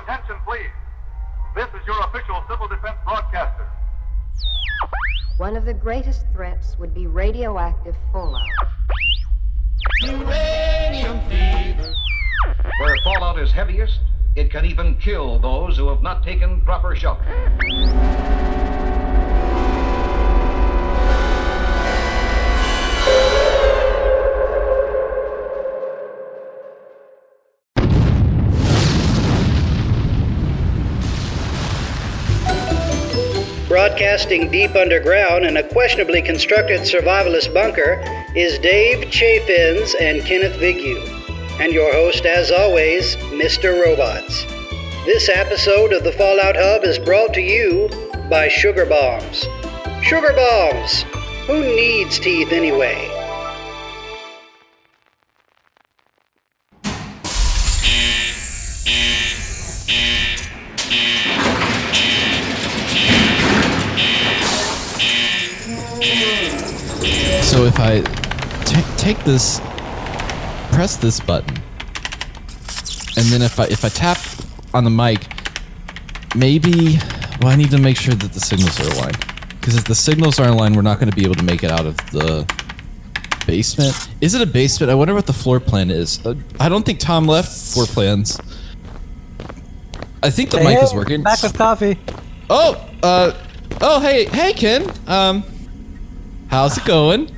attention, please. This is your official civil defense broadcaster. One of the greatest threats would be radioactive fallout. Uranium fever. Where fallout is heaviest, it can even kill those who have not taken proper shelter. Broadcasting deep underground in a questionably constructed survivalist bunker is Dave CHAFINZ and Kenneth VIGUE, and your host, as always, Mr. Robots. This episode of the Fallout Hub is brought to you by Sugar Bombs. Sugar Bombs! Who needs teeth anyway? So if I take this, press this button, and then if I tap on the mic, maybe, well, I need to make sure that the signals are aligned. Because if the signals aren't aligned, we're not going to be able to make it out of the basement. Is it a basement? I wonder what the floor plan is. I don't think Tom left floor plans. I think the mic is working. Back with coffee. Hey, Ken. How's it going?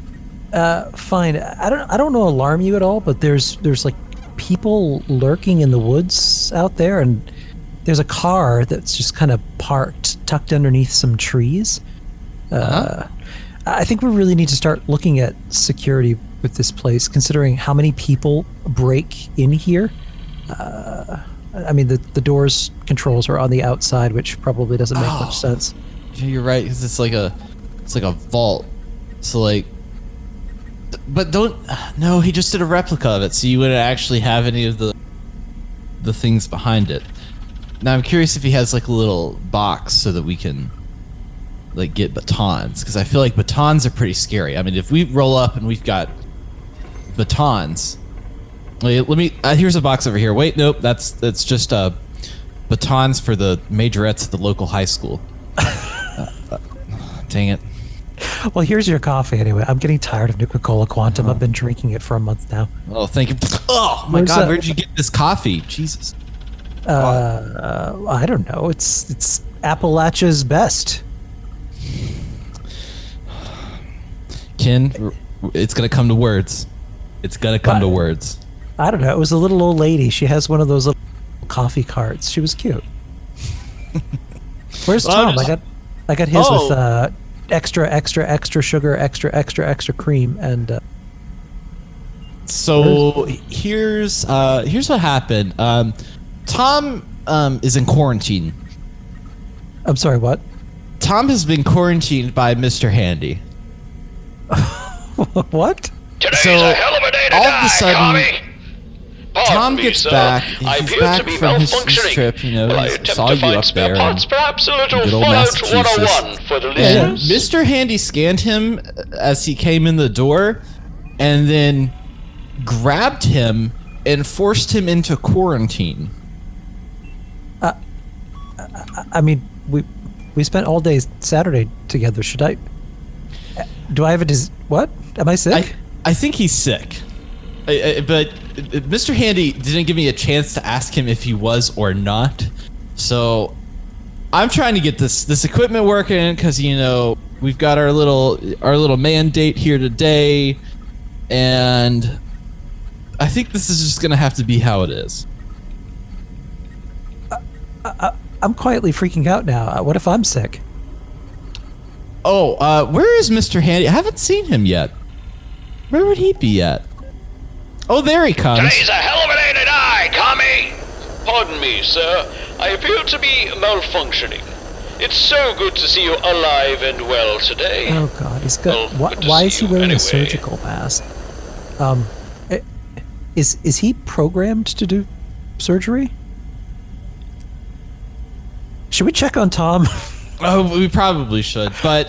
Fine. I don't want to alarm you at all, but there's like people lurking in the woods out there, and there's a car that's just kind of parked, tucked underneath some trees. I think we really need to start looking at security with this place, considering how many people break in here. I mean, the doors controls are on the outside, which probably doesn't make much sense. Yeah, you're right, because it's like a vault. So like, but no, he just did a replica of it, so you wouldn't actually have any of the things behind it. Now I'm curious if he has like a little box so that we can like get batons, because I feel like batons are pretty scary. I mean, if we roll up and we've got batons, wait, let me. Here's a box over here. Wait, nope, that's just batons for the majorettes at the local high school. Dang it. Well, here's your coffee anyway. I'm getting tired of Nuka-Cola Quantum. I've been drinking it for a month now. Oh, thank you. Oh my God, where'd you get this coffee? Jesus. I don't know. It's Appalachia's best. Ken, it's gonna come to words. It's gonna come to words. I don't know. It was a little old lady. She has one of those little coffee carts. She was cute. Where's Tom? I got his with extra sugar, extra cream, and so here's what happened. Tom is in quarantine. I'm sorry, what? Tom has been quarantined by Mr. Handy. What? Today's a hell of a day to all die, of a sudden, Tommy. Tom gets back. He's back from his trip. You know, he saw you up there. Perhaps a little good old Fallout 101 Massachusetts. for the And listeners. Mr. Handy scanned him as he came in the door, and then grabbed him and forced him into quarantine. I mean, we spent all day Saturday together. Should I? Do I have what? Am I sick? I think he's sick. But Mr. Handy didn't give me a chance to ask him if he was or not. So I'm trying to get this equipment working, because you know we've got our little mandate here today, and I think this is just gonna have to be how it is. I'm quietly freaking out now. What if I'm sick? Oh, where is Mr. Handy? I haven't seen him yet. Where would he be at? Oh, there he comes. Today's a hell of a day to die, Tommy. Pardon me, sir. I appear to be malfunctioning. It's so good to see you alive and well today. Oh God, he's good. Well, good to why see is he you wearing anyway. a surgical mask? Is he programmed to do surgery? Should we check on Tom? Oh, we probably should. But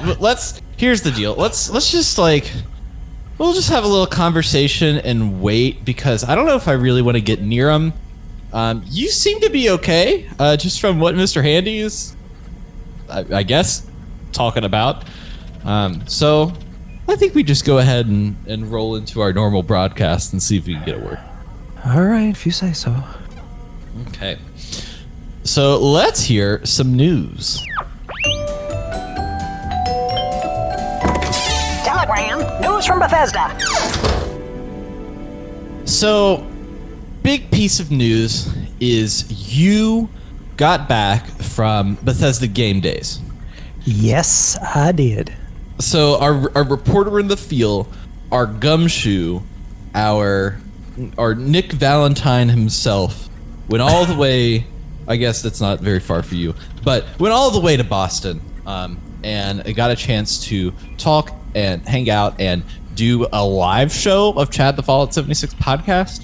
here's the deal. Let's just we'll just have a little conversation and wait, because I don't know if I really want to get near him. You seem to be okay, just from what Mr. Handy is, I guess, talking about. So I think we just go ahead and roll into our normal broadcast and see if we can get it working. All right, if you say so. Okay. So let's hear some news. Telegram, news from Bethesda. So, big piece of news is you got back from Bethesda Game Days. Yes, I did. So our reporter in the field, our gumshoe, our Nick Valentine himself, went all the way. I guess that's not very far for you, but went all the way to Boston, and got a chance to talk and hang out and do a live show of Chad the Fallout 76 podcast.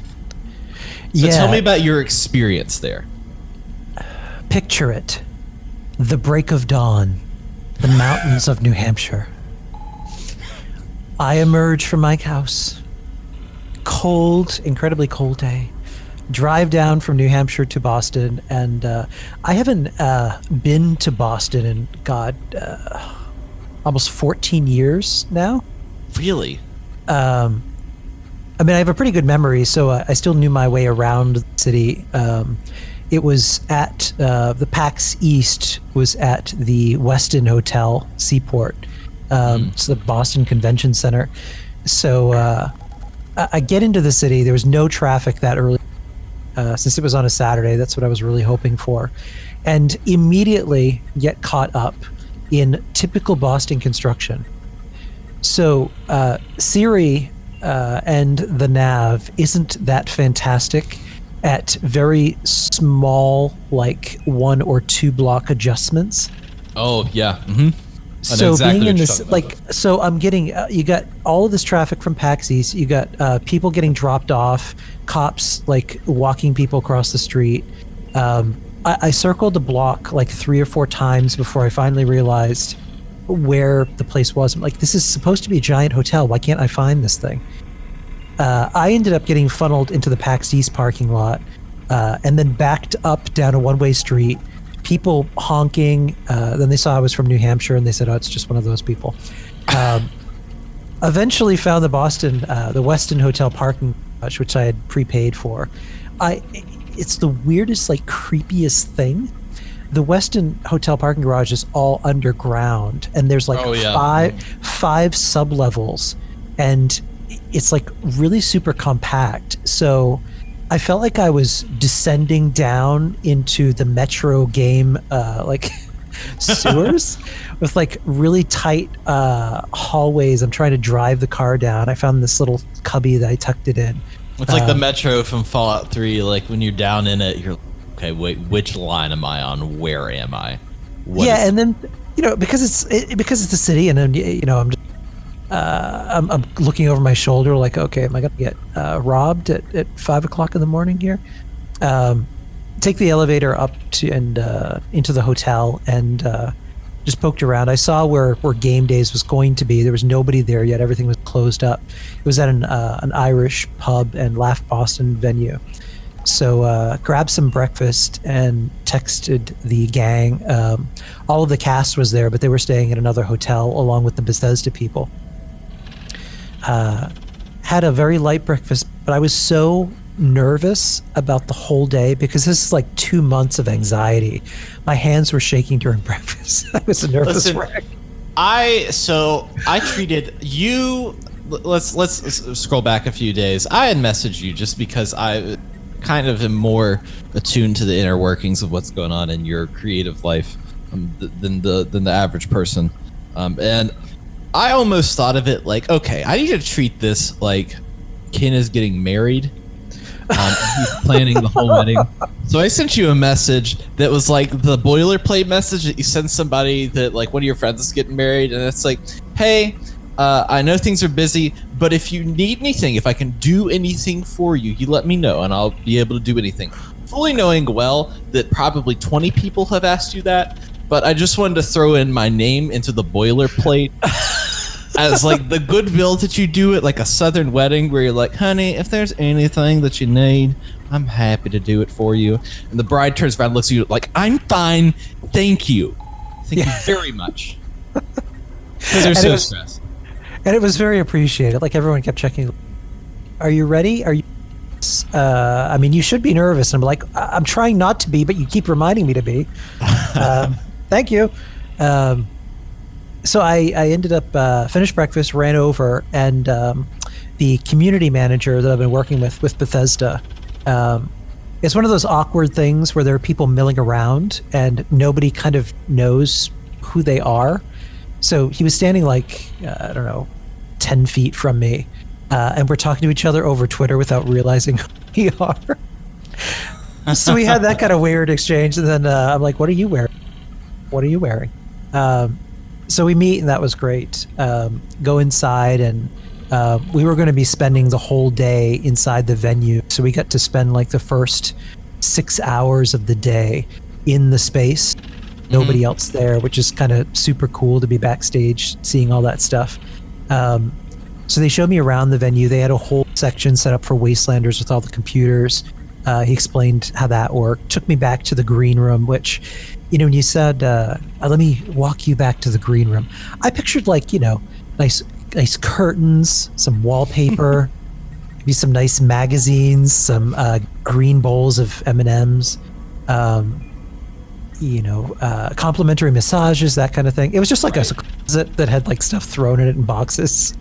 So Yeah. tell me about your experience there. Picture it. The break of dawn. The mountains of New Hampshire. I emerge from my house. Cold, incredibly cold day. Drive down from New Hampshire to Boston, and I haven't been to Boston in, almost 14 years now. Really? I mean, I have a pretty good memory, so I still knew my way around the city. It was at the PAX East was at the Westin Hotel Seaport, it's the Boston Convention Center. So I get into the city. There was no traffic that early, since it was on a Saturday. That's what I was really hoping for, and immediately get caught up in typical Boston construction. So Siri and the nav isn't that fantastic at very small, like 1 or 2 block adjustments. Oh yeah. Mm-hmm. So being in this, like, so I'm getting, you got all of this traffic from PAX East. You got people getting dropped off, cops like walking people across the street. I circled the block like 3 or 4 times before I finally realized where the place was. I'm like, this is supposed to be a giant hotel. Why can't I find this thing? I ended up getting funneled into the PAX East parking lot, and then backed up down a one-way street. People honking. Then they saw I was from New Hampshire, and they said, "Oh, it's just one of those people." Eventually, found the Westin Hotel parking garage, which I had prepaid for. It's the weirdest, like, creepiest thing. The Westin Hotel parking garage is all underground, and there's like five sub-levels, and it's like really super compact. So I felt like I was descending down into the Metro game like sewers with like really tight hallways. I'm trying to drive the car down. I found this little cubby that I tucked it in. It's like the Metro from Fallout 3. Like when you're down in it, you're okay, wait, which line am I on? Where am I? And then, you know, because it's the city, and then, you know, I'm looking over my shoulder like, okay, am I gonna get robbed at 5 o'clock in the morning here? Take the elevator up to and into the hotel, and just poked around. I saw where Game Days was going to be. There was nobody there yet. Everything was closed up. It was at an Irish pub and Laugh Boston venue. So grabbed some breakfast and texted the gang. All of the cast was there, but they were staying at another hotel along with the Bethesda people. Had a very light breakfast, but I was so nervous about the whole day because this is like 2 months of anxiety. My hands were shaking during breakfast. I was a nervous wreck. I treated you. Let's scroll back a few days. I had messaged you just because I kind of am more attuned to the inner workings of what's going on in your creative life than the average person, and I almost thought of it like, okay, I need to treat this like Ken is getting married. He's planning the whole wedding. So I sent you a message that was like the boilerplate message that you send somebody that like one of your friends is getting married, and it's like, hey, I know things are busy, but if you need anything, if I can do anything for you, you let me know and I'll be able to do anything. Fully knowing well that probably 20 people have asked you that, but I just wanted to throw in my name into the boilerplate as like the goodwill that you do at like a southern wedding where you're like, honey, if there's anything that you need, I'm happy to do it for you. And the bride turns around and looks at you like, I'm fine, thank you. Thank you very much. Because they're so stressed. And it was very appreciated. Like everyone kept checking. Are you ready? Are you? I mean, you should be nervous. And I'm like, I'm trying not to be, but you keep reminding me to be. Thank you. So I ended up finished breakfast, ran over, and the community manager that I've been working with Bethesda. It's one of those awkward things where there are people milling around and nobody kind of knows who they are. So he was standing like, I don't know, 10 feet from me. And we're talking to each other over Twitter without realizing who we are. So we had that kind of weird exchange. And then I'm like, what are you wearing? What are you wearing? So we meet, and that was great. Go inside, and we were going to be spending the whole day inside the venue. So we got to spend like the first 6 hours of the day in the space. Nobody else there, which is kind of super cool to be backstage seeing all that stuff. So they showed me around the venue. They had a whole section set up for Wastelanders with all the computers. He explained how that worked. Took me back to the green room, which, you know, when you said, let me walk you back to the green room, I pictured like, you know, nice curtains, some wallpaper, maybe some nice magazines, some green bowls of M&Ms, you know, complimentary massages, that kind of thing. It was just like a closet that had like stuff thrown in it in boxes.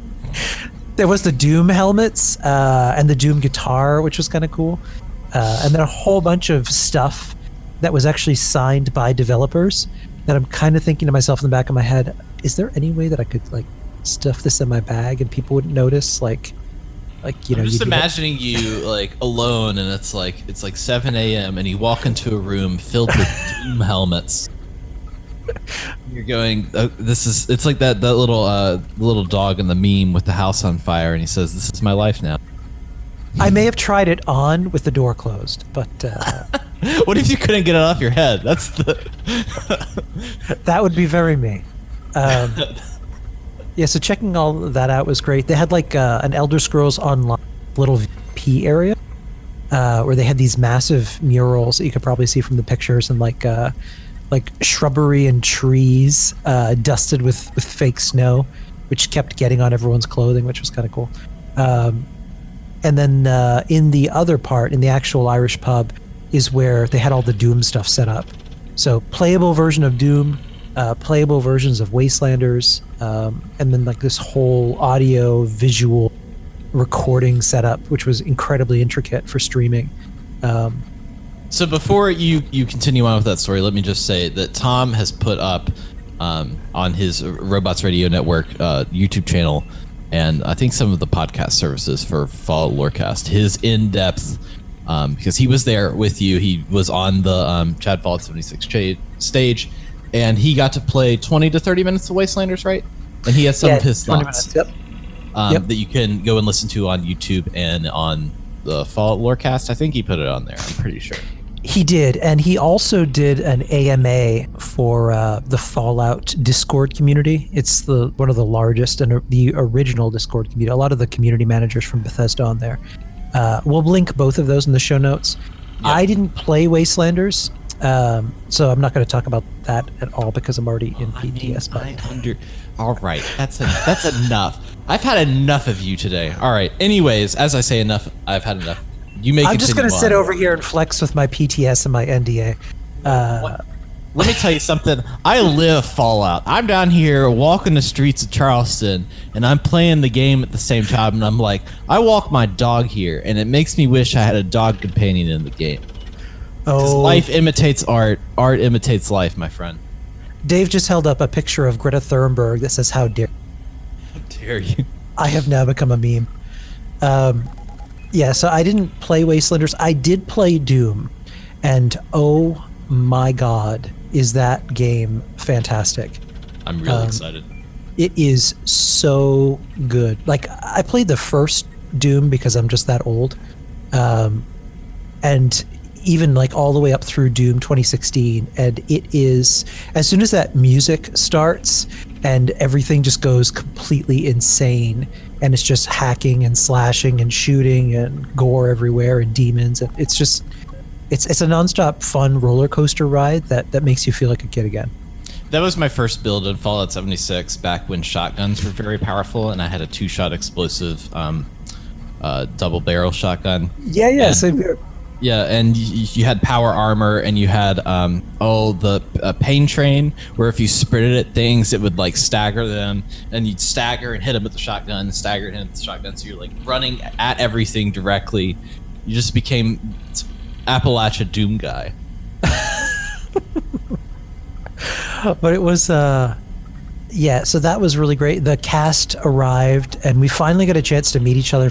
There was the Doom helmets and the Doom guitar, which was kind of cool. And then a whole bunch of stuff that was actually signed by developers that I'm kind of thinking to myself in the back of my head, is there any way that I could like stuff this in my bag and people wouldn't notice? Like you know, I'm just imagining you like alone, and it's like 7 a.m. and you walk into a room filled with Doom helmets. You're going, it's like that little dog in the meme with the house on fire, and he says, "This is my life now." I may have tried it on with the door closed, but what if you couldn't get it off your head? That's that would be very me. Yeah, so checking all of that out was great. They had like an Elder Scrolls Online little VP area where they had these massive murals that you could probably see from the pictures, and like shrubbery and trees dusted with fake snow, which kept getting on everyone's clothing, which was kind of cool. And then in the other part, in the actual Irish pub, is where they had all the Doom stuff set up. So playable version of Doom, playable versions of Wastelanders, and then like this whole audio visual recording setup, which was incredibly intricate for streaming. So before you continue on with that story, let me just say that Tom has put up on his Robots Radio Network YouTube channel, and I think some of the podcast services for Fallout Lorecast, his in-depth, because he was there with you. He was on the Chad Fallout 76 stage, and he got to play 20 to 30 minutes of Wastelanders, right? And he has some of his thoughts that you can go and listen to on YouTube and on the Fallout Lorecast. I think he put it on there. I'm pretty sure. He did, and he also did an AMA for the Fallout Discord community. It's one of the largest and the original Discord community. A lot of the community managers from Bethesda on there. We'll link both of those in the show notes. Yep. I didn't play Wastelanders, so I'm not going to talk about that at all because I'm already in PTS. All right, that's enough. I've had enough of you today. All right. Anyways, as I say enough, I've had enough. I'm just going to sit over here and flex with my PTS and my NDA. Let me tell you something. I live Fallout. I'm down here walking the streets of Charleston, and I'm playing the game at the same time, and I'm like, I walk my dog here, and it makes me wish I had a dog companion in the game. Because life imitates art. Art imitates life, my friend. Dave just held up a picture of Greta Thunberg that says, "How dare you?" I have now become a meme. Yeah, so I didn't play Wastelanders. I did play Doom, and oh my god, is that game fantastic. I'm really excited. It is so good. Like, I played the first Doom because I'm just that old. And even like all the way up through Doom 2016. And it is, as soon as that music starts and everything just goes completely insane, and it's just hacking and slashing and shooting and gore everywhere and demons. It's just, it's a nonstop fun roller coaster ride that makes you feel like a kid again. That was my first build in Fallout 76 back when shotguns were very powerful, and I had a 2-shot explosive double barrel shotgun. Yeah, same here. Yeah, and you had power armor, and you had the pain train, where if you sprinted at things, it would like stagger them, and you'd stagger and hit them with the shotgun, stagger and hit them with the shotgun. So you're like running at everything directly. You just became Appalachia Doom guy. But it was yeah, so that was really great. The cast arrived, and we finally got a chance to meet each other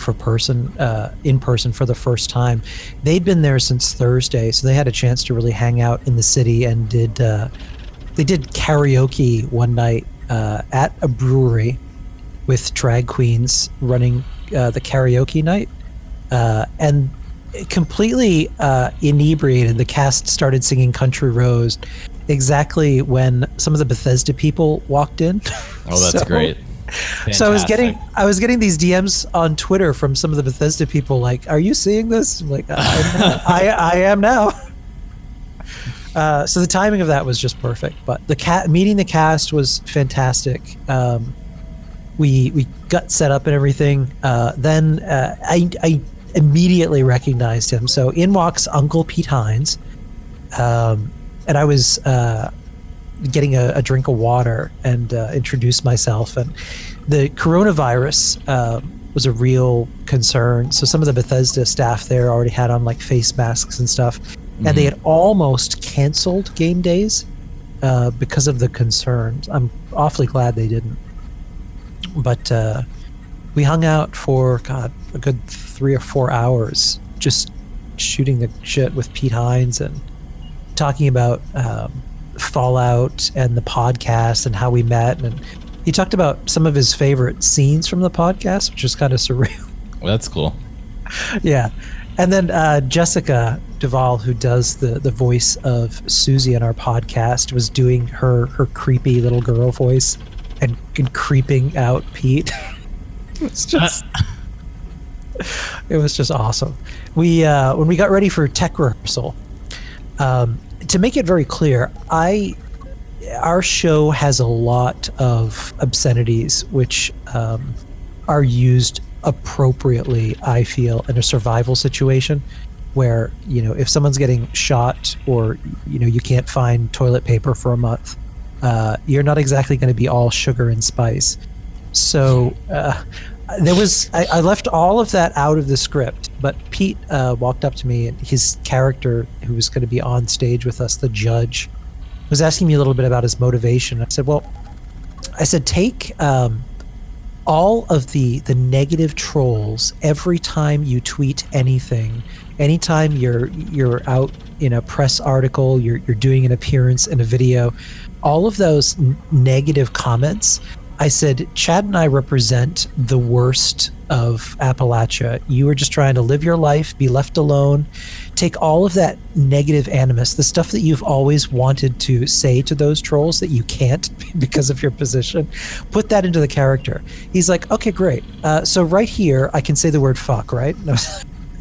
in person for the first time. They'd been there since Thursday, so they had a chance to really hang out in the city, and they did karaoke one night at a brewery with drag queens running the karaoke night, and completely inebriated, the cast started singing Country Roads exactly when some of the Bethesda people walked in. Oh, that's great. Fantastic. So I was getting these DMs on Twitter from some of the Bethesda people like, "Are you seeing this?" I'm like, I am now. So the timing of that was just perfect. But meeting the cast was fantastic. We got set up and everything. Then I immediately recognized him. So in walks Uncle Pete Hines. And I was getting a drink of water and introduced myself. And the coronavirus was a real concern. So some of the Bethesda staff there already had on like face masks and stuff. Mm-hmm. And they had almost canceled Game Days because of the concerns. I'm awfully glad they didn't. But we hung out for, a good 3 or 4 hours just shooting the shit with Pete Hines and talking about Fallout and the podcast and how we met, and he talked about some of his favorite scenes from the podcast, which is kind of surreal. Well, that's cool. Yeah. And then Jessica Duvall, who does the voice of Susie on our podcast, was doing her creepy little girl voice and creeping out Pete. It was just awesome. We when we got ready for tech rehearsal, to make it very clear, our show has a lot of obscenities which are used appropriately, I feel, in a survival situation where, if someone's getting shot or, you can't find toilet paper for a month, you're not exactly going to be all sugar and spice. So I left all of that out of the script, but Pete walked up to me, and his character, who was going to be on stage with us, the judge, was asking me a little bit about his motivation. I said, take all of the negative trolls every time you tweet anything, anytime you're out in a press article, you're doing an appearance in a video, all of those negative comments. I said, Chad and I represent the worst of Appalachia. You are just trying to live your life, be left alone. Take all of that negative animus, the stuff that you've always wanted to say to those trolls that you can't because of your position, put that into the character. He's like, okay, great. So right here, I can say the word fuck, right? And I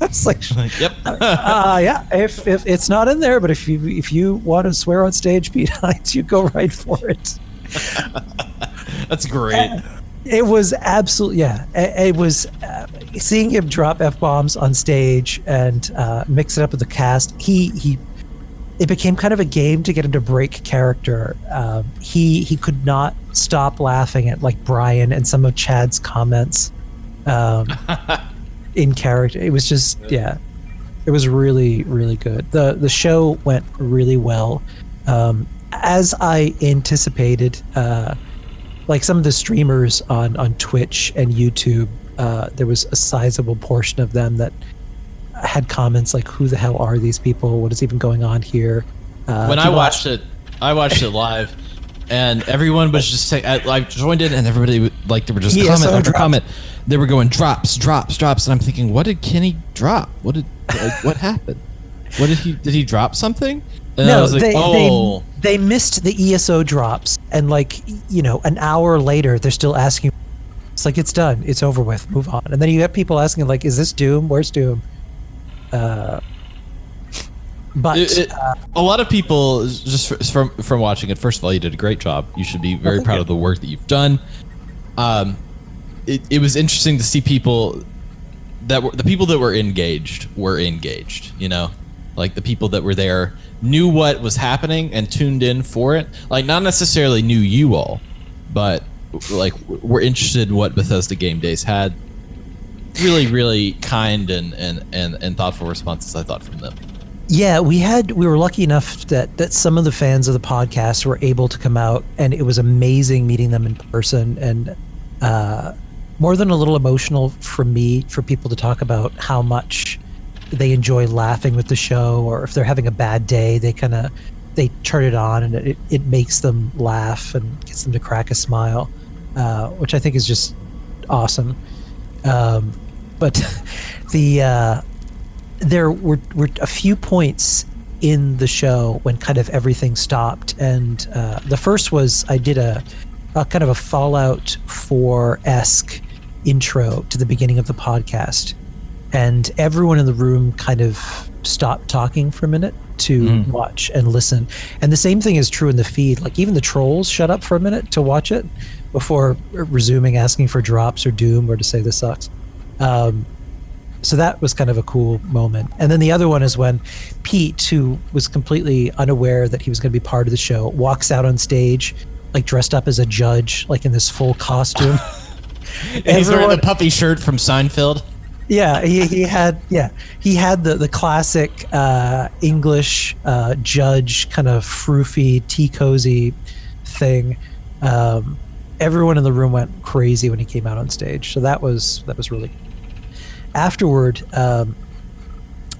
was like, yep. Yeah, if it's not in there, but if you want to swear on stage, Pete Hines, you go right for it. That's great. It was absolutely, yeah. It was seeing him drop F-bombs on stage and mix it up with the cast. It became kind of a game to get him to break character. He could not stop laughing at like Brian and some of Chad's comments in character. It was just, yeah, it was really, really good. The show went really well. As I anticipated, like some of the streamers on Twitch and YouTube, there was a sizable portion of them that had comments like, who the hell are these people? What is even going on here? When I watched it live, and everyone was just saying, I joined in, and everybody, like, they were just comment after comment. They were going drops, and I'm thinking, what did Kenny drop? What happened? What did he drop something? And No, I was like, they missed the ESO drops, and like, you know, an hour later they're still asking. It's like, it's done, it's over with, move on. And then you have people asking like, is this Doom? Where's Doom? But a lot of people, just from watching it, first of all, you did a great job. You should be very proud of the work that you've done. It was interesting to see people the people that were engaged, you know, like the people that were there knew what was happening and tuned in for it. Like, not necessarily knew you all, but like were interested in what Bethesda Game Days had. Really, really kind and thoughtful responses, I thought, from them. Yeah, we were lucky enough that some of the fans of the podcast were able to come out, and it was amazing meeting them in person, and more than a little emotional for me, for people to talk about how much they enjoy laughing with the show, or if they're having a bad day, they turn it on and it makes them laugh and gets them to crack a smile, which I think is just awesome. But there were a few points in the show when kind of everything stopped, and the first was I did a kind of a Fallout 4-esque intro to the beginning of the podcast, and everyone in the room kind of stopped talking for a minute to watch and listen. And the same thing is true in the feed. Like, even the trolls shut up for a minute to watch it before resuming asking for drops or Doom or to say this sucks. So that was kind of a cool moment. And then the other one is when Pete, who was completely unaware that he was going to be part of the show, walks out on stage, like dressed up as a judge, like in this full costume. He's wearing the puffy shirt from Seinfeld. Yeah, he had the classic English judge kind of froofy, tea cozy thing. Everyone in the room went crazy when he came out on stage. So that was really cool. Afterward,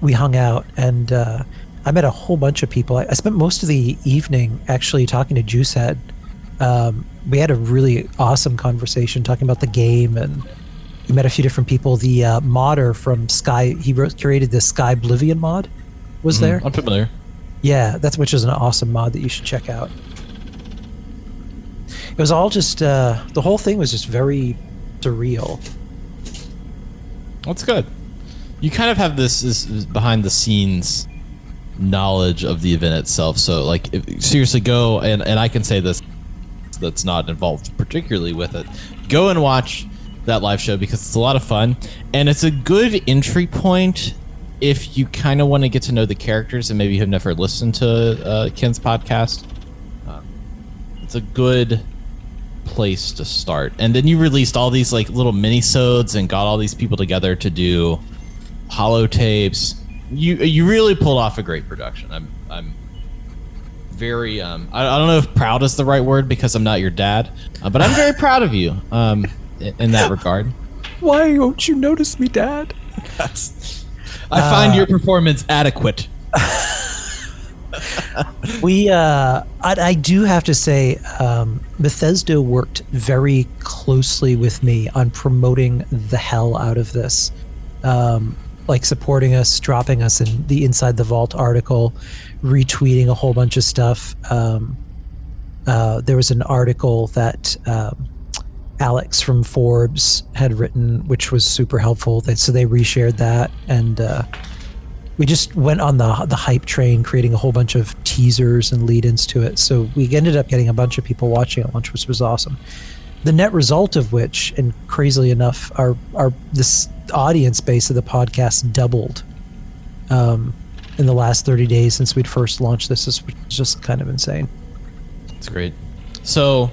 we hung out, and I met a whole bunch of people. I spent most of the evening actually talking to Juicehead. We had a really awesome conversation talking about the game, and we met a few different people. The modder from Sky, curated this Sky Oblivion mod, was there. I'm familiar. Yeah, which is an awesome mod that you should check out. It was all just, the whole thing was just very surreal. That's good. You kind of have this behind the scenes knowledge of the event itself. So, like, seriously, go and I can say this, that's not involved particularly with it. Go and watch that live show because it's a lot of fun, and it's a good entry point if you kind of want to get to know the characters and maybe you have never listened to Ken's podcast. It's a good place to start. And then you released all these like little mini-sodes and got all these people together to do holotapes. You really pulled off a great production. I'm very I don't know if proud is the right word because I'm not your dad, but I'm very proud of you in that regard. Why don't you notice me, Dad? I find your performance adequate. I do have to say, Bethesda worked very closely with me on promoting the hell out of this, like supporting us, dropping us in the Inside the Vault article, retweeting a whole bunch of stuff. There was an article that Alex from Forbes had written, which was super helpful. So they reshared that, and we just went on the hype train, creating a whole bunch of teasers and lead-ins to it. So we ended up getting a bunch of people watching at launch, which was awesome. The net result of which, and crazily enough, this audience base of the podcast doubled in the last 30 days since we'd first launched this. Is just kind of insane. It's great. So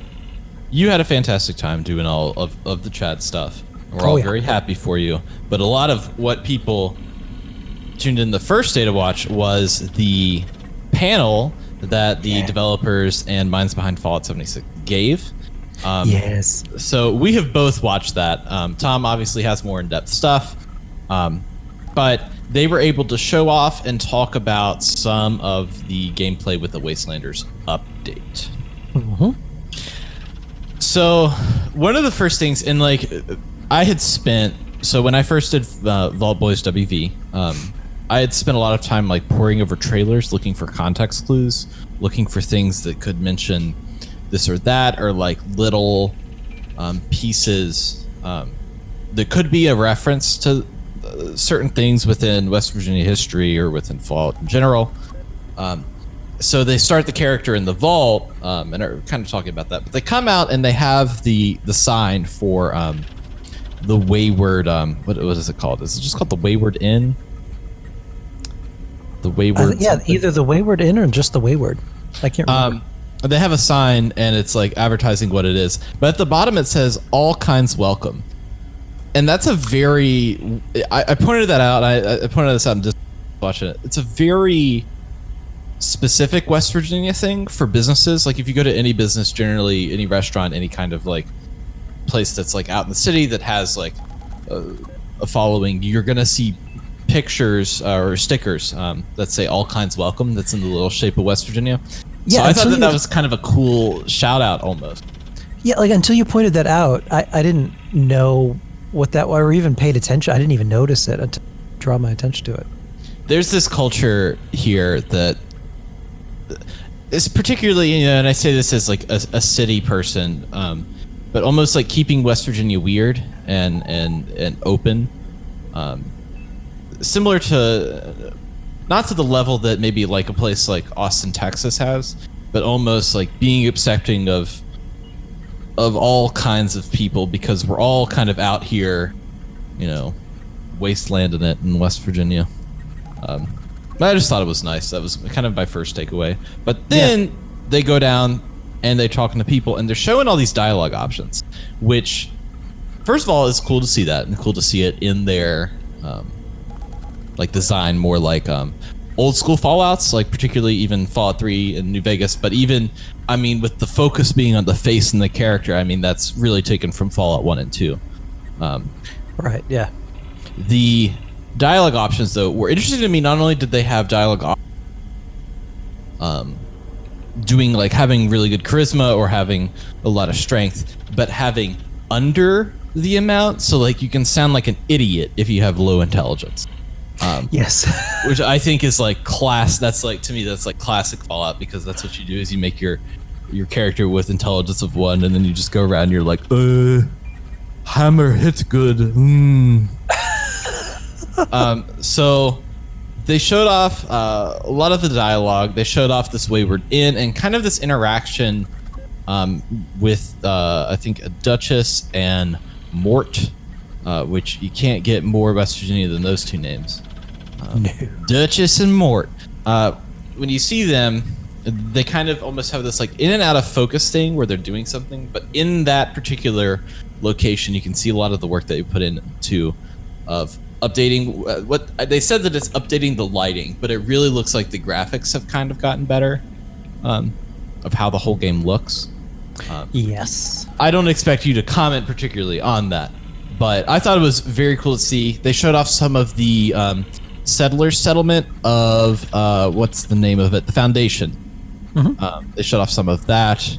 you had a fantastic time doing all of the chat stuff. We're all very happy for you. But a lot of what people tuned in the first day to watch was the panel that the developers and minds behind Fallout 76 gave. Yes. So we have both watched that. Tom obviously has more in-depth stuff, but they were able to show off and talk about some of the gameplay with the Wastelanders update. Mm-hmm. So one of the first things, and like I had spent, so when I first did Vault Boys WV, I had spent a lot of time like poring over trailers, looking for context clues, looking for things that could mention this or that, or like little pieces that could be a reference to certain things within West Virginia history or within Fallout in general. So they start the character in the vault, and are kind of talking about that. But they come out and they have the sign for the Wayward. What is it called? Is it just called the Wayward Inn? The Wayward. Yeah, either the Wayward Inn or just the Wayward. I can't remember. They have a sign and it's like advertising what it is, but at the bottom it says "All kinds welcome," and that's a very. I pointed that out. I pointed this out and just watching it. It's a very specific West Virginia thing for businesses. Like if you go to any business, generally any restaurant, any kind of like place that's like out in the city that has like a following, you're gonna see pictures or stickers that say "All kinds welcome." That's in the little shape of West Virginia. Yeah, so I thought that was kind of a cool shout out almost. Yeah, like until you pointed that out, I didn't know what that was or even paid attention. I didn't even notice it until draw my attention to it. There's this culture here that is particularly, and I say this as like a city person, but almost like keeping West Virginia weird and open, similar to. Not to the level that maybe like a place like Austin, Texas has, but almost like being accepting of all kinds of people because we're all kind of out here, wastelanding it in West Virginia. But I just thought it was nice. That was kind of my first takeaway. But then they go down and they're talking to people and they're showing all these dialogue options, which first of all is cool to see that and cool to see it in their like design more like old school Fallouts, like particularly even Fallout 3 and New Vegas, but even, I mean, with the focus being on the face and the character, I mean, that's really taken from Fallout 1 and 2. Right, yeah. The dialogue options, though, were interesting to me. Not only did they have dialogue doing, like, having really good charisma or having a lot of strength, but having under the amount, so, like, you can sound like an idiot if you have low intelligence. Yes. Which I think is like that's like, to me, that's like classic Fallout, because that's what you do is you make your character with intelligence of 1, and then you just go around and you're like, hammer hits good. So they showed off a lot of the dialogue. They showed off this Wayward Inn and kind of this interaction with I think a Duchess and Mort, which you can't get more West Virginia than those two names. No. Duchess and Mort. When you see them, they kind of almost have this like in and out of focus thing where they're doing something, but in that particular location, you can see a lot of the work that you put into of updating. What they said that it's updating the lighting, but it really looks like the graphics have kind of gotten better of how the whole game looks. Yes. I don't expect you to comment particularly on that, but I thought it was very cool to see. They showed off some of the settlers settlement of what's the name of it? The Foundation. Mm-hmm. They showed off some of that,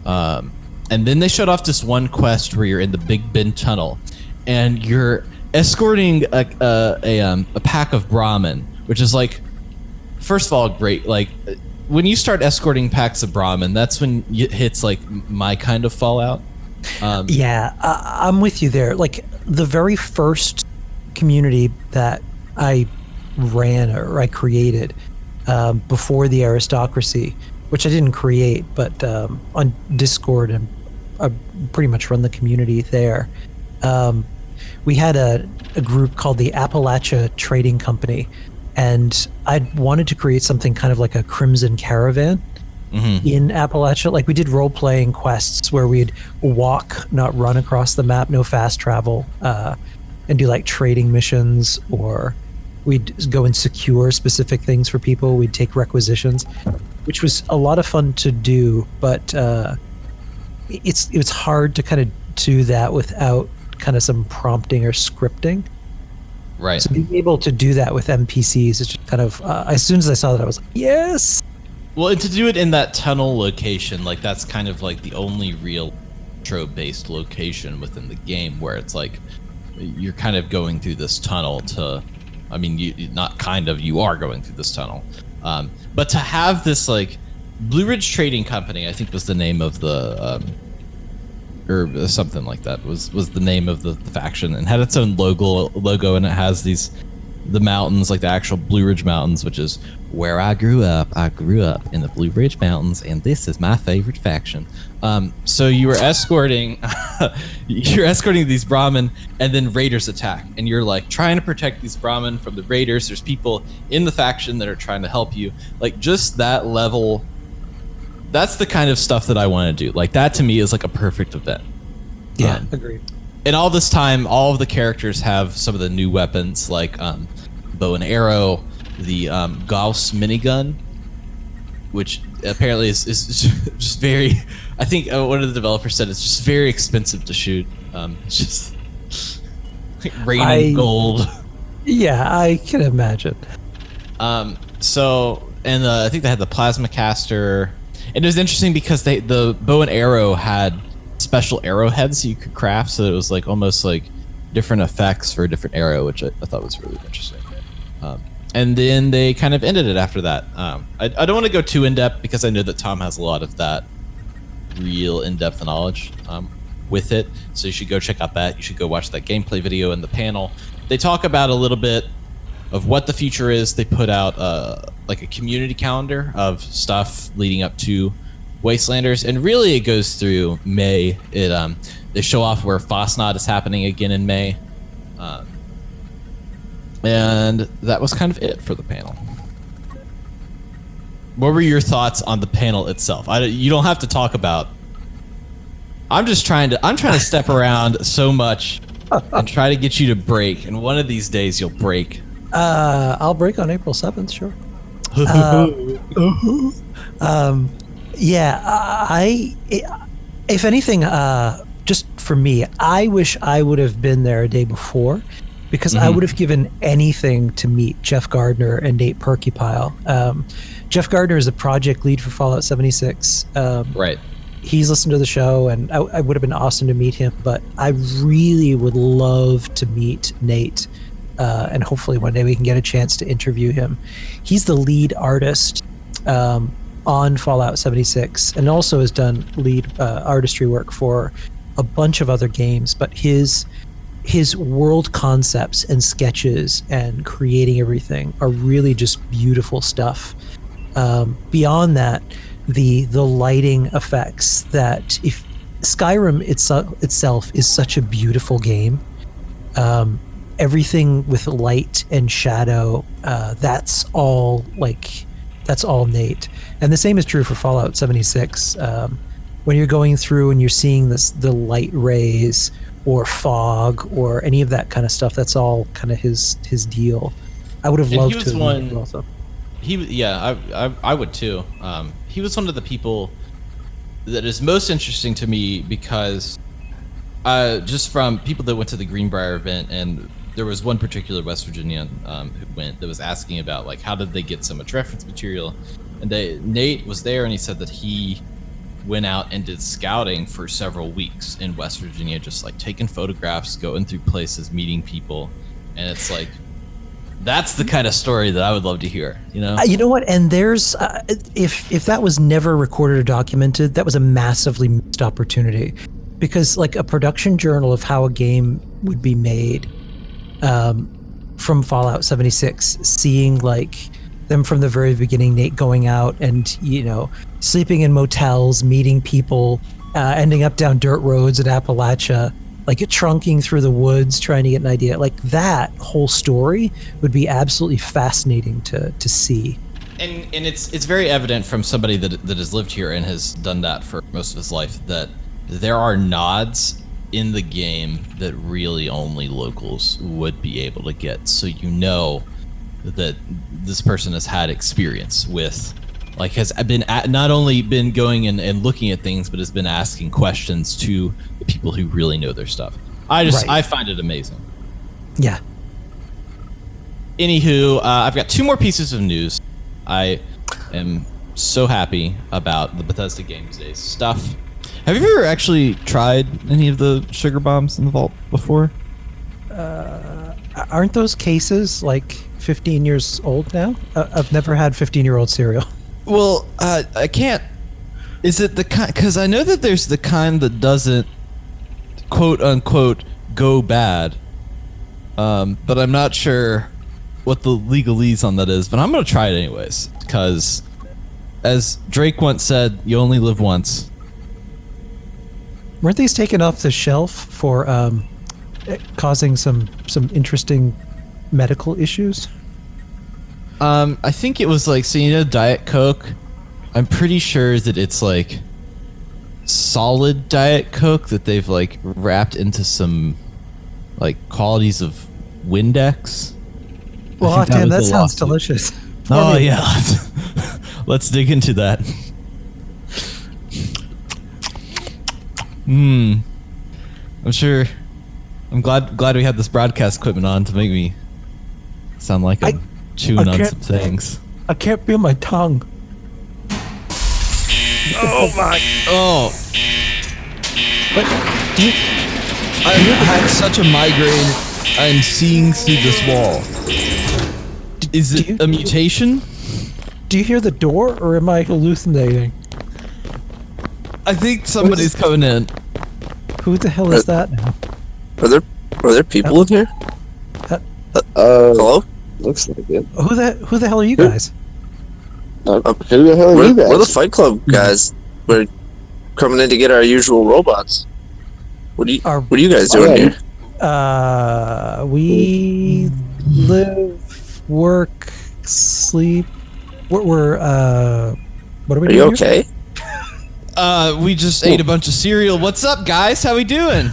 and then they showed off this one quest where you're in the Big Bend Tunnel, and you're escorting a pack of Brahmin, which is like, first of all, great. Like when you start escorting packs of Brahmin, that's when it hits like my kind of Fallout. Yeah, I'm with you there. Like the very first community that I ran or I created before the aristocracy, which I didn't create, but on Discord, and I pretty much run the community there. We had a group called the Appalachia Trading Company, and I wanted to create something kind of like a Crimson Caravan. Mm-hmm. In Appalachia. Like we did role-playing quests where we'd walk, not run across the map, no fast travel, and do like trading missions, or we'd go and secure specific things for people. We'd take requisitions, which was a lot of fun to do, but it's hard to kind of do that without kind of some prompting or scripting. Right. So being able to do that with NPCs is just kind of, as soon as I saw that, I was like, yes! Well, and to do it in that tunnel location, like that's kind of like the only real intro-based location within the game where it's like you're kind of going through this tunnel to I mean, not kind of, you are going through this tunnel. But to have this like Blue Ridge Trading Company, I think was the name of the or something like that was the name of the faction, and had its own logo, and it has the mountains, like the actual Blue Ridge Mountains, which is where I grew up. I grew up in the Blue Ridge Mountains, and this is my favorite faction. So you were escorting these Brahmin, and then raiders attack, and you're like trying to protect these Brahmin from the raiders. There's people in the faction that are trying to help you. Like, just that level, that's the kind of stuff that I want to do. Like, that to me is like a perfect event. Yeah, agreed. And all this time, all of the characters have some of the new weapons, like bow and arrow, the Gauss minigun, which apparently is just very, I think one of the developers said it's just very expensive to shoot. It's just like raining gold. Yeah, I can imagine. So, and I think they had the plasma caster, and it was interesting because the bow and arrow had special arrowheads you could craft, so it was like almost like different effects for a different arrow, which I thought was really interesting. And then they kind of ended it after that. I don't want to go too in-depth because I know that Tom has a lot of that real in-depth knowledge with it, so you should go check out that. You should go watch that gameplay video and the panel. They talk about a little bit of what the future is. They put out like a community calendar of stuff leading up to Wastelanders, and really it goes through May. They show off where Fosnod is happening again in May, and that was kind of it for the panel. What were your thoughts on the panel itself? You don't have to talk about. I'm trying to step around so much and try to get you to break, and one of these days you'll break. I'll break on April 7th, sure. If anything, just for me, I wish I would have been there a day before, because I would have given anything to meet Jeff Gardner and Nate Perkypile. Jeff Gardner is the project lead for Fallout 76. Right. He's listened to the show, and I would have been awesome to meet him, but I really would love to meet Nate, and hopefully one day we can get a chance to interview him. He's the lead artist on Fallout 76, and also has done lead artistry work for a bunch of other games, but his world concepts and sketches and creating everything are really just beautiful stuff. Beyond that, the lighting effects, that if Skyrim itself is such a beautiful game, everything with light and shadow, that's all Nate. And the same is true for Fallout 76. When you're going through and you're seeing the light rays or fog or any of that kind of stuff, that's all kind of his deal. I would have loved to have met him also. I would too. He was one of the people that is most interesting to me because just from people that went to the Greenbrier event, and there was one particular West Virginian who went that was asking about like how did they get so much reference material, and Nate was there, and he said that he went out and did scouting for several weeks in West Virginia, just like taking photographs, going through places, meeting people, and it's like that's the kind of story that I would love to hear. You know what? And there's if that was never recorded or documented, that was a massively missed opportunity, because like a production journal of how a game would be made from Fallout 76, seeing like them from the very beginning, Nate going out and sleeping in motels, meeting people, ending up down dirt roads at Appalachia, like trunking through the woods trying to get an idea. Like that whole story would be absolutely fascinating to see. And it's very evident from somebody that has lived here and has done that for most of his life that there are nods in the game that really only locals would be able to get. So that this person has had experience with, like, has been not only been going and looking at things, but has been asking questions to the people who really know their stuff. I find it amazing. Yeah. Anywho, I've got two more pieces of news. I am so happy about the Bethesda Game Days stuff. Have you ever actually tried any of the sugar bombs in the vault before? Aren't those cases like 15 years old now? I've never had 15-year-old cereal. Well, I can't. Is it the kind? Because I know that there's the kind that doesn't, quote unquote, go bad. But I'm not sure what the legalese on that is. But I'm gonna try it anyways, because, as Drake once said, "You only live once." Weren't these taken off the shelf for causing some interesting medical issues? I think it was like, so you know, Diet Coke. I'm pretty sure that it's like solid Diet Coke that they've like wrapped into some like qualities of Windex. Well, damn, that sounds lawsuit. delicious. Oh yeah, let's dig into that. I'm sure. I'm glad we had this broadcast equipment on to make me sound like I'm chewing on some things. I can't feel my tongue. Oh my! Oh! But I had such a migraine. I'm seeing through this wall. Is it a mutation? do you hear the door, or am I hallucinating? I think somebody's coming in. Who the hell is that now? Are there people in here? Hello? Looks like it. Who the hell are you guys? Who the hell are you guys? We're the Fight Club guys. We're coming in to get our usual robots. What are you guys doing here? We live, work, sleep. What are we doing? Are you okay? We just ate a bunch of cereal. What's up, guys? How we doing?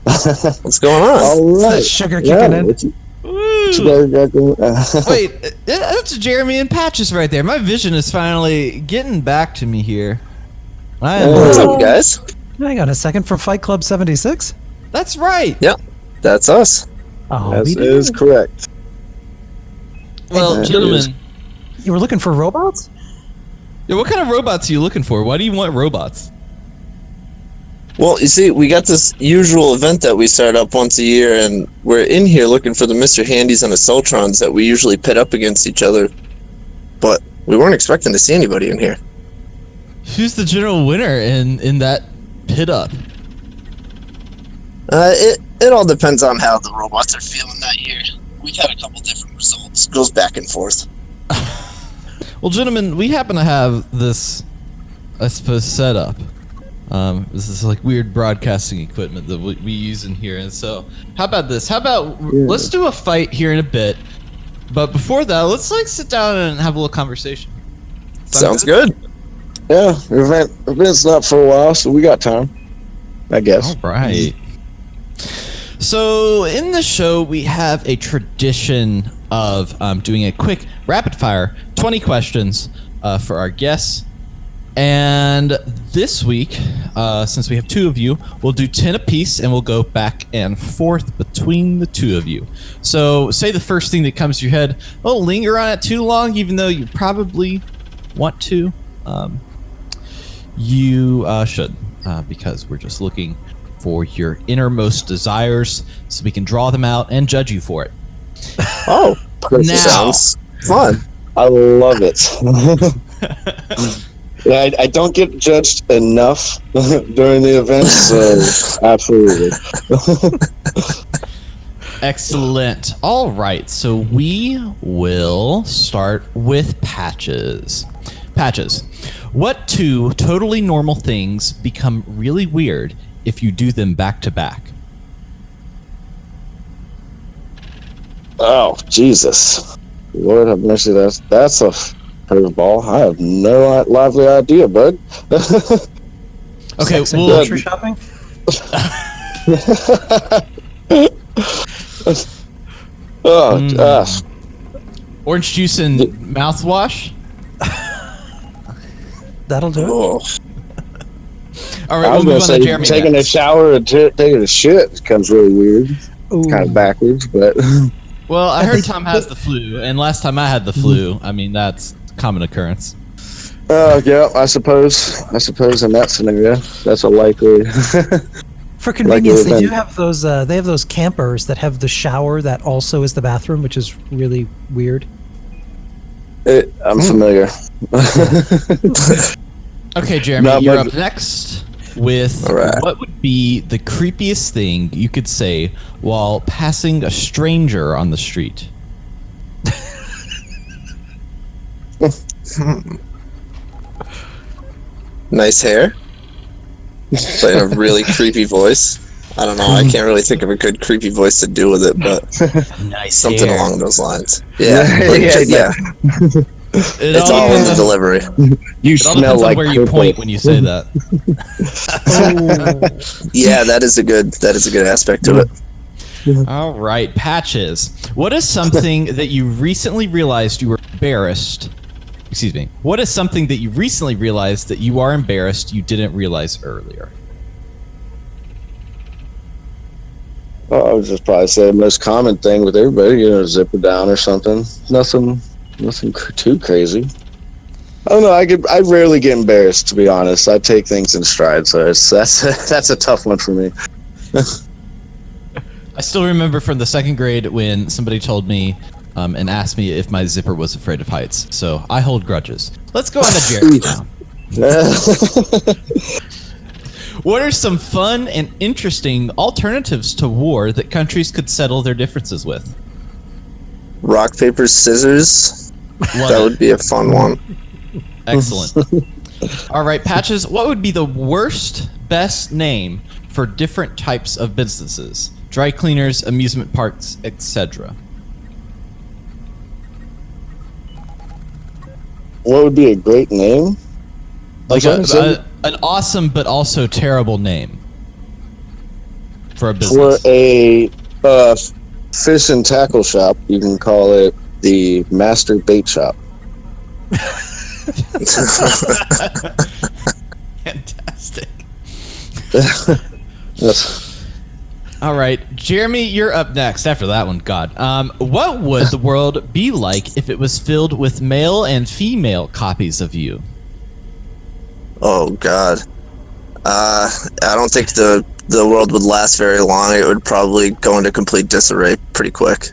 What's going on? All Is right. that sugar kicking in? What you guys got going? Wait, that's Jeremy and Patches right there. My vision is finally getting back to me here. What's up, guys? Hang on a second. From Fight Club 76? That's right. Yep, that's us. Oh, That is correct. Well, gentlemen, you were looking for robots? yeah, what kind of robots are you looking for? Why do you want robots? Well, you see, we got this usual event that we start up once a year, and we're in here looking for the Mr. Handies and the Soltrons that we usually pit up against each other. But we weren't expecting to see anybody in here. Who's the general winner in that pit up? It all depends on how the robots are feeling that year. We've had a couple different results. It goes back and forth. Well, gentlemen, we happen to have this, I suppose, setup. This is like weird broadcasting equipment that we use in here. And so, how about this? How about let's do a fight here in a bit. But before that, let's like sit down and have a little conversation. Sounds good. Yeah, event's not for a while, so we got time, I guess. All right. So in the show, we have a tradition of doing a quick rapid fire 20 questions for our guests. And this week, since we have two of you, we'll do 10 apiece and we'll go back and forth between the two of you. So say the first thing that comes to your head. Don't linger on it too long, even though you probably want to. You should, because we're just looking for your innermost desires so we can draw them out and judge you for it. Oh, Now. Sounds fun. I love it. Yeah, I don't get judged enough during the event, so absolutely. Excellent. All right, so we will start with Patches. Patches, what two totally normal things become really weird if you do them back to back? Oh, Jesus. Lord have mercy, that's a curveball. I have no lively idea, bud. Okay, Sex and well, grocery shopping? Oh, gosh. orange juice and mouthwash? That'll do it. Oh, All right, I we'll was move going on to to say, Jeremy taking next. a shower and taking a shit becomes really weird. Ooh. Kind of backwards, but... Well, I heard Tom has the flu, and last time I had the flu, I mean, that's a common occurrence. Yeah, I suppose in that scenario, that's a likely. For convenience, Like they an do have those. They have those campers that have the shower that also is the bathroom, which is really weird. I'm familiar. Okay, Jeremy, Not you're much- up next with All right. what would be the creepiest thing you could say while passing a stranger on the street? Nice hair. But in a really creepy voice. I don't know. I can't really think of a good creepy voice to do with it, but Nice something hair. along those lines. Yeah. Yeah. It's all in the delivery. You It all smell depends on like where you purple. point when you say that. Yeah, that is a good aspect to it. All right, Patches. What is something that you recently realized you were embarrassed? Excuse me. What is something that you recently realized that you are embarrassed you didn't realize earlier? Well, I would just probably say the most common thing with everybody, zipper down or something. Nothing too crazy. I don't know. I rarely get embarrassed, to be honest. I take things in stride, so that's a tough one for me. I still remember from the second grade when somebody told me and asked me if my zipper was afraid of heights. So I hold grudges. Let's go on to Jerry now. What are some fun and interesting alternatives to war that countries could settle their differences with? Rock, paper, scissors. Love That it. would be a fun one. Excellent. All right, Patches, what would be the worst, best name for different types of businesses? Dry cleaners, amusement parks, etc. What would be a great name? Like That's what I said. an awesome but also terrible name for a For business. a fish and tackle shop, you can call it the Master Bait Shop. Fantastic. Yes. All right, Jeremy, you're up next. After that one, God. What would the world be like if it was filled with male and female copies of you? Oh God. I don't think the world would last very long. It would probably go into complete disarray pretty quick.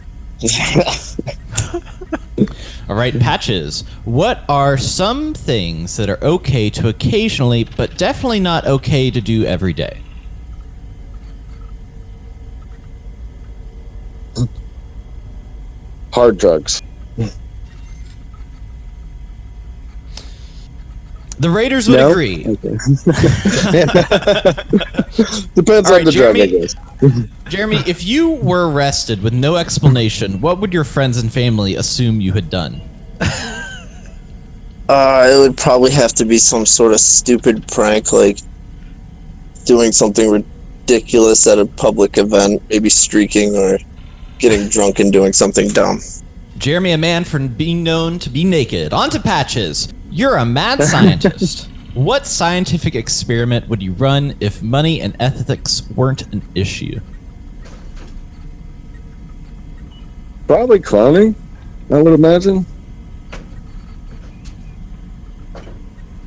All right, Patches. What are some things that are okay to occasionally, but definitely not okay to do every day? Hard drugs. The Raiders would No? agree. Okay. Depends All on right, the Jeremy. drug, I guess. Jeremy, if you were arrested with no explanation, what would your friends and family assume you had done? It would probably have to be some sort of stupid prank, like doing something ridiculous at a public event, maybe streaking or getting drunk and doing something dumb. Jeremy, a man for being known to be naked. On to Patches. You're a mad scientist. What scientific experiment would you run if money and ethics weren't an issue? Probably cloning, I would imagine.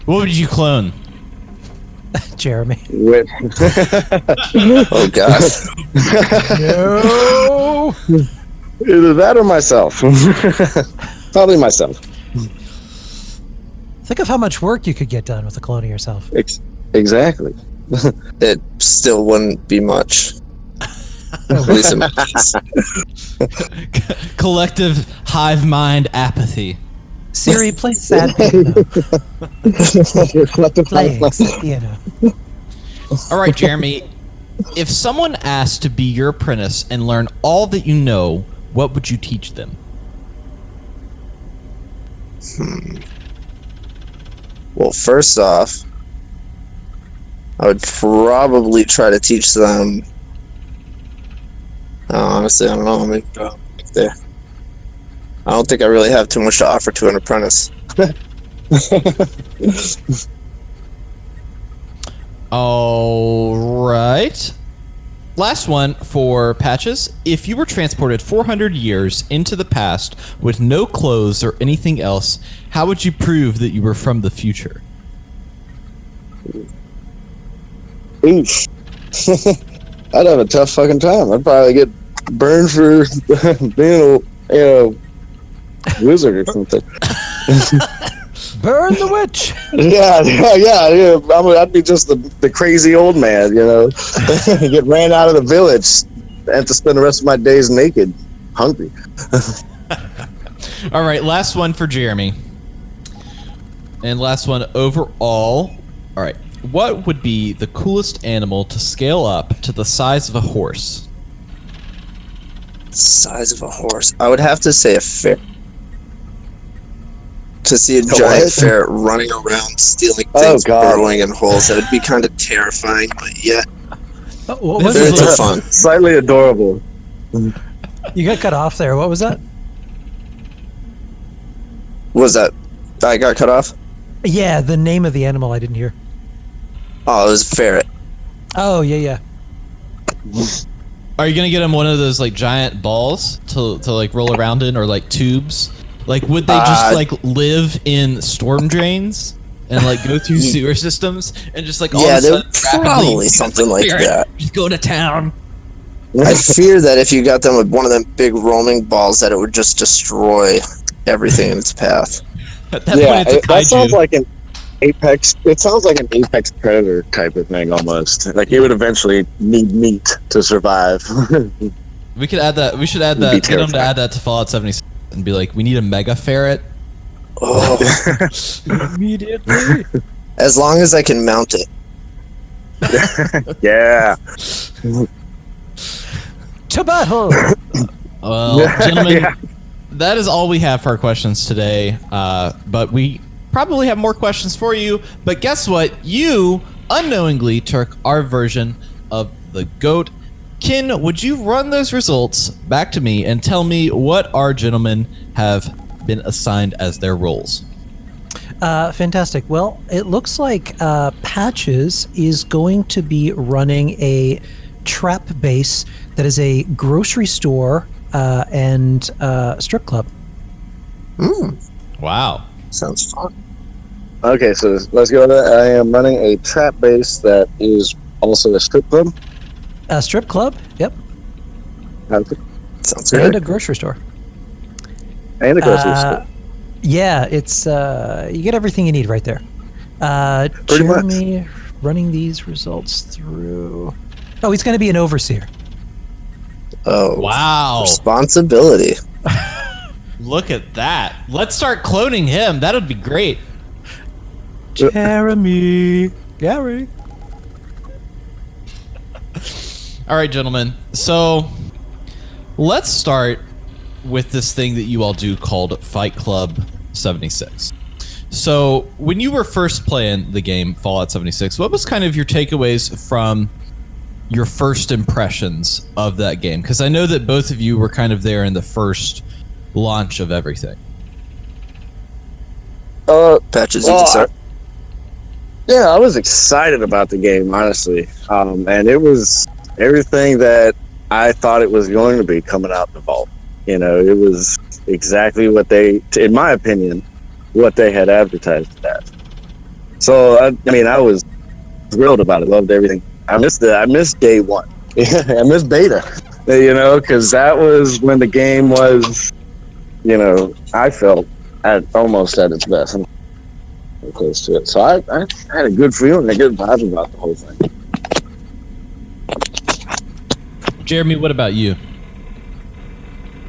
What would you clone? Jeremy. With Oh God. No. either that or myself. Probably myself. Think of how much work you could get done with a clone of yourself. Exactly. It still wouldn't be much. At least in my case. Collective hive mind apathy. Siri, play sad piano. Playing sad piano. All right, Jeremy. If someone asked to be your apprentice and learn all that you know, what would you teach them? Well, first off, I would probably try to teach them. Honestly, I don't know. I mean, there. I don't think I really have too much to offer to an apprentice. All right. Last one for Patches. If you were transported 400 years into the past with no clothes or anything else, how would you prove that you were from the future? Oof. I'd have a tough fucking time. I'd probably get burned for being a wizard or something. Burn the witch. Yeah. I'd be just the crazy old man, get ran out of the village and have to spend the rest of my days naked, hungry. All right, last one for Jeremy. And last one overall. All right, what would be the coolest animal to scale up to the size of a horse? Size of a horse. I would have to say a ferret. To see a giant ferret running around, stealing things, burrowing in holes, that would be kind of terrifying, but yet ferrets are fun. Slightly adorable. You got cut off there. What was that? What was that? I got cut off? Yeah, the name of the animal I didn't hear. Oh, it was a ferret. Oh, yeah. Are you gonna get him one of those like giant balls to like roll around in, or like tubes? Like, would they just like live in storm drains and like go through sewer systems and just like all of a sudden probably something like that. Just go to town. I fear that if you got them with one of them big roaming balls, that it would just destroy everything in its path. At that point, it's a kaiju. That sounds like an apex. It sounds like an apex predator type of thing almost. Like it would eventually need meat to survive. We could add that. We should add that. Get them to add that to Fallout 76 and be like, we need a mega ferret. Oh, Immediately. as long as I can mount it. Yeah. To battle. Well, gentlemen, that is all we have for our questions today. But we probably have more questions for you. But guess what? You unknowingly took our version of the GOAT. Ken, would you run those results back to me and tell me what our gentlemen have been assigned as their roles? Fantastic. Well, it looks like Patches is going to be running a trap base that is a grocery store and strip club. Wow. Sounds fun. Okay, so let's go to that. I am running a trap base that is also a strip club. A strip club? Yep. Sounds And good. a grocery store. And a grocery store. Yeah, it's you get everything you need right there. Pretty much. Jeremy running these results through. Oh, he's going to be an overseer. Oh, Wow. responsibility. Look at that. Let's start cloning him. That would be great. Jeremy. Gary. All right, gentlemen. So let's start with this thing that you all do called Fight Club 76. So when you were first playing the game Fallout 76, what was kind of your takeaways from your first impressions of that game? Because I know that both of you were kind of there in the first launch of everything. Patches, you can start. Yeah, I was excited about the game, honestly. And it was everything that I thought it was going to be coming out the vault. It was exactly what they, in my opinion, what they had advertised it as. So, I was thrilled about it. Loved everything. I missed day one. I missed beta, because that was when the game was, I felt almost at its best. I'm close to it. So I had a good feeling, a good vibe about the whole thing. Jeremy, what about you?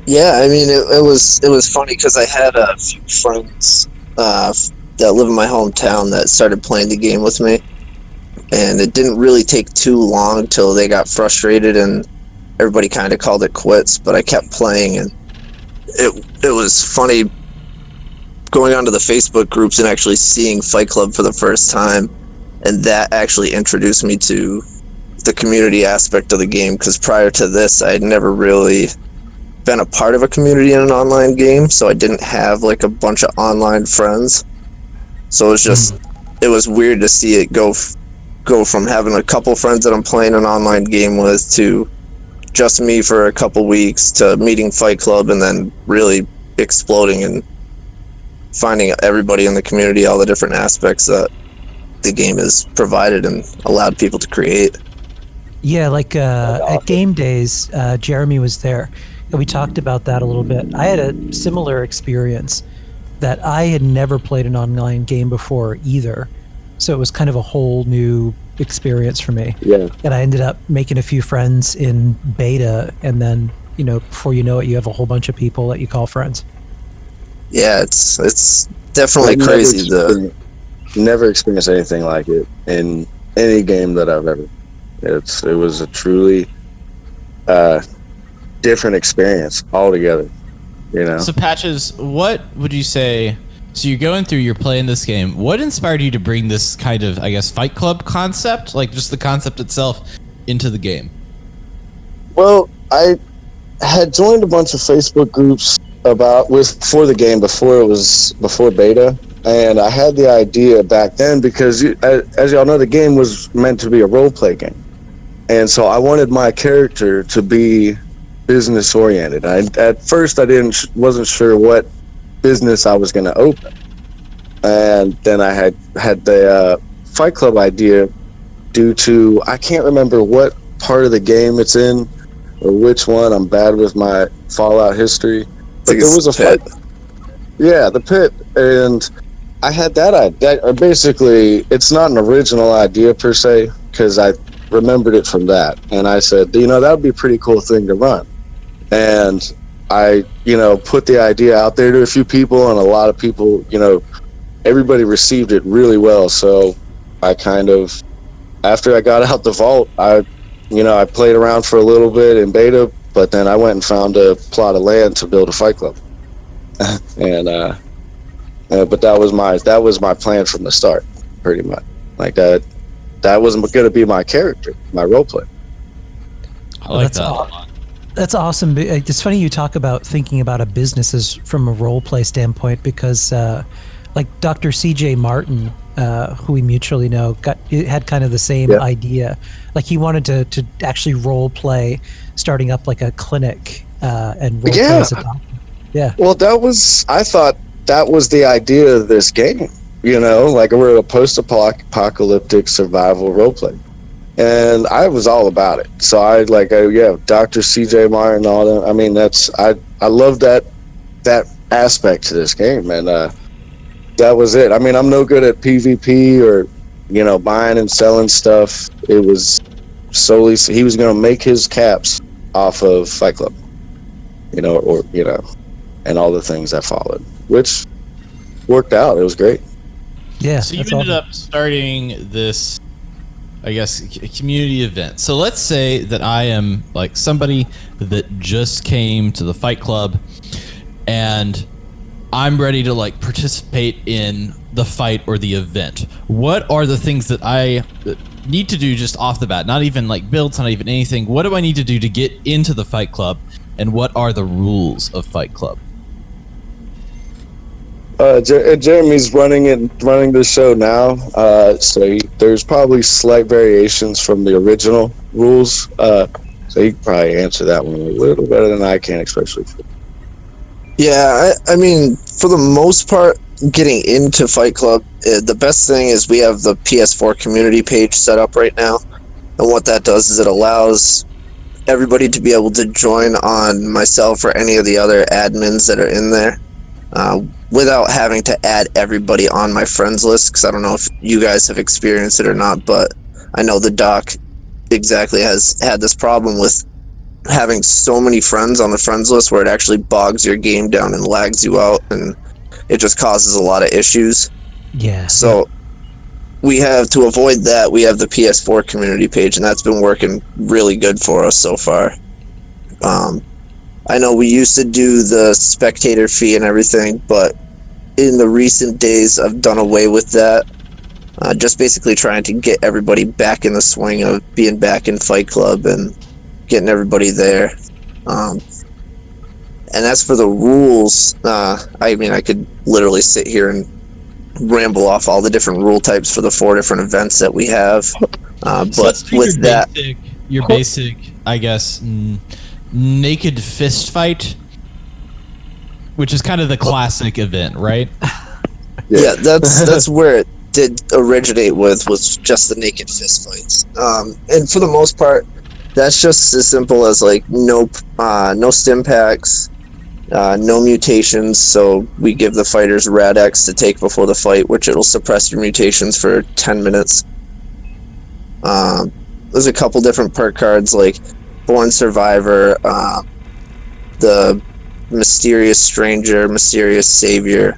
Yeah, it was funny because I had a few friends that live in my hometown that started playing the game with me, and it didn't really take too long till they got frustrated and everybody kind of called it quits. But I kept playing, and it was funny going onto the Facebook groups and actually seeing Fight Club for the first time, and that actually introduced me to the community aspect of the game, because prior to this I had never really been a part of a community in an online game, so I didn't have like a bunch of online friends. So it was just it was weird to see it go from having a couple friends that I'm playing an online game with to just me for a couple weeks to meeting Fight Club and then really exploding and finding everybody in the community, all the different aspects that the game has provided and allowed people to create. Yeah, like at Game Days, Jeremy was there, and we talked about that a little bit. I had a similar experience that I had never played an online game before either, so it was kind of a whole new experience for me. Yeah. And I ended up making a few friends in beta, and then, you know, before you know it, you have a whole bunch of people that you call friends. Yeah, it's definitely crazy. Never experienced anything like it in any game that I've ever. It was a truly different experience altogether. You know. So Patches, what would you say? So you're going through, you're playing this game. What inspired you to bring this kind of, I guess, Fight Club concept, like just the concept itself, into the game? Well, I had joined a bunch of Facebook groups for the game before beta, and I had the idea back then because, as y'all know, the game was meant to be a role play game, and so I wanted my character to be business oriented. At first I wasn't sure what business I was going to open, and then I had the Fight Club idea due to, I can't remember what part of the game it's in or which one. I'm bad with my Fallout history, but there was a pit. The pit, and I had that idea. Basically, it's not an original idea per se, because I remembered it from that, and I said, you know, that would be a pretty cool thing to run. And I, you know, put the idea out there to a few people, and a lot of people, you know, everybody received it really well. So I kind of, after I got out the vault, I played around for a little bit in beta, but then I went and found a plot of land to build a Fight Club. And but that was my plan from the start, pretty much. Like that was going to be my character, my role play. I like that a lot. That's awesome. It's funny you talk about thinking about a business as from a role play standpoint, because like Dr. CJ Martin, who we mutually know, had kind of the same idea. Like he wanted to actually role play, starting up like a clinic and role play as a doctor. Yeah. Well, I thought that was the idea of this game. You know, like we're a post-apocalyptic survival role play. And I was all about it. So Dr. CJ Martin, all that. I mean, I love that aspect to this game, and that was it. I mean, I'm no good at PvP or, you know, buying and selling stuff. It was solely he was going to make his caps off of Fight Club, you know, or you know, and all the things that followed, which worked out. It was great. Yeah. So you ended up starting this, I guess, community event. So let's say that I am like somebody that just came to the Fight Club, and I'm ready to like participate in the fight or the event. What are the things that I need to do just off the bat? Not even like builds, not even anything. What do I need to do to get into the Fight Club, and what are the rules of Fight Club? Jeremy's running the show now, so there's probably slight variations from the original rules. So he can probably answer that one a little better than I can, especially. Yeah, I mean, for the most part, getting into Fight Club, the best thing is we have the PS4 community page set up right now, and what that does is it allows everybody to be able to join on myself or any of the other admins that are in there, without having to add everybody on my friends list, because I don't know if you guys have experienced it or not, but I know the doc exactly has had this problem with having so many friends on the friends list where it actually bogs your game down and lags you out, and it just causes a lot of issues. Yeah. So we have, to avoid that, we have the PS4 community page, and that's been working really good for us so far. I know we used to do the spectator fee and everything, but in the recent days I've done away with that. Just basically trying to get everybody back in the swing of being back in Fight Club and getting everybody there. And as for the rules, I mean, I could literally sit here and ramble off all the different rule types for the 4 different events that we have. But with that, your basic, I guess, naked fist fight, which is kind of the classic event, right? Yeah, that's where did originate with was just the naked fist fights. And for the most part, that's just as simple as like no stim packs, no mutations. So we give the fighters Rad-X to take before the fight, which it'll suppress your mutations for 10 minutes. There's a couple different perk cards like Born Survivor, the Mysterious Stranger, Mysterious Savior.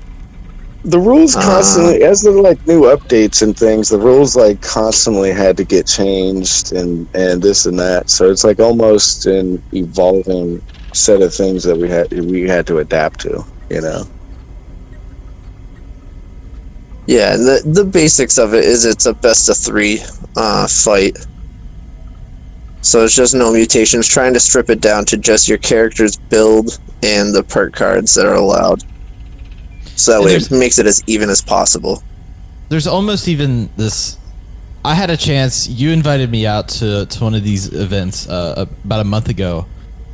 The rules constantly, as there like new updates and things, the rules like constantly had to get changed and this and that. So it's like almost an evolving set of things that we had to adapt to, you know. Yeah, and the basics of it is it's a best of 3 fight. So it's just no mutations, trying to strip it down to just your character's build and the perk cards that are allowed. So that way it makes it as even as possible. There's almost even this... I had a chance, you invited me out to one of these events about a month ago.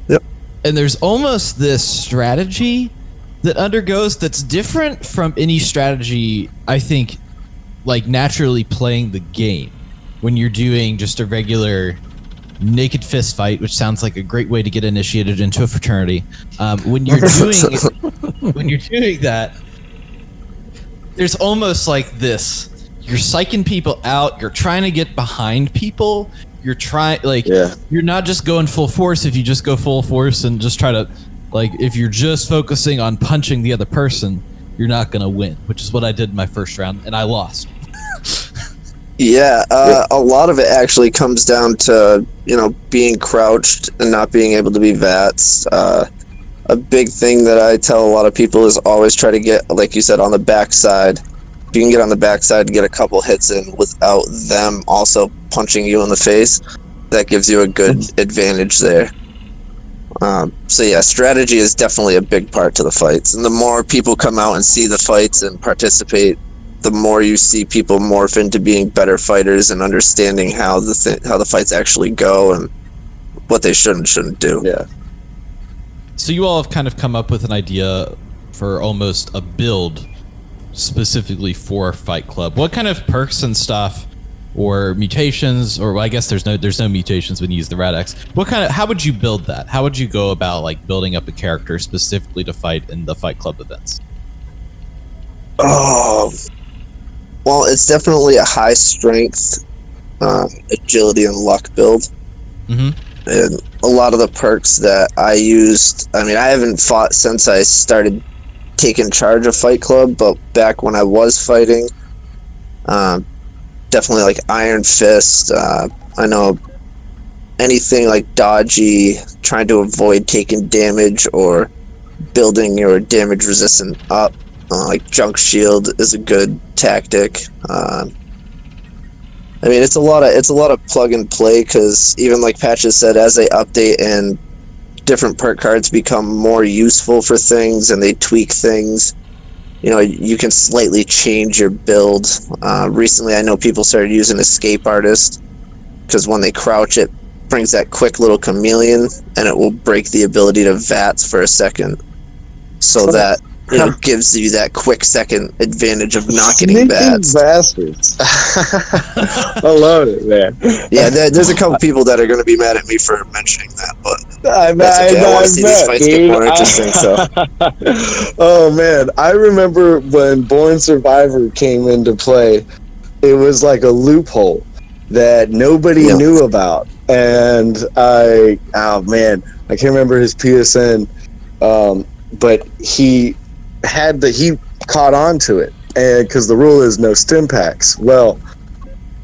Yep. And there's almost this strategy that undergoes that's different from any strategy, I think, like naturally playing the game. When you're doing just a regular naked fist fight, which sounds like a great way to get initiated into a fraternity. When you're doing that, there's almost like this. You're psyching people out. You're trying to get behind people. You're trying, you're not just going full force. If you just go full force and just try to, like, if you're just focusing on punching the other person, you're not going to win, which is what I did in my first round, and I lost. Yeah, a lot of it actually comes down to, being crouched and not being able to be VATS. A big thing that I tell a lot of people is always try to get, like you said, on the backside. If you can get on the backside and get a couple hits in without them also punching you in the face, that gives you a good advantage there. So yeah, strategy is definitely a big part to the fights. And the more people come out and see the fights and participate, the more you see people morph into being better fighters and understanding how the fights actually go and what they should and shouldn't do. Yeah. So you all have kind of come up with an idea for almost a build specifically for Fight Club. What kind of perks and stuff or mutations, or I guess there's no mutations when you use the Rad-X. How would you build that? How would you go about like building up a character specifically to fight in the Fight Club events? Oh, well, it's definitely a high strength, agility and luck build. Mm-hmm. And a lot of the perks that I used, I haven't fought since I started taking charge of Fight Club, but back when I was fighting, definitely like Iron Fist. I know anything like dodgy, trying to avoid taking damage or building your damage resistant up, like Junk Shield is a good tactic. It's a lot of plug and play, because even like Patches said, as they update and different perk cards become more useful for things and they tweak things, you can slightly change your build. Recently I know people started using Escape Artist, because when they crouch it brings that quick little chameleon and it will break the ability to VATS for a second, so that gives you that quick second advantage of not getting VATS. Bastards. I love it, man. Yeah, there's a couple people that are going to be mad at me for mentioning that, but I want to see these fights get more interesting. So, oh man, I remember when Born Survivor came into play. It was like a loophole that nobody knew about, and I can't remember his PSN, but he caught on to it, and because the rule is no stim packs. Well,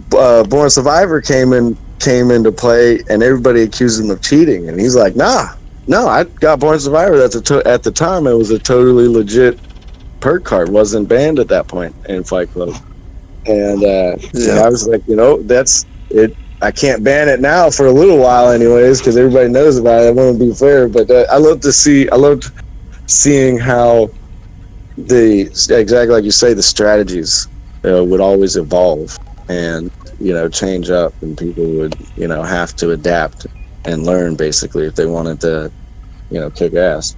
Born Survivor came into play, and everybody accused him of cheating, and he's like, no, I got Born Survivor. At the time, it was a totally legit perk card. Wasn't banned at that point in Fight Club, and I was like, that's it. I can't ban it now for a little while, anyways, because everybody knows about it. I want to be fair, but I loved seeing how exactly like you say, the strategies would always evolve and change up, and people would have to adapt and learn, basically, if they wanted to kick ass.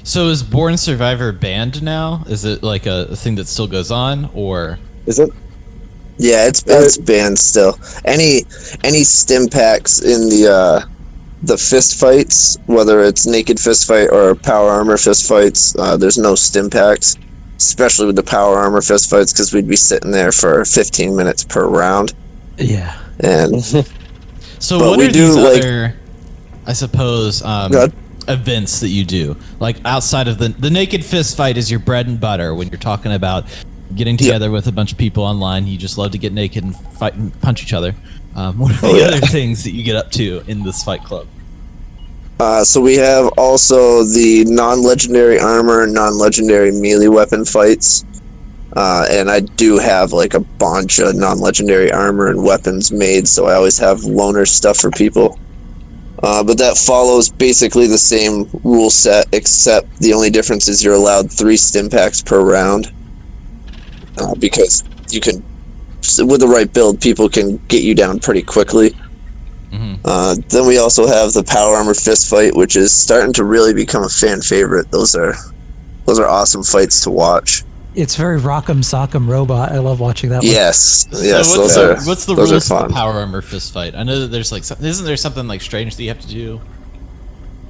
So is Born Survivor banned now? Is it like a thing that still goes on, or is it? Yeah, it's banned still. Any stim packs in the fist fights, whether it's naked fist fight or power armor fist fights, there's no stim packs, especially with the power armor fist fights, because we'd be sitting there for 15 minutes per round. Yeah. And so what are these other, I suppose, events that you do? Like outside of the naked fist fight is your bread and butter when you're talking about getting together with a bunch of people online. You just love to get naked and fight and punch each other. What are the other things that you get up to in this fight club? So we have also the non-legendary armor and non-legendary melee weapon fights. And I do have like a bunch of non-legendary armor and weapons made, so I always have loaner stuff for people. But that follows basically the same rule set, except the only difference is you're allowed 3 stim packs per round. Because you can, with the right build, people can get you down pretty quickly. Then we also have the power armor fist fight, which is starting to really become a fan favorite. Those are awesome fights to watch. It's very Rock'em Sock'em Robot. I love watching that one. Yes. So what's the rules of the power armor fist fight? I know that there's like isn't there something like strange that you have to do?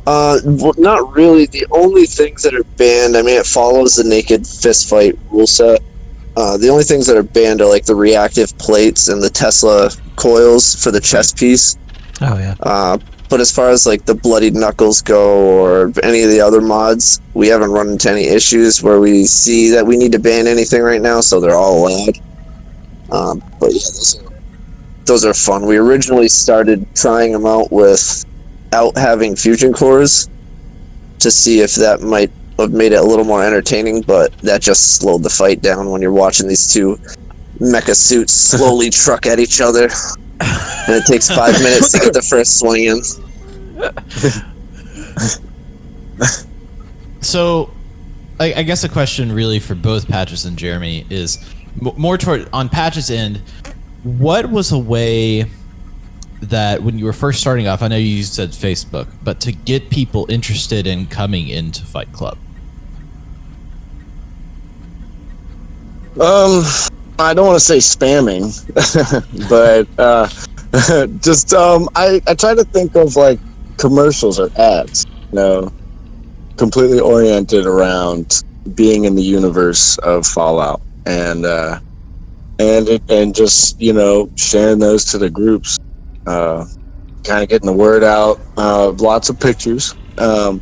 Well, not really. The only things that are banned, I mean, it follows the naked fist fight rule set. The only things that are banned are like the reactive plates and the Tesla coils for the chest piece. Oh yeah. But as far as like the bloodied knuckles go, or any of the other mods, we haven't run into any issues where we see that we need to ban anything right now, so they're all allowed. But yeah, those are fun. We originally started trying them out without having fusion cores to see if that might have made it a little more entertaining, but that just slowed the fight down when you're watching these two mecha suits slowly truck at each other. And it takes 5 minutes to get the first swing in. So, I guess a question really for both Patches and Jeremy is more toward on Patches' end. What was a way that when you were first starting off, I know you said Facebook, but to get people interested in coming into Fight Club? I don't want to say spamming, but just I try to think of like commercials or ads, completely oriented around being in the universe of Fallout, and just sharing those to the groups, kind of getting the word out, lots of pictures, and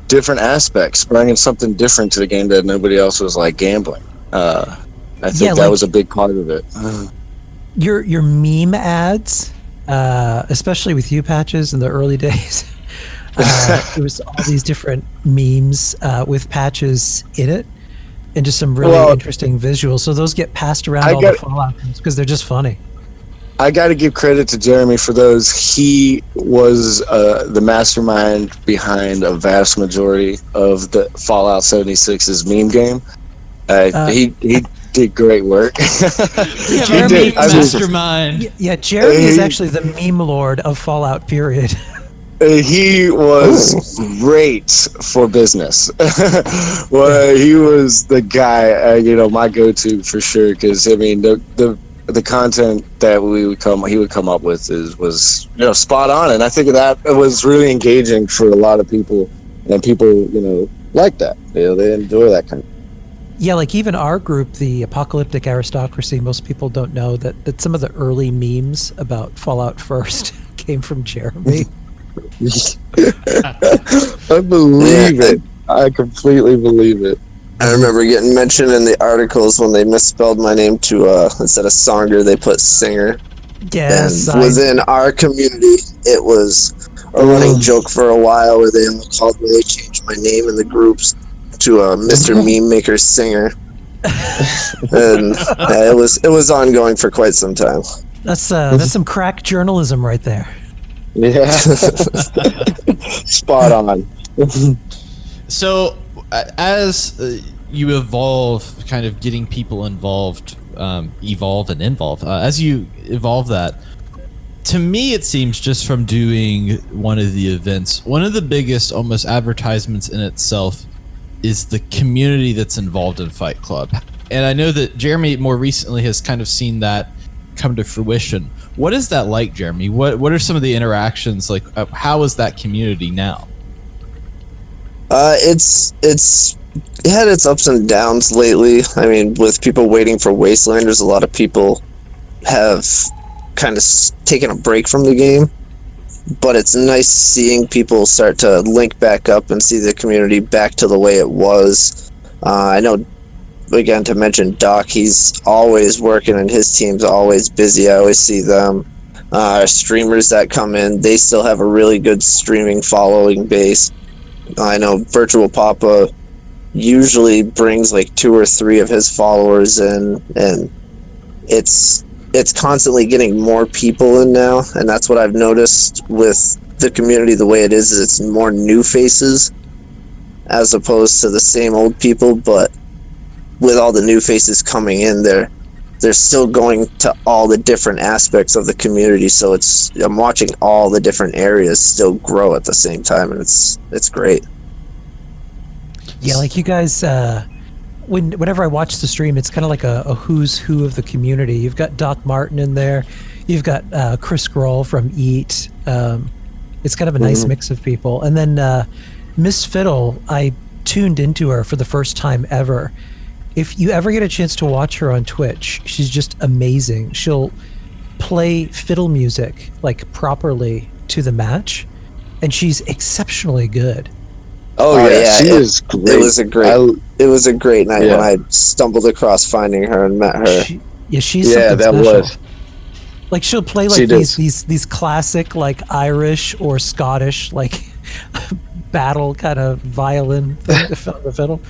different aspects, bringing something different to the game that nobody else was like gambling. I think that was a big part of it. Your meme ads, especially with you, Patches, in the early days, there was all these different memes with Patches in it, and just some really interesting visuals. So those get passed around all the Fallout games because they're just funny. I got to give credit to Jeremy for those. He was the mastermind behind a vast majority of the Fallout 76's meme game. He did great work. Jeremy mastermind. Yeah, Jeremy is actually the meme lord of Fallout, period. He was great for business. Well, he was the guy, my go-to for sure. Because I mean, the content that he would come up with was spot on, and I think that was really engaging for a lot of people, and people like that. They enjoy that kind of. Yeah, like even our group, the Apocalyptic Aristocracy, most people don't know that some of the early memes about Fallout First came from Jeremy. I believe it. I completely believe it. I remember getting mentioned in the articles when they misspelled my name to instead of Songer, they put Singer. Yes. And within our community, it was a running joke for a while where they changed my name in the groups to Mr. Meme Maker Singer. And it was ongoing for quite some time. That's some crack journalism right there. Yeah. Spot on. So, as you evolve, kind of getting people involved, as you evolve that, to me it seems just from doing one of the events, one of the biggest almost advertisements in itself is the community that's involved in Fight Club. And I know that Jeremy more recently has kind of seen that come to fruition. What is that like, Jeremy? What are some of the interactions like? How is that community now? It's had its ups and downs lately. I mean, with people waiting for Wastelanders, a lot of people have kind of taken a break from the game. But it's nice seeing people start to link back up and see the community back to the way it was. I know, again, to mention Doc, he's always working and his team's always busy. I always see them. Streamers that come in, they still have a really good streaming following base. I know Virtual Papa usually brings like 2 or 3 of his followers in, and it's constantly getting more people in now, and that's what I've noticed with the community. The way it is it's more new faces as opposed to the same old people, but with all the new faces coming in, they're still going to all the different aspects of the community, so I'm watching all the different areas still grow at the same time, and it's great. Yeah, like you guys, whenever I watch the stream, it's kind of like a who's who of the community. You've got Doc Martin in there. You've got Chris Grohl from Eat. It's kind of a nice mix of people. And then Miss Fiddle, I tuned into her for the first time ever. If you ever get a chance to watch her on Twitch, she's just amazing. She'll play fiddle music like properly to the match, and she's exceptionally good. Oh yeah, she is great. It was a great night when I stumbled across finding her and met her. She's something special. Like she'll play like these classic like Irish or Scottish like battle kind of violin thing on the fiddle.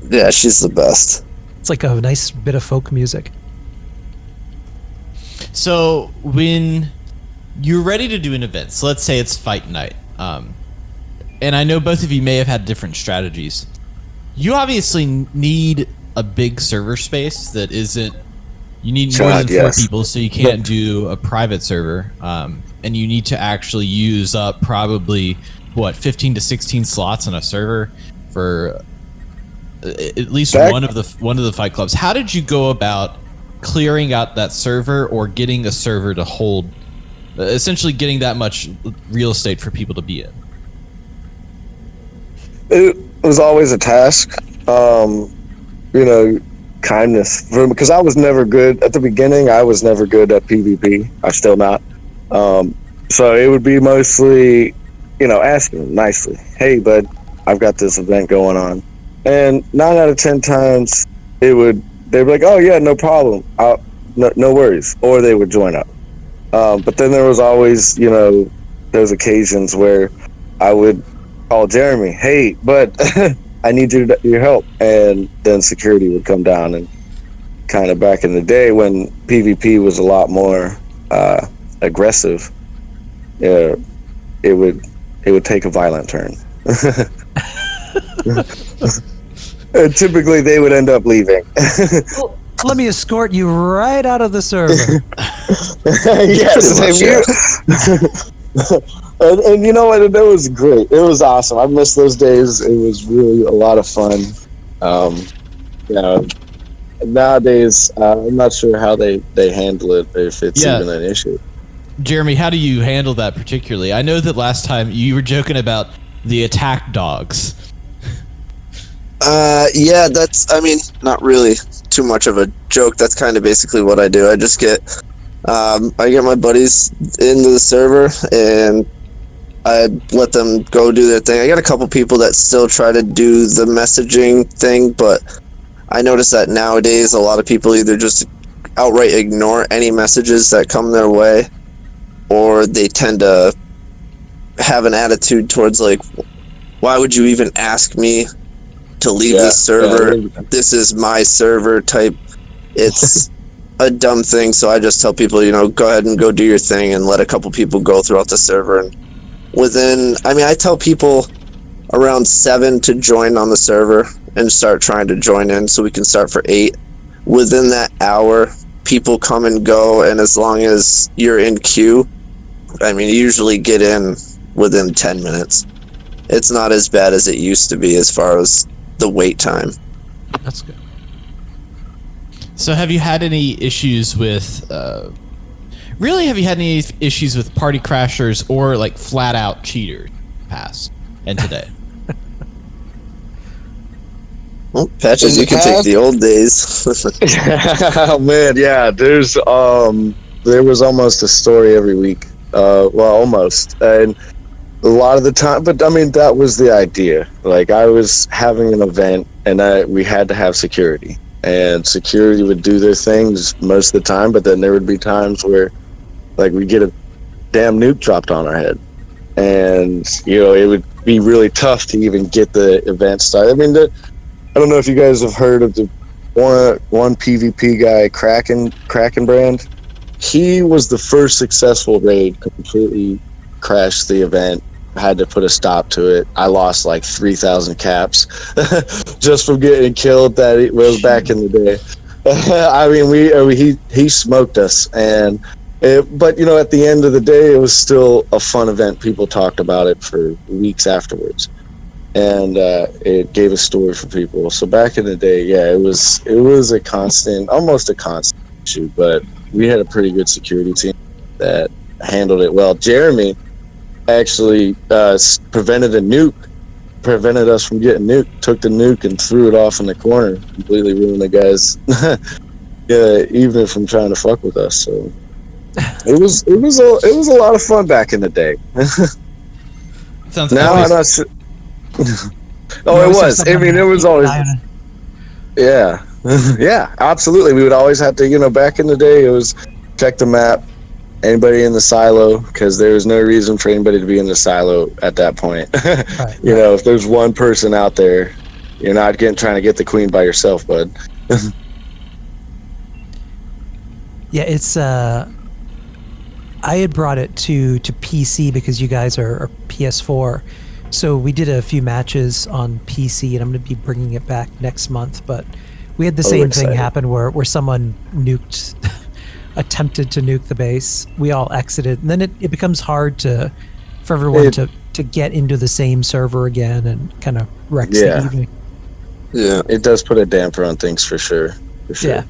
Yeah, she's the best. It's like a nice bit of folk music. So when you're ready to do an event, so let's say it's fight night, and I know both of you may have had different strategies. You obviously need a big server space that isn't. You need more than 4 people, so you can't do a private server, and you need to actually use up probably 15 to 16 slots on a server for at least one of the fight clubs. How did you go about clearing out that server or getting a server to hold, essentially getting that much real estate for people to be in? It was always a task. Kindness, because I was never good at the beginning. I was never good at PvP. I'm still not. So it would be mostly, asking nicely, "Hey, bud, I've got this event going on," and 9 out of 10 times they'd be like, "Oh yeah, no problem. No worries," or they would join up. But then there was always, those occasions where I would call Jeremy, "Hey, bud." I need your help, and then security would come down. And kind of back in the day when PvP was a lot more aggressive, it would take a violent turn. And typically they would end up leaving. Let me escort you right out of the server. Yes, And you know what? It was great. It was awesome. I miss those days. It was really a lot of fun. Nowadays, I'm not sure how they handle it, if it's even an issue. Jeremy, how do you handle that particularly? I know that last time you were joking about the attack dogs. That's, not really too much of a joke. That's kind of basically what I do. I just get my buddies into the server and I let them go do their thing. I got a couple people that still try to do the messaging thing, but I notice that nowadays a lot of people either just outright ignore any messages that come their way, or they tend to have an attitude towards like, why would you even ask me to leave this server? This is my server type. It's a dumb thing, so I just tell people, go ahead and go do your thing and let a couple people go throughout the server. And I tell people around 7 to join on the server and start trying to join in so we can start for 8. Within that hour, people come and go, and as long as you're in queue, you usually get in within 10 minutes. It's not as bad as it used to be as far as the wait time. That's good. So have you had any issues with, really have you had any issues with party crashers or like flat out cheaters past and today? Well, Patches, you can take the old days. Oh man, yeah. There was almost a story every week. Well, almost, and a lot of the time. But I mean, that was the idea. Like, I was having an event, and we had to have security, and security would do their things most of the time. But then there would be times where, like, we get a damn nuke dropped on our head, and it would be really tough to even get the event started. I mean, I don't know if you guys have heard of the one PvP guy, Kraken brand. He was the first successful raid, completely crashed the event, had to put a stop to it. I lost like 3,000 caps just from getting killed. That it was back in the day. I mean, he smoked us, but at the end of the day, it was still a fun event. People talked about it for weeks afterwards. And it gave a story for people. So back in the day, yeah, it was almost a constant issue, but we had a pretty good security team that handled it well. Jeremy actually prevented us from getting nuked, took the nuke and threw it off in the corner, completely ruined the guy's evening from trying to fuck with us. So it was a lot of fun back in the day. Sounds now I'm not. Oh, it was. I mean, it was always. Yeah, yeah, absolutely. We would always have to, back in the day, it was check the map, anybody in the silo, because there was no reason for anybody to be in the silo at that point. Right. If there's one person out there, you're not trying to get the queen by yourself, bud. Yeah, it's. I had brought it to PC because you guys are PS4. So we did a few matches on PC, and I'm going to be bringing it back next month. But we had the same thing happen where someone attempted to nuke the base. We all exited, and then it becomes hard for everyone to get into the same server again, and kind of wrecks the evening. Yeah, it does put a damper on things for sure. Yeah.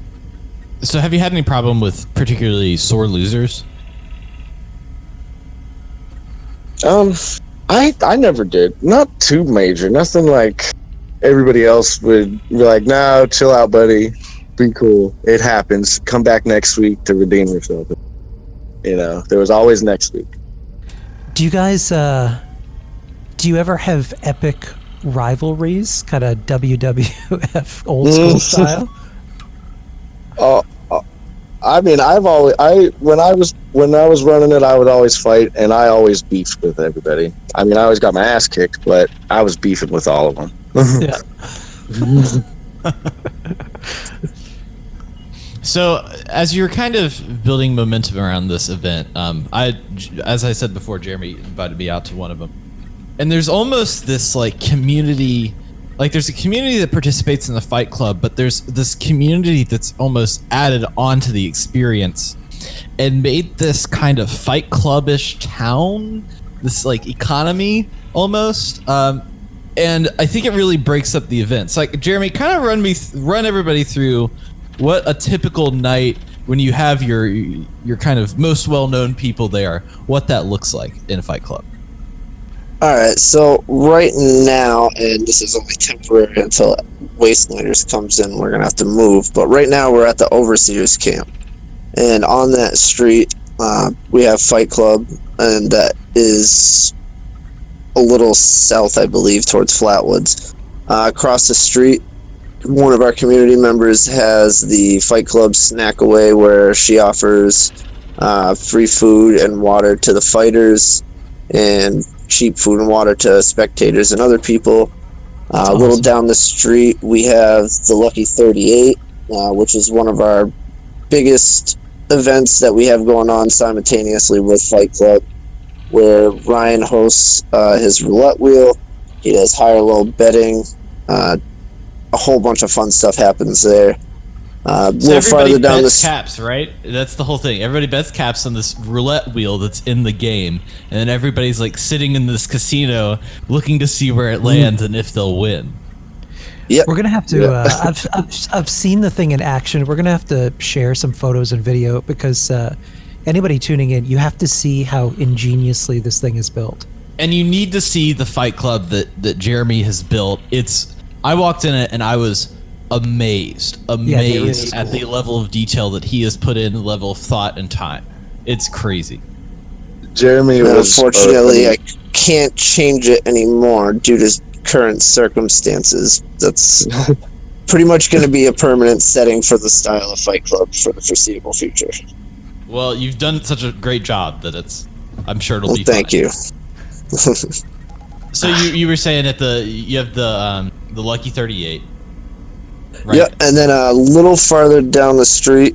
So have you had any problem with particularly sore losers? I never did. Not too major. Nothing like everybody else would be like, no, chill out, buddy. Be cool. It happens. Come back next week to redeem yourself. There was always next week. Do you guys, do you ever have epic rivalries? Kind of WWF old school style? I mean, when I was running it, I would always fight, and I always beefed with everybody. I mean, I always got my ass kicked, but I was beefing with all of them. Yeah. So, as you're kind of building momentum around this event, as I said before, Jeremy invited me out to one of them, and there's almost this community. Like, there's a community that participates in the fight club, but there's this community that's almost added onto the experience and made this kind of fight club-ish town, this economy almost. And I think it really breaks up the events. Jeremy, kind of run everybody through what a typical night when you have your kind of most well-known people there, what that looks like in a fight club. All right, so right now, and this is only temporary until Wastelanders comes in, we're going to have to move, but right now we're at the Overseer's camp. And on that street, we have Fight Club, and that is a little south, I believe, towards Flatwoods. Across the street, one of our community members has the Fight Club Snack Away, where she offers free food and water to the fighters, and cheap food and water to spectators and other people. A little down the street, we have the Lucky 38, which is one of our biggest events that we have going on simultaneously with Fight Club, where Ryan hosts his roulette wheel. He does higher-low betting. A whole bunch of fun stuff happens there. A little farther down the caps, right? That's the whole thing. Everybody bets caps on this roulette wheel that's in the game, and then everybody's sitting in this casino looking to see where it lands and if they'll win. Yep. We're gonna have to. I've seen the thing in action. We're gonna have to share some photos and video because anybody tuning in, you have to see how ingeniously this thing is built. And you need to see the fight club that Jeremy has built. I walked in it and I was amazed at the level of detail that he has put in, the level of thought and time. It's crazy. Jeremy was... Unfortunately, I can't change it anymore due to current circumstances. That's pretty much going to be a permanent setting for the style of Fight Club for the foreseeable future. Well, you've done such a great job that I'm sure it'll be thank fine. you. So you were saying that you have the Lucky 38. Right? Yep, and then a little farther down the street,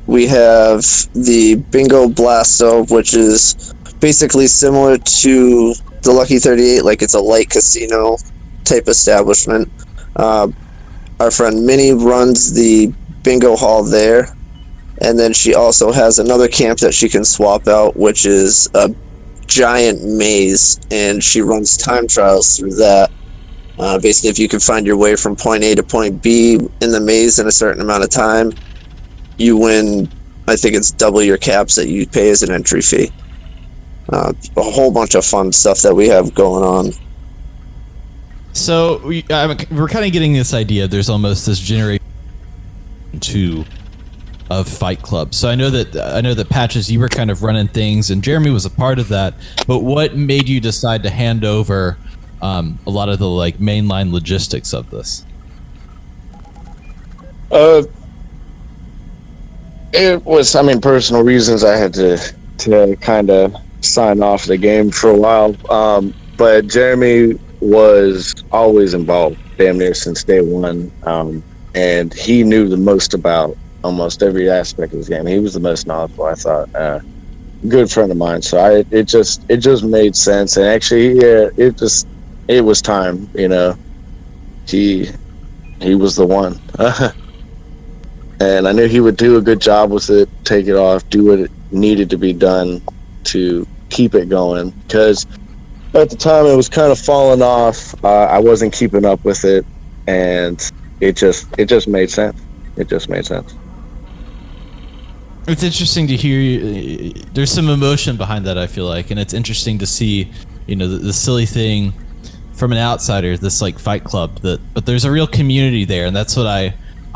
we have the Bingo Blasto, which is basically similar to the Lucky 38, like it's a light casino type establishment. Our friend Minnie runs the bingo hall there, and then she also has another camp that she can swap out, which is a giant maze, and she runs time trials through that. Basically, if you can find your way from point A to point B in the maze in a certain amount of time, you win. I think it's double your caps that you pay as an entry fee. A whole bunch of fun stuff that we have going on. So we're kind of getting this idea. There's almost this generation 2 of Fight Club. So I know that Patches, you were kind of running things, and Jeremy was a part of that. But what made you decide to hand over a lot of the like mainline logistics of this? It was, personal reasons. I had to kind of sign off the game for a while. But Jeremy was always involved, damn near since day one. And he knew the most about almost every aspect of this game. He was the most knowledgeable, I thought. Good friend of mine. So it just made sense. And actually, it was time, He was the one. And I knew he would do a good job with it, take it off, do what it needed to be done to keep it going. Because at the time it was kind of falling off. I wasn't keeping up with it, and it just made sense. It just made sense. It's interesting to hear. There's some emotion behind that, I feel like, and it's interesting to see, the silly thing from an outsider, this like Fight Club, but there's a real community there, and that's what I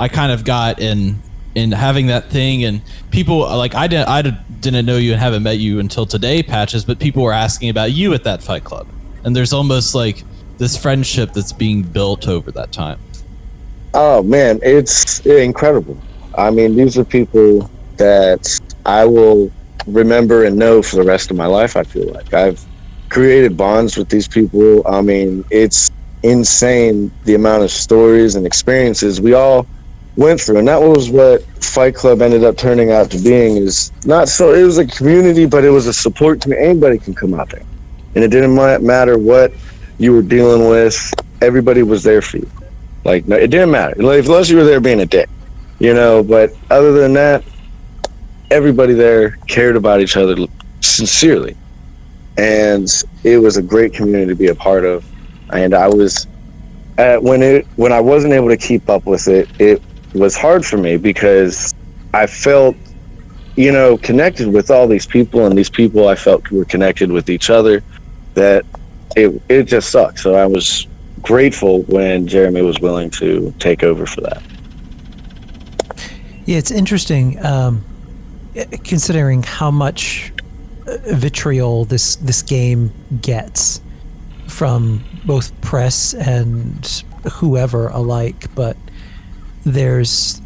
kind of got in having that thing. And people like I didn't know you and haven't met you until today, Patches, but people were asking about you at that Fight Club, and there's almost like this friendship that's being built over that time. Oh man, it's incredible. These are people that I will remember and know for the rest of my life. I feel like I've created bonds with these people. It's insane the amount of stories and experiences we all went through, and that was what Fight Club ended up turning out to being. It was a community, but it was a support to me. Anybody can come out there, and it didn't matter what you were dealing with. Everybody was there for you. Like, no, it didn't matter unless you were there being a dick, but other than that, everybody there cared about each other sincerely, and it was a great community to be a part of. And I was when I wasn't able to keep up with it, it was hard for me because I felt, connected with all these people, and these people I felt were connected with each other, that it just sucked. So I was grateful when Jeremy was willing to take over for that. Yeah, it's interesting, considering how much vitriol this game gets from both press and whoever alike, but there's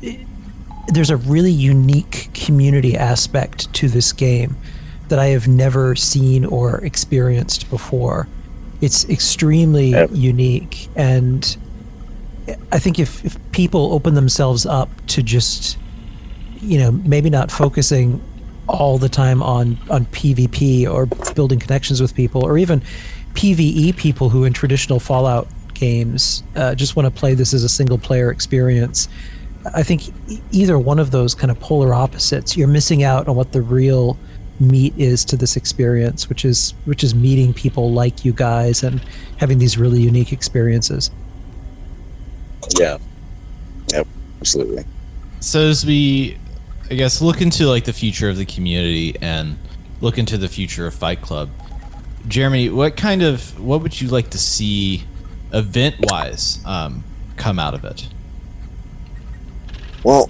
a really unique community aspect to this game that I have never seen or experienced before. It's extremely unique, and I think if people open themselves up to just, maybe not focusing all the time on PvP or building connections with people, or even PvE people who in traditional Fallout games just want to play this as a single player experience, I think either one of those kind of polar opposites, you're missing out on what the real meat is to this experience, which is meeting people like you guys and having these really unique experiences. Yeah. Yep. Absolutely. So as we, I guess, look into like the future of the community and look into the future of Fight Club, Jeremy, what would you like to see event-wise come out of it? Well,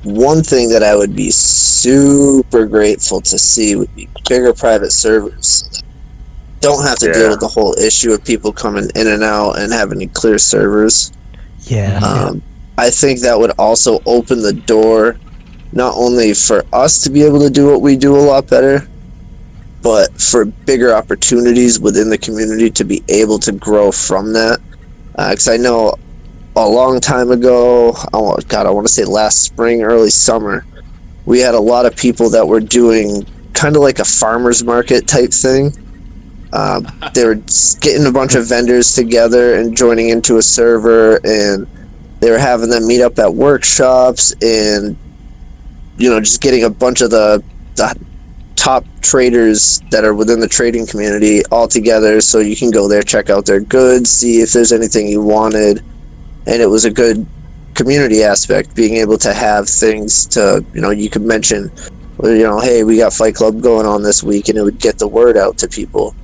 one thing that I would be super grateful to see would be bigger private servers. Don't have to deal with the whole issue of people coming in and out and having to clear servers. Yeah. I think that would also open the door not only for us to be able to do what we do a lot better, but for bigger opportunities within the community to be able to grow from that. Because I know a long time ago, I want to say last spring, early summer, we had a lot of people that were doing kind of like a farmer's market type thing. They were getting a bunch of vendors together and joining into a server, and they were having them meet up at workshops and, just getting a bunch of the top traders that are within the trading community all together so you can go there, check out their goods, see if there's anything you wanted. And it was a good community aspect, being able to have things to, you could mention, hey, we got Fight Club going on this week, and it would get the word out to people.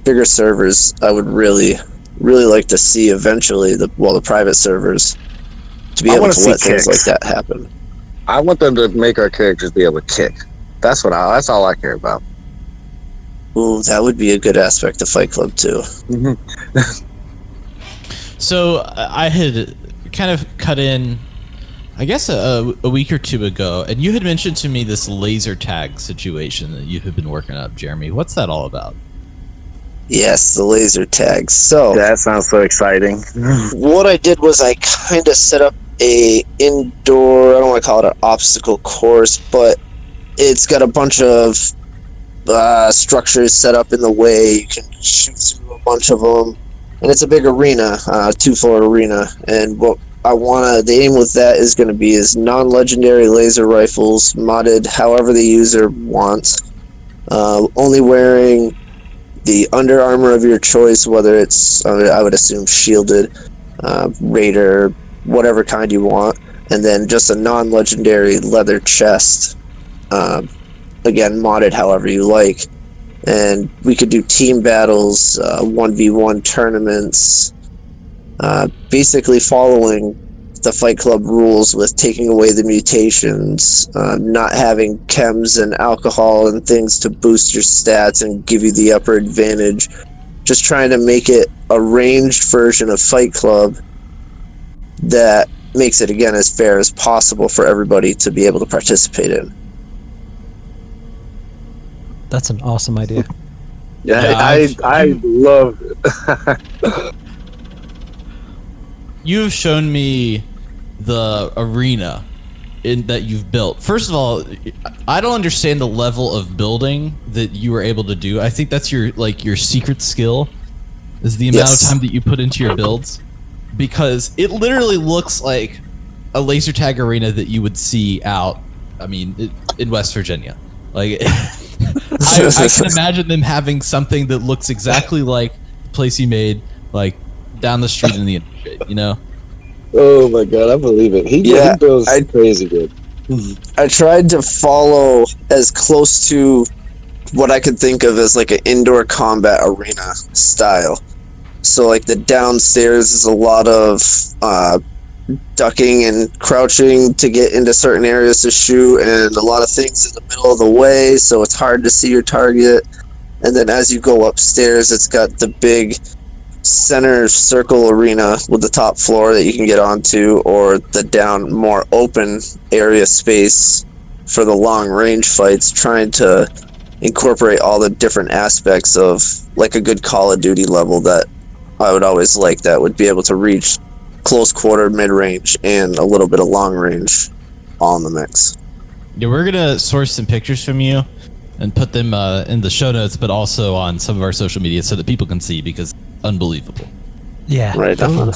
Bigger servers, I would really like to see eventually, the private servers, to be able to let things like that happen. I want them to make our characters be able to kick. That's all I care about. Ooh, that would be a good aspect of Fight Club too. So I had kind of cut in, I guess a week or two ago, and you had mentioned to me this laser tag situation that you had been working up, Jeremy. What's that all about? Yes, the laser tags. So that sounds so exciting. What I did was I kind of set up a indoor, I don't want to call it an obstacle course, but it's got a bunch of structures set up in the way. You can shoot through a bunch of them, and it's a big arena, 2-floor arena. And what the aim with that is going to be is non-legendary laser rifles, modded however the user wants, only wearing the Under Armour of your choice, whether it's, I would assume, shielded, Raider, whatever kind you want, and then just a non-legendary leather chest, again, modded however you like. And we could do team battles, 1v1 tournaments, basically following the Fight Club rules with taking away the mutations, not having chems and alcohol and things to boost your stats and give you the upper advantage. Just trying to make it a ranged version of Fight Club that makes it, again, as fair as possible for everybody to be able to participate in. That's an awesome idea. Yeah, I love it. You've shown me the arena that you've built. First of all, I don't understand the level of building that you were able to do. I think that's your secret skill, is the amount of time that you put into your builds, because it literally looks like a laser tag arena that you would see out, in West Virginia. Like, I can imagine them having something that looks exactly like the place you made, like down the street in the interstate, Oh my god, I believe it. He builds crazy good. I tried to follow as close to what I could think of as like an indoor combat arena style. So like the downstairs is a lot of ducking and crouching to get into certain areas to shoot, and a lot of things in the middle of the way, so it's hard to see your target. And then as you go upstairs, it's got the big center circle arena with the top floor that you can get onto, or the down more open area space for the long range fights, trying to incorporate all the different aspects of like a good Call of Duty level that I would always like, that would be able to reach close quarter, mid range, and a little bit of long range all in the mix. Yeah, we're gonna source some pictures from you and put them in the show notes, but also on some of our social media so that people can see, because unbelievable. Yeah, right. Definitely.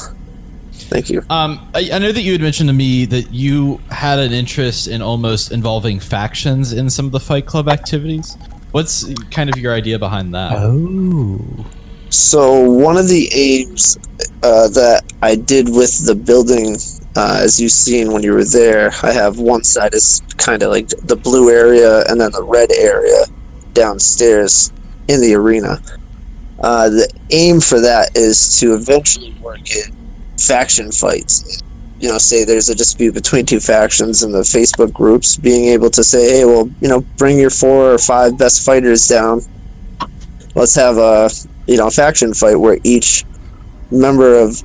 Thank you. I know that you had mentioned to me that you had an interest in almost involving factions in some of the Fight Club activities. What's kind of your idea behind that? Oh. So one of the aims, that I did with the building, as you've seen when you were there, I have one side is kind of like the blue area and then the red area downstairs in the arena. The aim for that is to eventually work in faction fights. You know, say there's a dispute between two factions in the Facebook groups, being able to say, hey, well, you know, bring your 4 or 5 best fighters down. Let's have a, you know, faction fight where each member of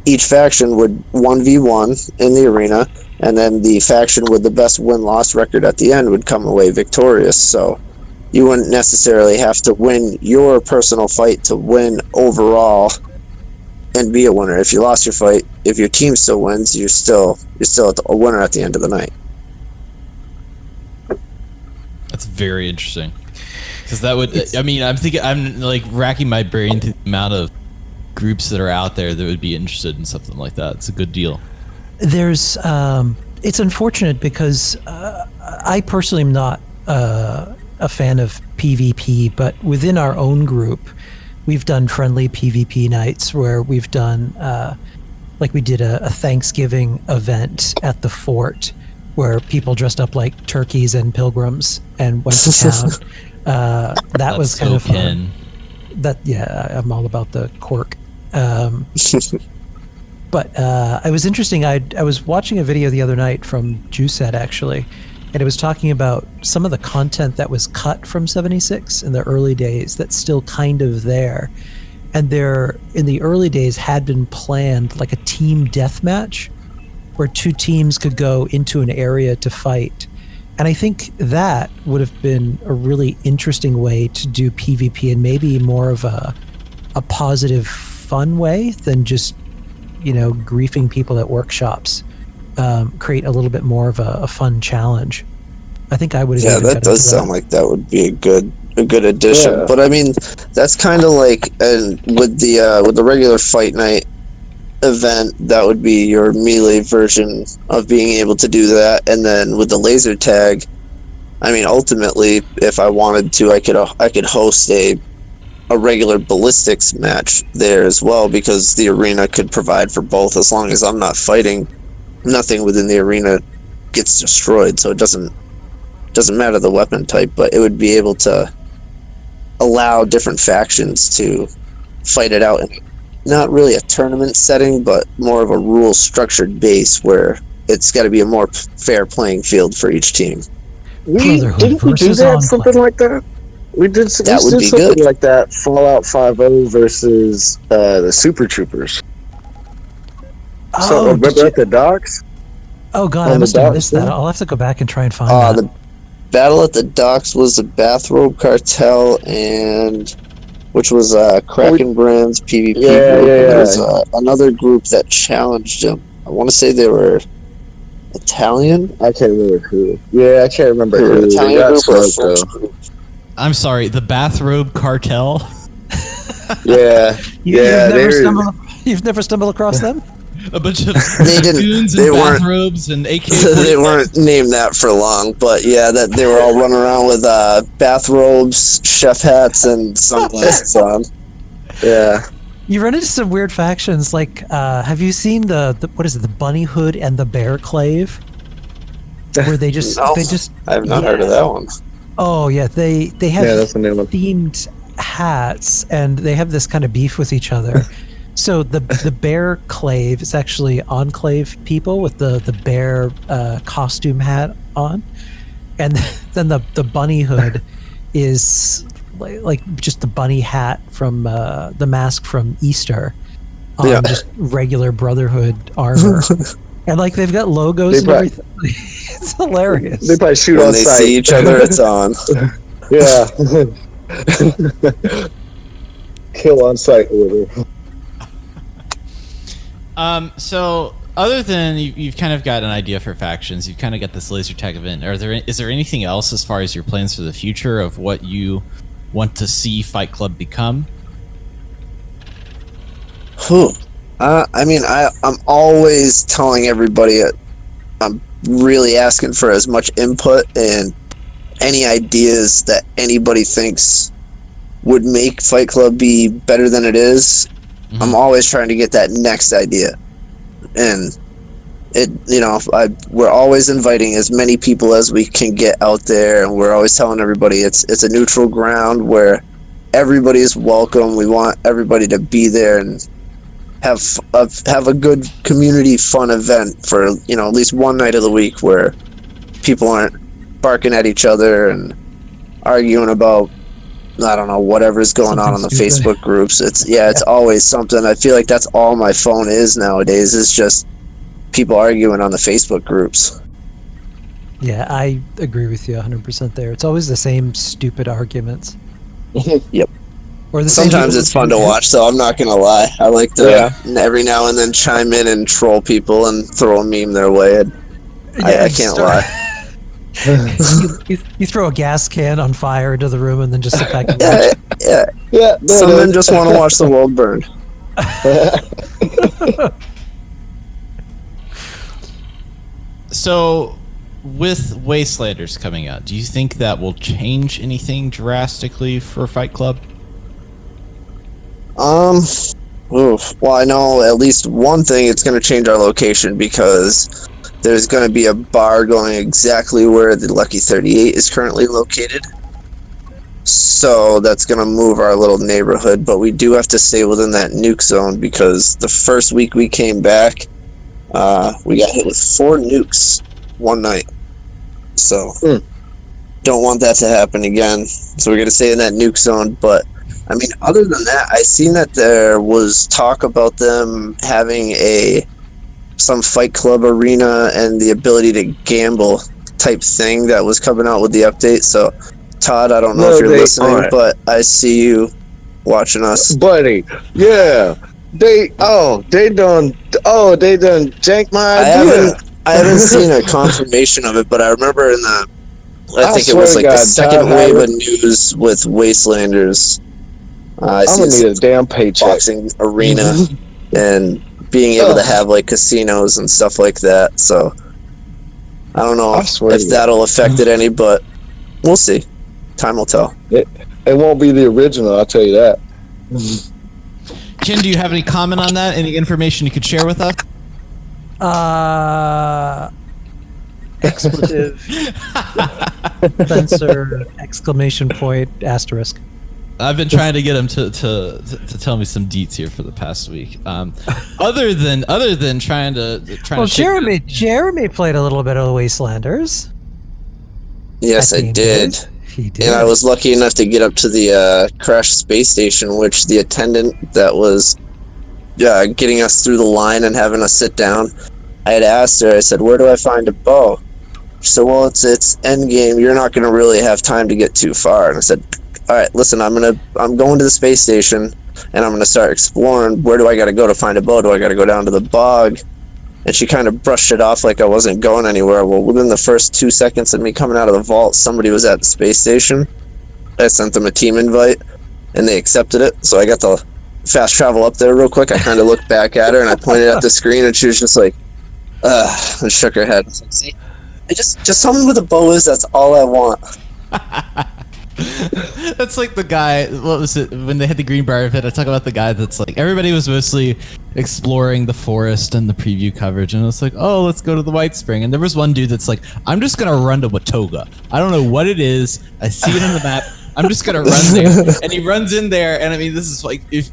each faction would 1v1 in the arena, and then the faction with the best win-loss record at the end would come away victorious. So you wouldn't necessarily have to win your personal fight to win overall and be a winner. If you lost your fight, if your team still wins, you're still a winner at the end of the night. That's very interesting. Because that would, I mean, I'm like racking my brain through the amount of groups that are out there that would be interested in something like that. It's a good deal. There's, it's unfortunate because I personally am not a fan of PvP, but within our own group, we've done friendly PvP nights where we've done, like we did a Thanksgiving event at the fort where people dressed up like turkeys and pilgrims and went to town. That was kind of fun. I'm all about the quirk. But it was interesting. I was watching a video the other night from Juiced actually, and it was talking about some of the content that was cut from 76 in the early days that's still kind of there. And there, in the early days, had been planned like a team deathmatch where 2 teams could go into an area to fight. And I think that would have been a really interesting way to do PvP, and maybe more of a positive, fun way than just, you know, griefing people at workshops. Create a little bit more of a fun challenge. I think I would have. Yeah, that does sound like that would be a good addition. Yeah. But I mean, that's kind of like with the regular fight night event, that would be your melee version of being able to do that. And then with the laser tag, I mean, ultimately, if I wanted to, I could host a regular ballistics match there as well, because the arena could provide for both. As long as I'm not fighting, nothing within the arena gets destroyed, so it doesn't matter the weapon type, but it would be able to allow different factions to fight it out in not really a tournament setting, but more of a rule structured base where it's got to be a more fair playing field for each team. Didn't we do that, something like that? We did that would be something good. like that. Fallout 5.0 versus the Super Troopers. So remember at the docks? Oh god, I must have missed that. I'll have to go back and try and find that. The battle at the docks was the Bathrobe Cartel, and which was Kraken Brand's PvP group. There was another group that challenged him. I want to say they were Italian. I can't remember who. Yeah, I can't remember who. Italian group or French group. I'm sorry, the Bathrobe Cartel. Yeah, You've never stumbled across them? A bunch of goons in bathrobes and AK-47. They weren't named that for long, but yeah, that they were all running around with bathrobes, chef hats, and sunglasses on. Yeah. You run into some weird factions. Like, have you seen the what is it? The Bunny Hood and the Bear Clave, where they just I have not heard of that one. Oh yeah, they have that's the name of it. themed hats, and they have this kind of beef with each other. So the Bear Clave is actually Enclave people with the bear costume hat on, and then the Bunny Hood is like just the bunny hat from the mask from Easter on just regular Brotherhood armor. And like they've got logos and everything. It's hilarious. They probably shoot when on they sight. see each other, it's on. Yeah. Kill on sight order. So other than you've kind of got an idea for factions, you've kind of got this laser tag event. Is there anything else as far as your plans for the future of what you want to see Fight Club become? I mean, I'm always telling everybody I'm really asking for as much input and any ideas that anybody thinks would make Fight Club be better than it is. I'm always trying to get that next idea, and we're always inviting as many people as we can get out there, and we're always telling everybody it's a neutral ground where everybody is welcome. We want everybody to be there and have a good community fun event for at least one night of the week where people aren't barking at each other and arguing about I don't know whatever's going on the Facebook groups. It's always something. I feel like that's all my phone is nowadays, is just people arguing on the Facebook groups. Yeah, I agree with you 100% there. It's always the same stupid arguments. Yep. Or sometimes it's fun to watch, so I'm not gonna lie. I like to every now and then chime in and troll people and throw a meme their way. I can't lie. you throw a gas can on fire into the room and then just sit back and watch. Yeah. Some men just want to watch the world burn. So, with Wastelanders coming out, do you think that will change anything drastically for Fight Club? Well, I know at least one thing. It's going to change our location because there's going to be a bar going exactly where the Lucky 38 is currently located. So that's going to move our little neighborhood, but we do have to stay within that nuke zone because the first week we came back, we got hit with 4 nukes one night. So don't want that to happen again. So we're going to stay in that nuke zone, but I mean, other than that, I seen that there was talk about them having some Fight Club arena and the ability to gamble type thing that was coming out with the update. So, Todd, I don't know if you're listening, but I see you watching us, buddy. Yeah, they done janked my idea. I haven't seen a confirmation of it, but I remember I think it was like the second wave of news with Wastelanders. I'm gonna need a damn paycheck. Boxing arena and being able to have like casinos and stuff like that. So I don't know if that'll affect it any, but we'll see. Time will tell. It won't be the original, I'll tell you that. Ken, do you have any comment on that? Any information you could share with us? Expletive. Censor, exclamation point, asterisk. I've been trying to get him to tell me some deets here for the past week. Other than trying to Jeremy played a little bit of the Wastelanders. Yes, I did. He did. And I was lucky enough to get up to the crashed space station, which the attendant that was getting us through the line and having us sit down, I had asked her, I said, where do I find a bow? She said, well, it's endgame. You're not going to really have time to get too far. And I said, all right, listen, I'm going to the space station and I'm going to start exploring. Where do I got to go to find a bow? Do I got to go down to the bog? And she kind of brushed it off like I wasn't going anywhere. Well, within the first 2 seconds of me coming out of the vault, somebody was at the space station. I sent them a team invite and they accepted it. So I got to fast travel up there real quick. I kind of looked back at her and I pointed at the screen and she was just like, and shook her head. I was like, see, just tell me where the bow is. That's all I want. That's like the guy, what was it, when they had the Greenbrier pit, I talk about the guy that's like, everybody was mostly exploring the forest and the preview coverage, and it's like, oh, let's go to the White Spring, and there was one dude that's like, I'm just gonna run to Watoga. I don't know what it is, I see it on the map, I'm just gonna run there. And he runs in there, and I mean, this is like, if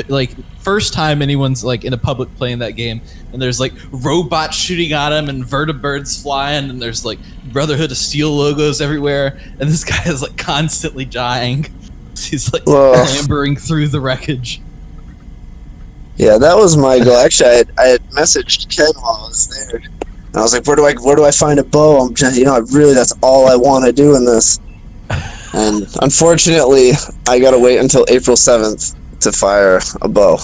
like, first time anyone's like in a public playing that game, and there's like robots shooting at him, and vertibirds flying, and there's like Brotherhood of Steel logos everywhere, and this guy is like constantly dying. He's like clambering through the wreckage. Yeah, that was my goal. Actually, I had messaged Ken while I was there. And I was like, where do I find a bow? I'm just, that's all I want to do in this. And unfortunately, I gotta wait until April 7th to fire a bow.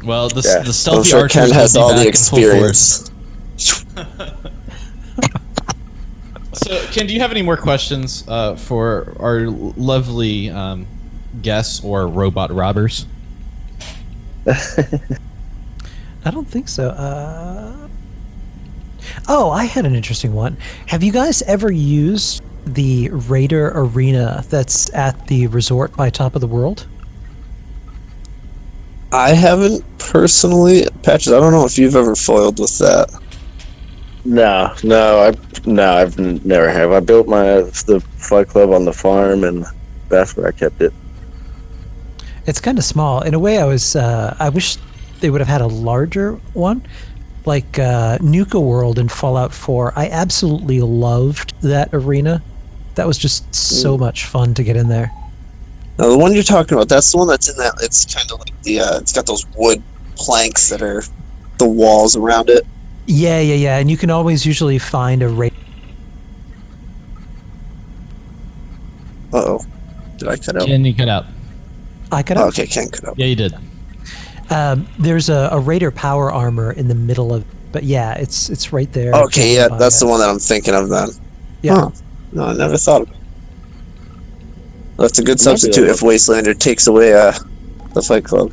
Well, the stealthy I'm sure archers Ken has will be all back the experience. So, Ken, do you have any more questions for our lovely guests or robot robbers? I don't think so. I had an interesting one. Have you guys ever used the Raider Arena that's at the resort by Top of the World? I haven't personally. Patches, I don't know if you've ever foiled with that. No, I've never have. I built the Fight Club on the farm, and that's where I kept it. It's kind of small. In a way, I wish they would have had a larger one, like Nuka World in Fallout 4. I absolutely loved that arena. That was just so much fun to get in there. Now, the one you're talking about, that's the one that's in that. It's kind of like it's got those wood planks that are the walls around it. Yeah. And you can always usually find a raid. Uh-oh. Did I cut out? Ken, you cut out. I cut out? Okay, Ken cut out. Yeah, you did. There's a Raider power armor in the middle of, but yeah, it's right there. Okay, yeah, that's the one that I'm thinking of then. Yeah. Huh. No, I never thought of it. That's a good substitute if Wastelander takes away the Fight Club.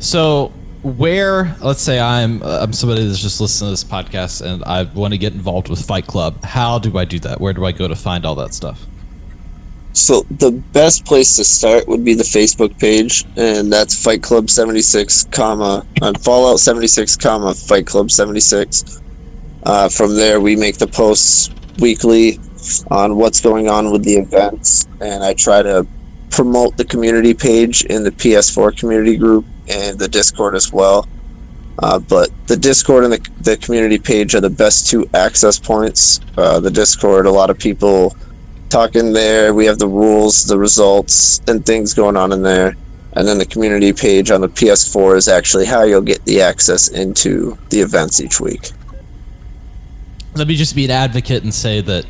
So, let's say I'm somebody that's just listening to this podcast and I want to get involved with Fight Club. How do I do that? Where do I go to find all that stuff? So the best place to start would be the Facebook page, and that's Fight Club 76, Fallout 76, Fight Club 76. From there, we make the posts weekly on what's going on with the events, and I try to promote the community page in the PS4 community group and the Discord as well. But the Discord and the community page are the best two access points. The Discord, a lot of people talking there. We have the rules, the results, and things going on in there. And then the community page on the PS4 is actually how you'll get the access into the events each week. Let me just be an advocate and say that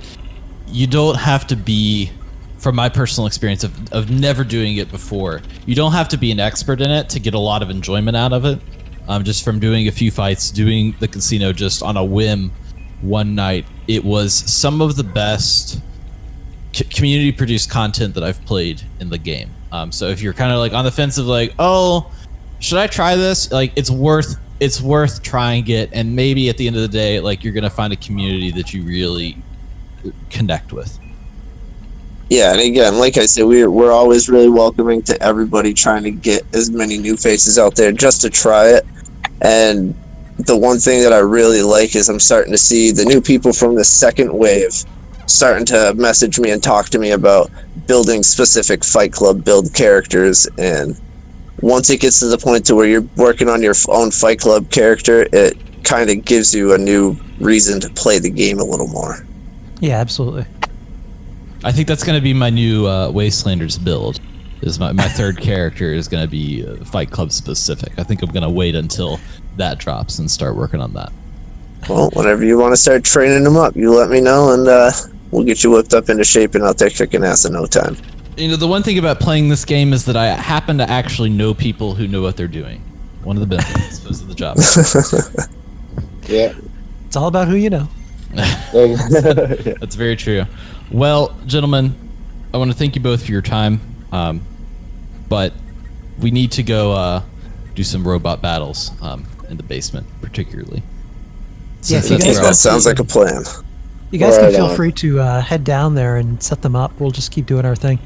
you don't have to be, from my personal experience of never doing it before, you don't have to be an expert in it to get a lot of enjoyment out of it. Just from doing a few fights, doing the casino just on a whim one night, it was some of the best community produced content that I've played in the game. So if you're kind of like on the fence of like, oh, should I try this? Like, it's worth trying it, and maybe at the end of the day, like, you're gonna find a community that you really connect with. Yeah, and again, like I said, we're always really welcoming to everybody, trying to get as many new faces out there just to try it. And the one thing that I really like is I'm starting to see the new people from the second wave starting to message me and talk to me about building specific Fight Club build characters. And once it gets to the point to where you're working on your own Fight Club character, it kind of gives you a new reason to play the game a little more. Yeah, absolutely. I think that's going to be my new Wastelanders build. Is my third character is going to be Fight Club specific. I think I'm going to wait until that drops and start working on that. Well, whenever you want to start training them up, you let me know, and we'll get you whipped up into shape and out there kicking ass in no time. You know, the one thing about playing this game is that I happen to actually know people who know what they're doing. One of the benefits of the job. Yeah. It's all about who you know. That's very true. Well, gentlemen, I want to thank you both for your time, but we need to go do some robot battles in the basement, particularly. Yeah, if you guys that sounds like a plan. You guys can feel free to head down there and set them up. We'll just keep doing our thing.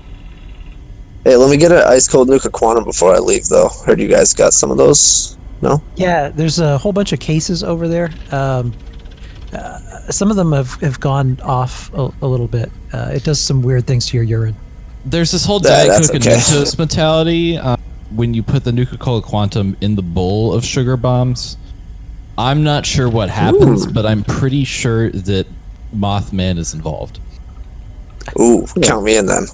Hey, let me get an ice cold Nuka Quantum before I leave, though. Heard you guys got some of those? No? Yeah, there's a whole bunch of cases over there. Some of them have gone off a little bit. It does some weird things to your urine. There's this whole Diet Coke and Mentos mentality. When you put the Nuka-Cola Quantum in the bowl of sugar bombs, I'm not sure what happens, but I'm pretty sure that Mothman is involved. Ooh, count me in then.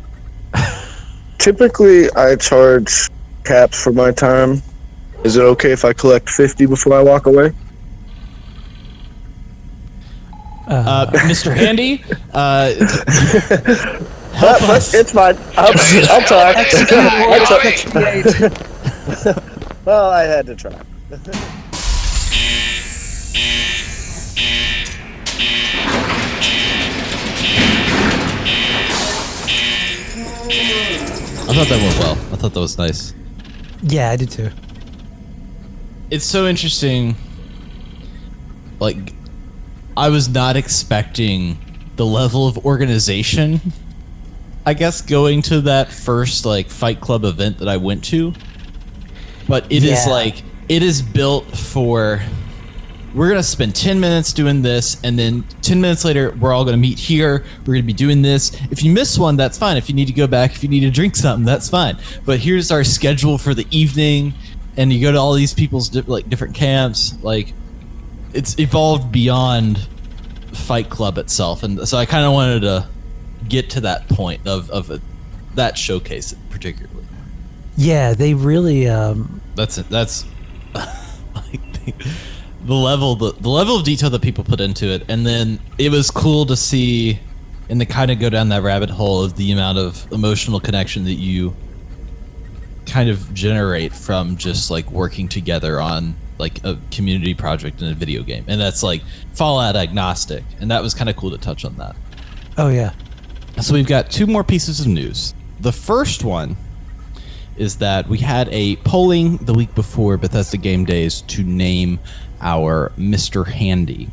Typically, I charge caps for my time. Is it okay if I collect 50 before I walk away? Mr. Handy, It's fine. I'll talk. Well, I had to try. I thought that went well. I thought that was nice. Yeah, I did too. It's so interesting. Like, I was not expecting the level of organization I guess, going to that first like Fight Club event that I went to. But it is like, it is built for, we're going to spend 10 minutes doing this, and then 10 minutes later, we're all going to meet here. We're going to be doing this. If you miss one, that's fine. If you need to go back, if you need to drink something, that's fine. But here's our schedule for the evening, and you go to all these people's different camps. Like, it's evolved beyond Fight Club itself. And so I kind of wanted to get to that point of that showcase particularly. Yeah, they really. That's it. That's like the level of detail that people put into it, and then it was cool to see, and to kind of go down that rabbit hole of the amount of emotional connection that you kind of generate from just like working together on like a community project in a video game, and that's like Fallout agnostic, and that was kind of cool to touch on that. Oh yeah. So we've got 2 more pieces of news. The first one is that we had a polling the week before Bethesda Game Days to name our Mr. Handy.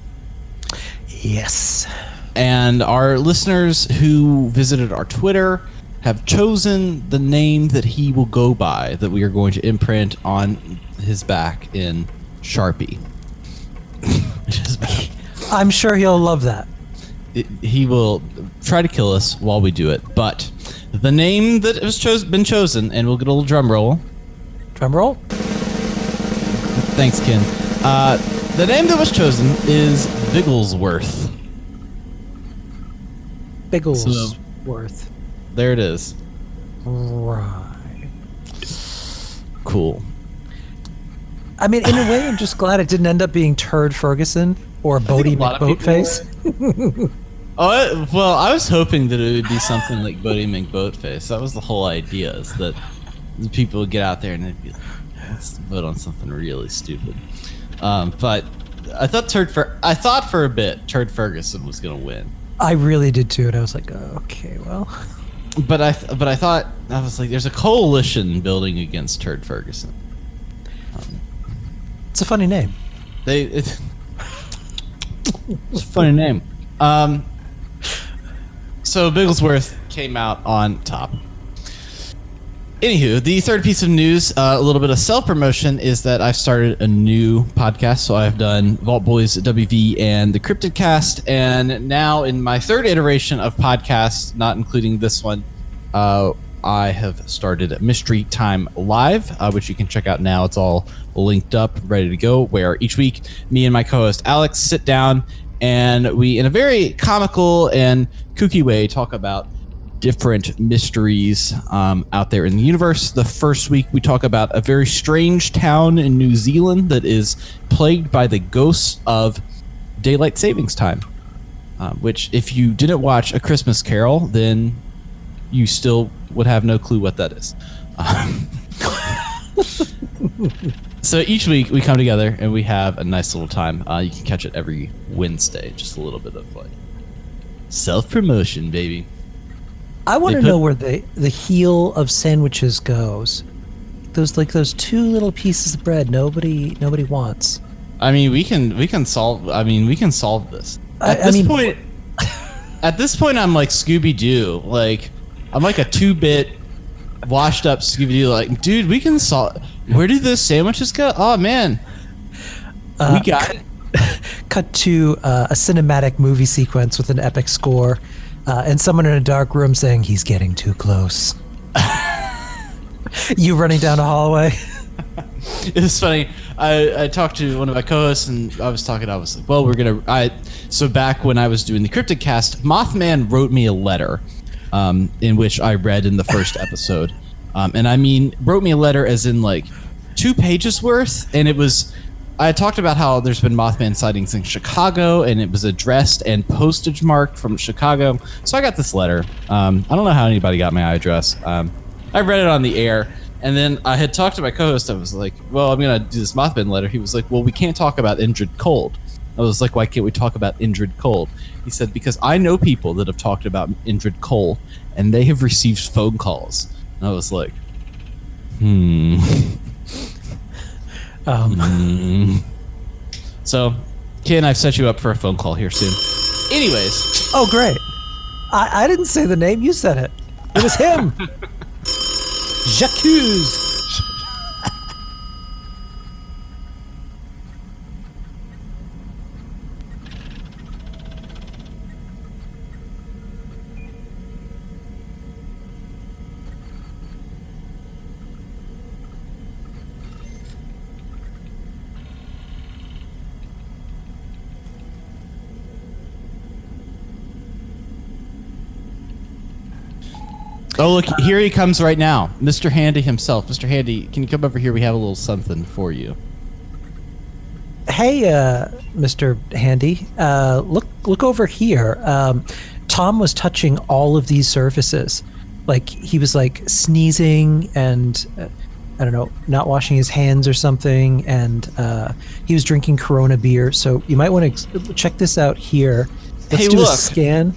Yes. And our listeners who visited our Twitter have chosen the name that he will go by, that we are going to imprint on his back in Sharpie. I'm sure he'll love that. He will try to kill us while we do it, but the name that has been chosen, and we'll get a little drum roll. Drum roll? Thanks, Ken. The name that was chosen is Bigglesworth. Bigglesworth. There it is. Right. Cool. I mean, in a way, I'm just glad it didn't end up being Turd Ferguson or Bodie McBoatface. Oh, well, I was hoping that it would be something like Bodie McBoatface. That was the whole idea, is that the people would get out there and they'd be like, let's vote on something really stupid. But I thought for a bit Turd Ferguson was going to win. I really did too, and I was like, oh, okay, well. But I thought, I was like, there's a coalition building against Turd Ferguson. It's a funny name. It's a funny name. So Bigglesworth came out on top. Anywho, the third piece of news, a little bit of self-promotion, is that I've started a new podcast. So I've done Vault Boys WV and the Cryptid Cast, and now in my third iteration of podcasts, not including this one, I have started Mystery Time Live, which you can check out now. It's all linked up, ready to go, where each week me and my co-host Alex sit down and we, in a very comical and kooky way, talk about different mysteries out there in the universe. The first week we talk about a very strange town in New Zealand that is plagued by the ghosts of daylight savings time, which if you didn't watch A Christmas Carol, then you still would have no clue what that is. So each week we come together and we have a nice little time. You can catch it every Wednesday. Just a little bit of like self-promotion, baby. I want to know where the heel of sandwiches goes. Those 2 little pieces of bread nobody wants. I mean, we can solve this. At this point, I'm like Scooby-Doo. Like, I'm like a 2-bit washed up Scooby-Doo. Like, dude, we can solve. Where do those sandwiches go? Oh man, we got it. Cut to a cinematic movie sequence with an epic score, and someone in a dark room saying he's getting too close. You running down a hallway. It's funny. I talked to one of my co-hosts and I was like, well, so back when I was doing the Cryptid Cast, Mothman wrote me a letter in which I read in the first episode. And I mean, wrote me a letter as in like 2 pages worth. And I talked about how there's been Mothman sightings in Chicago, and it was addressed and postage marked from Chicago. So I got this letter. I don't know how anybody got my address. I read it on the air. And then I had talked to my co-host. I was like, well, I'm going to do this Mothman letter. He was like, well, we can't talk about Indrid Cold. I was like, why can't we talk about Indrid Cold? He said, because I know people that have talked about Indrid Cold, and they have received phone calls. And I was like, So, Ken, I've set you up for a phone call here soon. Anyways. Oh, great. I didn't say the name. You said it. It was him! J'accuse! Oh, look, here he comes right now. Mr. Handy himself. Mr. Handy, can you come over here? We have a little something for you. Hey, Mr. Handy, look over here. Tom was touching all of these surfaces. Like, he was, like, sneezing and, I don't know, not washing his hands or something, and he was drinking Corona beer, so you might want to check this out here. Let's do a scan.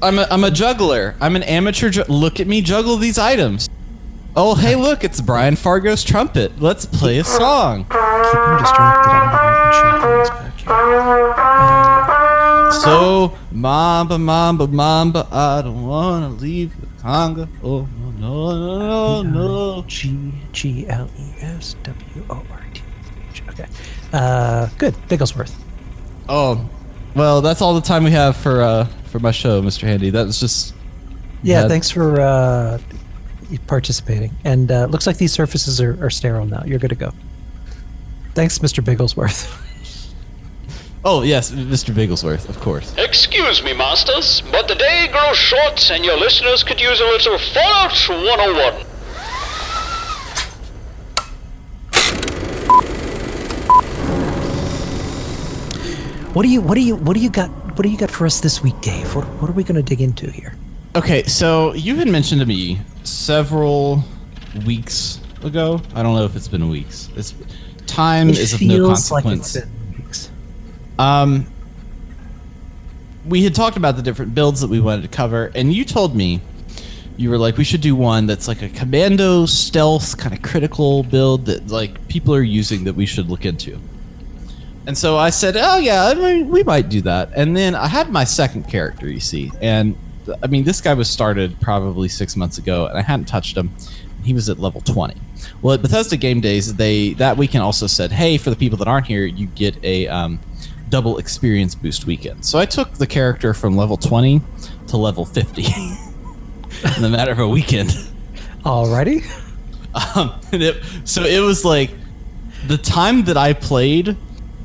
I'm a juggler. I'm an amateur. Look at me juggle these items. Oh, hey, look, it's Brian Fargo's trumpet. Let's play a song. Keep him distracted. I'm writing shotguns back here. So, Mamba, Mamba, Mamba, I don't want to leave the Congo. Oh, no, no, no. G-L-E-S-W-O-R-T-H. Okay. Good. Bigglesworth. Oh, well, that's all the time we have for my show, Mr. Handy. That was just... Yeah, thanks for participating. And looks like these surfaces are sterile now. You're good to go. Thanks, Mr. Bigglesworth. Oh, yes, Mr. Bigglesworth, of course. Excuse me, masters, but the day grows short and your listeners could use a little Fallout 101. What do you got for us this week, Dave? What are we going to dig into here? Okay, so you had mentioned to me several weeks ago. I don't know if it's been weeks. Time is of no consequence. Like it's been weeks. We had talked about the different builds that we wanted to cover, and you told me, you were like, we should do one that's like a commando stealth kind of critical build that like people are using that we should look into. And so I said, oh yeah, I mean, we might do that. And then I had my second character, you see, and I mean, this guy was started probably 6 months ago, and I hadn't touched him. He was at level 20. Well, at Bethesda Game Days, they that weekend also said, hey, for the people that aren't here, you get a double experience boost weekend. So I took the character from level 20 to level 50 in the matter of a weekend. Alrighty. So it was like the time that I played,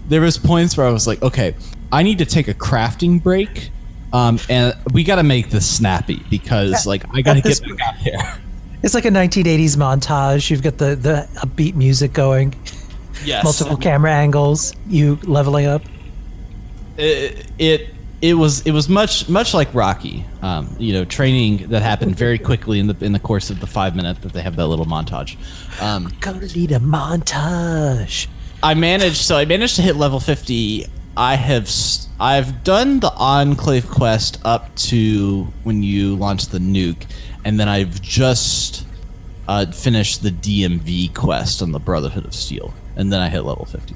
there was points where I was like, okay, I need to take a crafting break, and we got to make this snappy because like I got to get back out there. It's like a 1980s montage. You've got the upbeat music going. Yes. Multiple camera angles. You leveling up. It was much like Rocky, training that happened very quickly in the course of the 5 minute that they have that little montage. Gonna need a montage. I managed to hit level 50. I've done the Enclave quest up to when you launch the nuke, and then I've just finished the DMV quest on the Brotherhood of Steel, and then I hit level 50.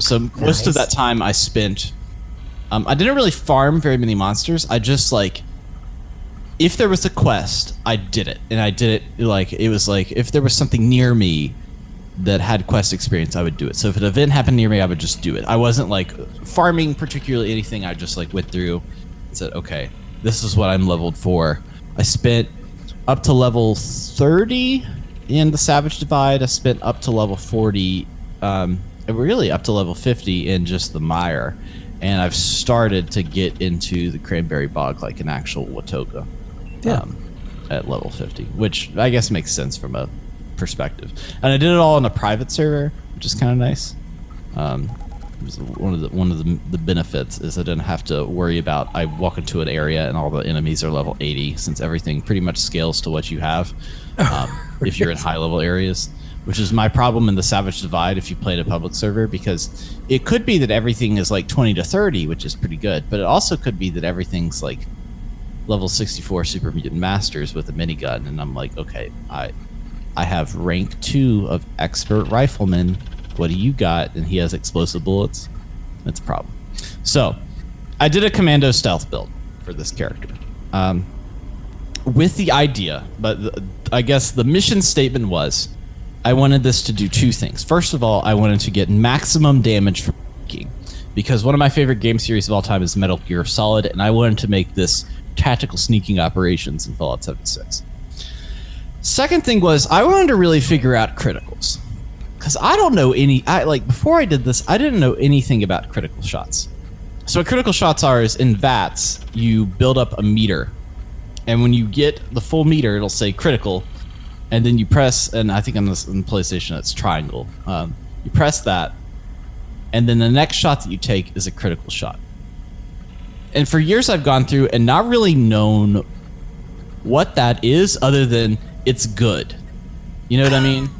So most of that time I spent. I didn't really farm very many monsters. I just like, if there was a quest, I did it, and I did it like it was like if there was something near me that had quest experience, I would do it. So if an event happened near me, I would just do it. I wasn't like farming particularly anything. I just like went through and said, okay, this is what I'm leveled for. I spent up to level 30 in the Savage Divide. I spent up to level 40, really up to level 50 in just the Mire. And I've started to get into the Cranberry Bog like an actual Watoga at level 50, which I guess makes sense from a perspective. And I did it all on a private server, which is kind of nice. One of the benefits is I didn't have to worry about, I walk into an area and all the enemies are level 80, since everything pretty much scales to what you have if you're in high level areas, which is my problem in the Savage Divide if you play in a public server, because it could be that everything is like 20 to 30, which is pretty good, but it also could be that everything's like level 64 Super Mutant Masters with a minigun, and I'm like, okay, I have rank 2 of Expert Rifleman. What do you got? And he has explosive bullets. That's a problem. So I did a commando stealth build for this character. with the idea, but I guess the mission statement was, I wanted this to do two things. First of all, I wanted to get maximum damage from sneaking, because one of my favorite game series of all time is Metal Gear Solid, and I wanted to make this tactical sneaking operations in Fallout 76. Second thing was, I wanted to really figure out criticals, because I don't know any. Before I did this, I didn't know anything about critical shots. So what critical shots are is in VATS, you build up a meter, and when you get the full meter, it'll say critical, and then you press, and I think on PlayStation it's triangle. You press that, and then the next shot that you take is a critical shot. And for years I've gone through and not really known what that is, other than it's good. You know what I mean?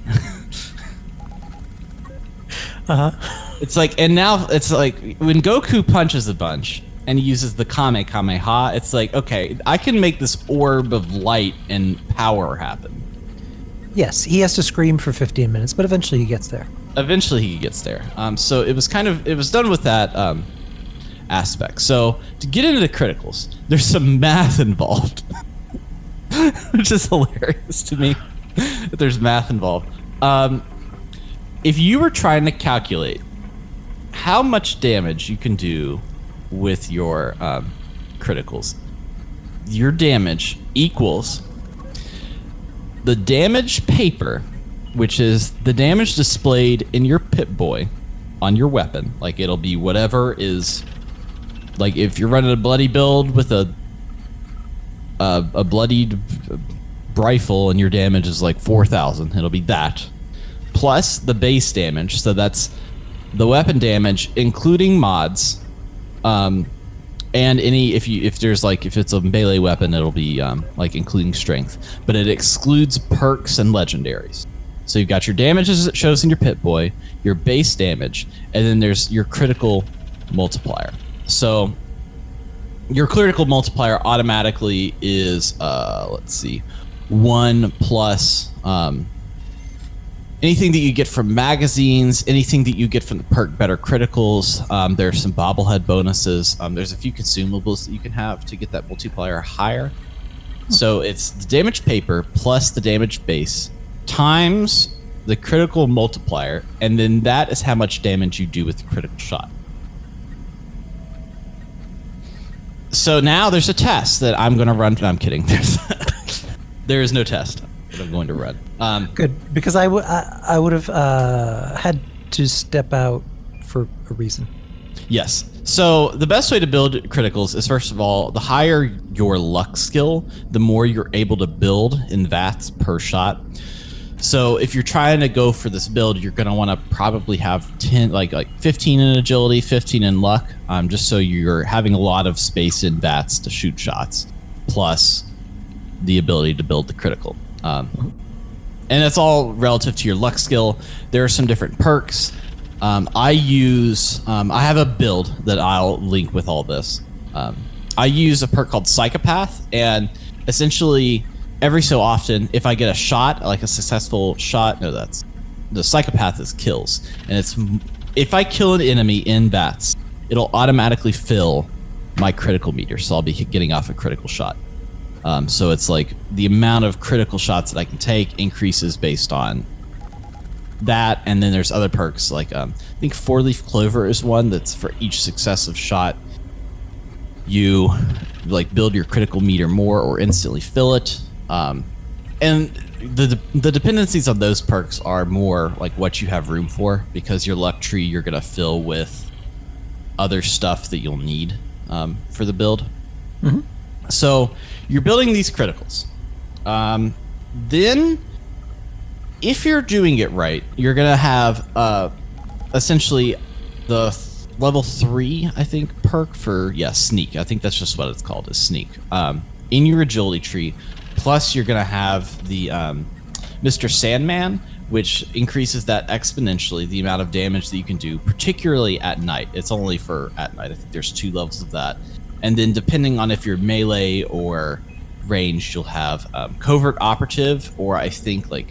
It's like, and now it's like when Goku punches a bunch and he uses the Kamehameha, it's like, okay, I can make this orb of light and power happen. Yes, he has to scream for 15 minutes, but eventually he gets there. Eventually he gets there. So it was done with that aspect. So to get into the criticals, there's some math involved, which is hilarious to me that there's math involved. If you were trying to calculate how much damage you can do with your criticals, your damage equals the damage paper, which is the damage displayed in your Pip-Boy on your weapon. Like, it'll be whatever is, like, if you're running a bloody build with a bloodied rifle and your damage is like 4,000, it'll be that plus the base damage. So that's the weapon damage, including mods, and any if it's a melee weapon, it'll be like including strength, but it excludes perks and legendaries. So you've got your damage as it shows in your Pip-Boy, your base damage, and then there's your critical multiplier. So your critical multiplier automatically is 1 plus anything that you get from magazines, anything that you get from the perk Better Criticals. There's some bobblehead bonuses. There's a few consumables that you can have to get that multiplier higher. So it's the damage paper plus the damage base times the critical multiplier, and then that is how much damage you do with the critical shot. So now there's a test that I'm going to run. No, I'm kidding. There is no test that I'm going to run. Good, because I would have had to step out for a reason. Yes. So the best way to build criticals is, first of all, the higher your luck skill, the more you're able to build in VATs per shot. So if you're trying to go for this build, you're going to want to probably have 10, like 15 in agility, 15 in luck, just so you're having a lot of space in VATs to shoot shots, plus the ability to build the critical. And that's all relative to your luck skill. There are some different perks. I have a build that I'll link with all this. I use a perk called Psychopath, and essentially every so often, if I get a shot, like a successful shot, that's the Psychopath is kills, and it's if I kill an enemy in VATs, it'll automatically fill my critical meter, so I'll be getting off a critical shot. So it's like the amount of critical shots that I can take increases based on that, and then there's other perks like I think 4-leaf clover is one that's for each successive shot you like build your critical meter more or instantly fill it. And the dependencies on those perks are more like what you have room for, because your luck tree you're gonna fill with other stuff that you'll need for the build. Mm-hmm. So you're building these criticals. Then if you're doing it right, you're gonna have essentially the level 3, I think, perk for sneak. I think that's just what it's called, is sneak. In your agility tree. Plus, you're going to have the Mr. Sandman, which increases that exponentially, the amount of damage that you can do, particularly at night. It's only for at night. I think there's 2 levels of that. And then depending on if you're melee or ranged, you'll have Covert Operative, or I think like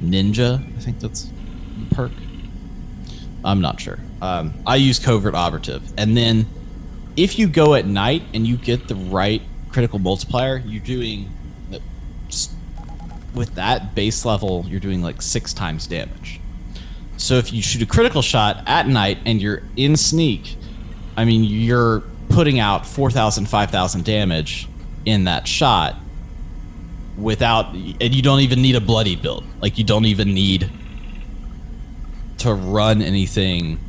Ninja. I think that's the perk. I'm not sure. I use Covert Operative. And then if you go at night and you get the right critical multiplier, you're doing with that base level, you're doing like 6 times damage. So if you shoot a critical shot at night and you're in sneak, I mean, you're putting out 4,000, 5,000 damage in that shot without, and you don't even need a bloody build. Like, you don't even need to run anything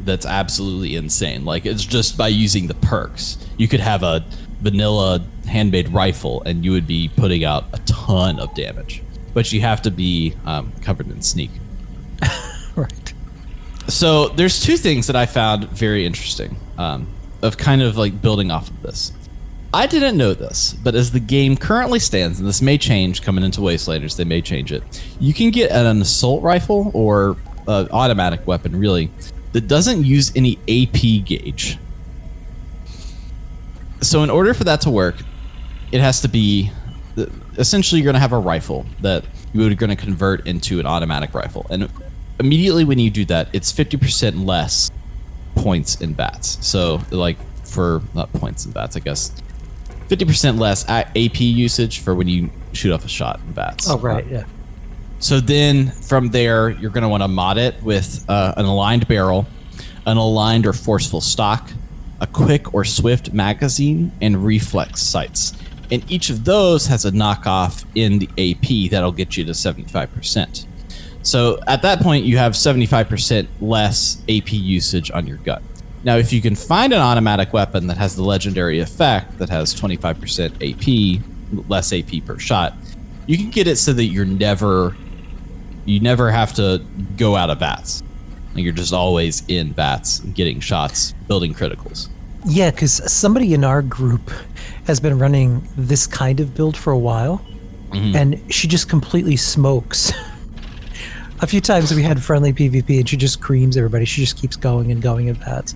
that's absolutely insane. Like, it's just by using the perks. You could have a vanilla handmade rifle and you would be putting out a ton of damage, but you have to be covered in sneak. Right. So there's 2 things that I found very interesting of kind of like building off of this. I didn't know this, but as the game currently stands, and this may change coming into Wastelanders, they may change it, you can get an assault rifle or automatic weapon, really, that doesn't use any AP gauge. So in order for that to work, it has to be, essentially you're going to have a rifle that you are going to convert into an automatic rifle. And immediately when you do that, it's 50% less points in bats. So like for, not points in bats, I guess, 50% less AP usage for when you shoot off a shot in bats. Oh, right, yeah. So then from there, you're going to want to mod it with an aligned barrel, an aligned or forceful stock, a quick or swift magazine, and reflex sights. And each of those has a knockoff in the AP that'll get you to 75%. So at that point, you have 75% less AP usage on your gun. Now, if you can find an automatic weapon that has the legendary effect that has 25% AP, less AP per shot, you can get it so that you never have to go out of bats. Like, you're just always in bats, getting shots, building criticals. Yeah, because somebody in our group has been running this kind of build for a while, and she just completely smokes. A few times we had friendly PvP, and she just creams everybody. She just keeps going and going in bats.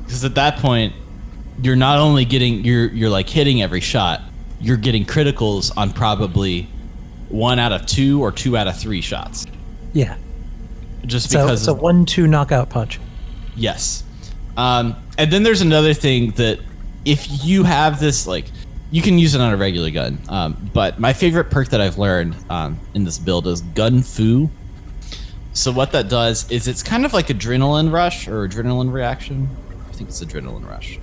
Because at that point, you're not only getting, you're like hitting every shot, you're getting criticals on probably 1 out of 2 or 2 out of 3 shots. Yeah. Just because it's a 1-2 knockout punch. Yes. And then there's another thing that if you have this, like, you can use it on a regular gun. But my favorite perk that I've learned in this build is Gun Fu. So what that does is it's kind of like adrenaline rush or adrenaline reaction. I think it's adrenaline rush.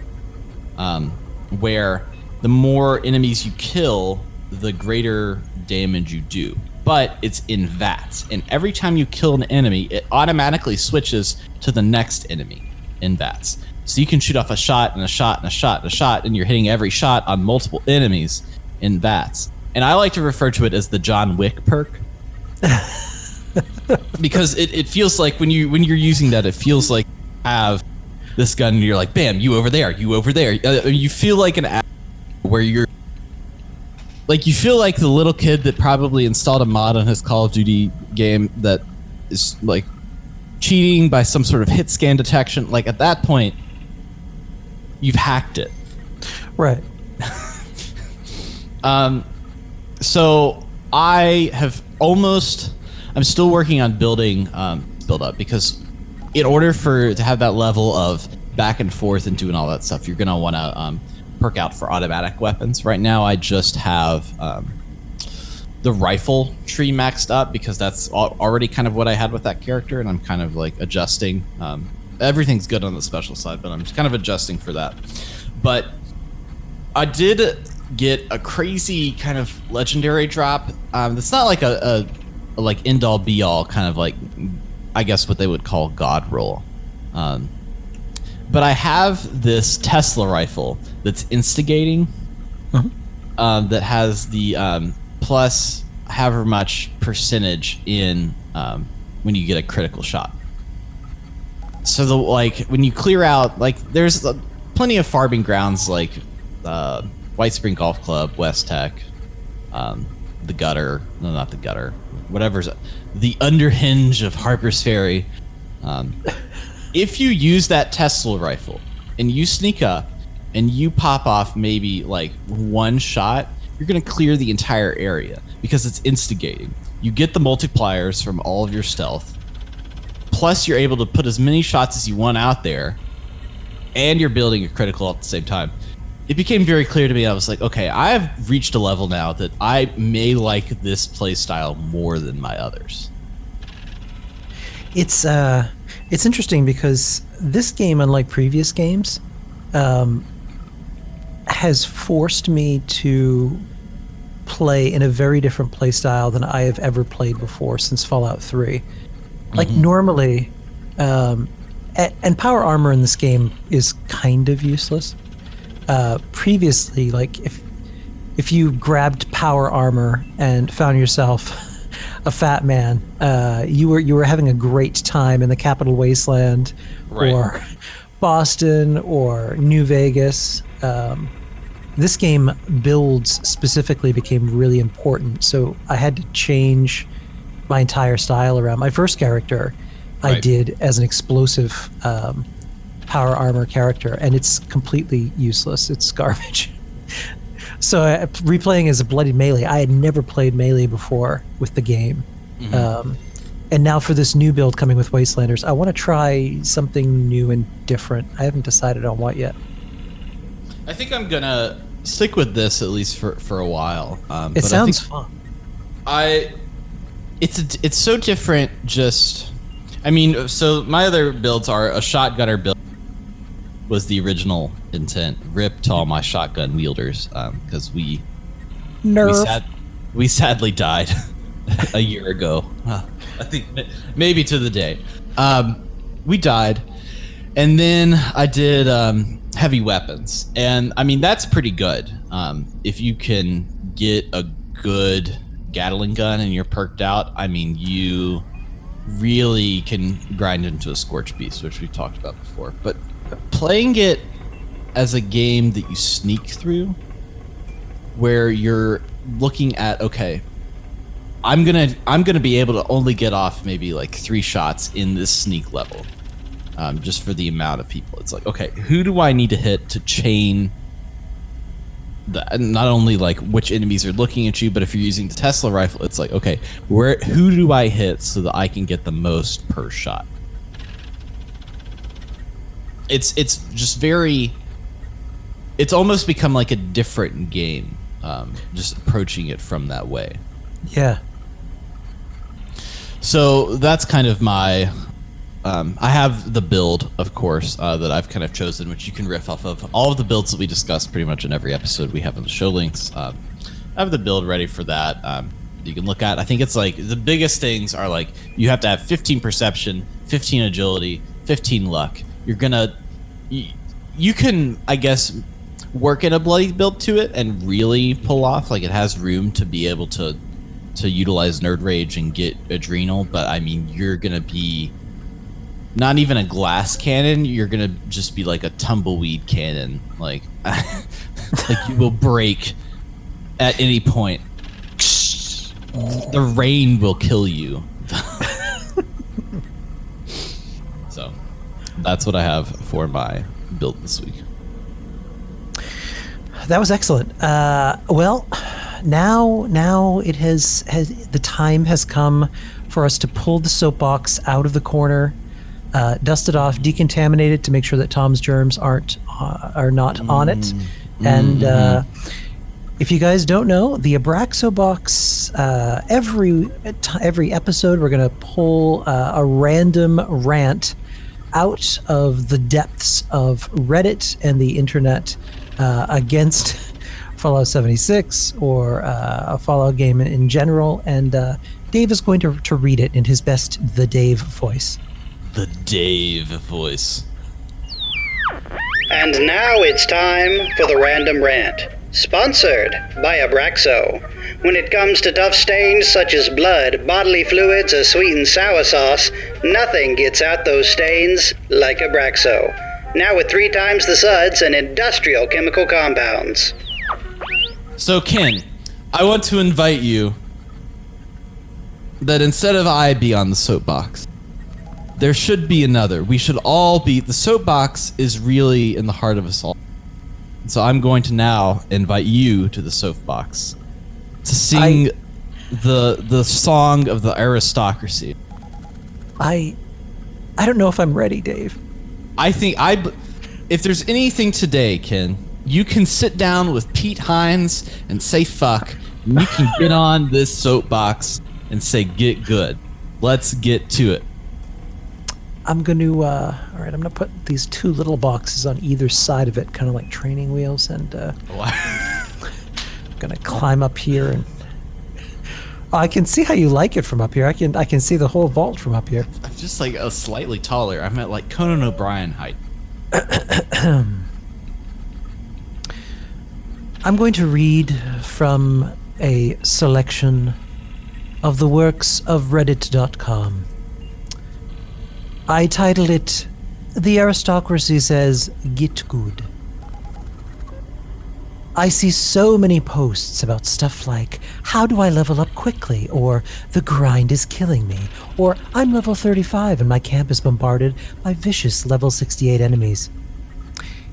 Where the more enemies you kill, the greater damage you do. But it's in VATS. And every time you kill an enemy, it automatically switches to the next enemy in VATS. So you can shoot off a shot and a shot and a shot and a shot, and you're hitting every shot on multiple enemies in VATS. And I like to refer to it as the John Wick perk. Because it feels like when you're using that, it feels like you have this gun and you're like, bam, you over there, you over there. You feel like an where you're like, you feel like the little kid that probably installed a mod on his Call of Duty game that is like cheating by some sort of hit scan detection. Like, at that point, you've hacked it. Right. So I'm still working on building build up, because in order to have that level of back and forth and doing all that stuff, you're gonna want to perk out for automatic weapons. Right now, I just have the rifle tree maxed up because that's already kind of what I had with that character, and I'm kind of like adjusting. Everything's good on the special side, but I'm just kind of adjusting for that. But I did get a crazy kind of legendary drop. It's not like a like end all be all kind of like, I guess what they would call god roll. But I have this Tesla rifle that's instigating, that has the plus however much percentage in when you get a critical shot. So the, like, when you clear out, like, there's plenty of farming grounds like White Spring Golf Club, West Tech, the gutter, no, not the gutter, whatever's the underhinge of Harper's Ferry. If you use that Tesla rifle and you sneak up and you pop off maybe like 1 shot, you're gonna clear the entire area because it's instigating. You get the multipliers from all of your stealth, plus you're able to put as many shots as you want out there, and you're building a critical at the same time. it became very clear to me. I was like, okay, I've reached a level now that I may like this play style more than my others. It's interesting because this game, unlike previous games, has forced me to play in a very different play style than I have ever played before since Fallout 3. Like normally, and power armor in this game is kind of useless. Previously, like if you grabbed power armor and found yourself a fat man, you were having a great time in the capital Wasteland, or Boston or New Vegas. This game builds specifically became really important, so I had to change my entire style around. My first character I did as an explosive power armor character, and it's completely useless. It's garbage. So replaying as a bloody melee, I had never played melee before with the game. And now for this new build coming with Wastelanders, I want to try something new and different. I haven't decided on what yet. I think I'm gonna stick with this at least for a while. It sounds fun. It's so different. Just, I mean, so my other builds are a shotgunner build. Was the original intent. Rip to all my shotgun wielders, because we sadly died a year ago. I think maybe to the day. We died, and then I did heavy weapons, and I mean that's pretty good. If you can get a good Gatling gun and you're perked out, I mean you really can grind into a scorch beast, which we've talked about before. But playing it as a game that you sneak through, where you're looking at, okay, I'm gonna be able to only get off maybe like 3 shots in this sneak level, just for the amount of people. It's like, okay, who do I need to hit to chain not only like which enemies are looking at you, but if you're using the Tesla rifle, it's like, okay, who do I hit so that I can get the most per shot? It's just very, it's almost become like a different game, just approaching it from that way. Yeah. So that's kind of my, I have the build, of course, that I've kind of chosen, which you can riff off of. All of the builds that we discuss pretty much in every episode we have in the show links. I have the build ready for that. You can look at, I think it's like, the biggest things are like, you have to have 15 perception, 15 agility, 15 luck. You're gonna, you can, I guess, work in a bloody build to it and really pull off, like it has room to be able to utilize nerd rage and get adrenal, but I mean, you're gonna be not even a glass cannon, you're gonna just be like a tumbleweed cannon, like like you will break at any point. The rain will kill you. So that's what I have for my build this week. That was excellent. Well, now it has the time has come for us to pull the soapbox out of the corner, dust it off, decontaminate it to make sure that Tom's germs are not on it. And if you guys don't know, the Abraxo box, every episode we're gonna pull a random rant out of the depths of Reddit and the internet against Fallout 76 or a Fallout game in general, and Dave is going to read it in his best The Dave voice. The Dave voice. And now it's time for the Random Rant, sponsored by Abraxo. When it comes to tough stains such as blood, bodily fluids, or sweet and sour sauce, nothing gets out those stains like Abraxo. Now with 3 times the suds and industrial chemical compounds. So Ken, I want to invite you that instead of I be on the soapbox, there should be another. We should all be, the soapbox is really in the heart of us all. So I'm going to now invite you to the soapbox to sing the song of the aristocracy. I don't know if I'm ready, Dave. I think if there's anything today, Ken, you can sit down with Pete Hines and say fuck, and you can get on this soapbox and say get good. Let's get to it. I'm going to, all right, I'm going to put these 2 little boxes on either side of it, kind of like training wheels, and I'm going to climb up here and... Oh, I can see how you like it from up here. I can see the whole vault from up here. I'm just like a slightly taller. I'm at like Conan O'Brien height. I'm going to read from a selection of the works of Reddit.com. I titled it, The Aristocracy Says Get Good. I see so many posts about stuff like, how do I level up quickly? Or, the grind is killing me. Or, I'm level 35 and my camp is bombarded by vicious level 68 enemies.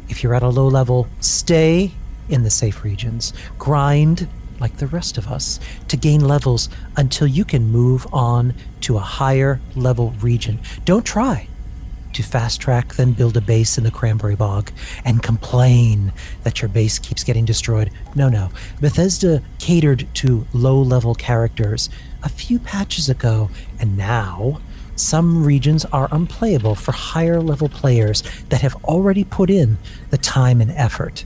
If you're at a low level, stay in the safe regions. Grind, like the rest of us, to gain levels until you can move on to a higher level region. Don't try to fast track, then build a base in the cranberry bog and complain that your base keeps getting destroyed. No. Bethesda catered to low-level characters a few patches ago, and now some regions are unplayable for higher-level players that have already put in the time and effort.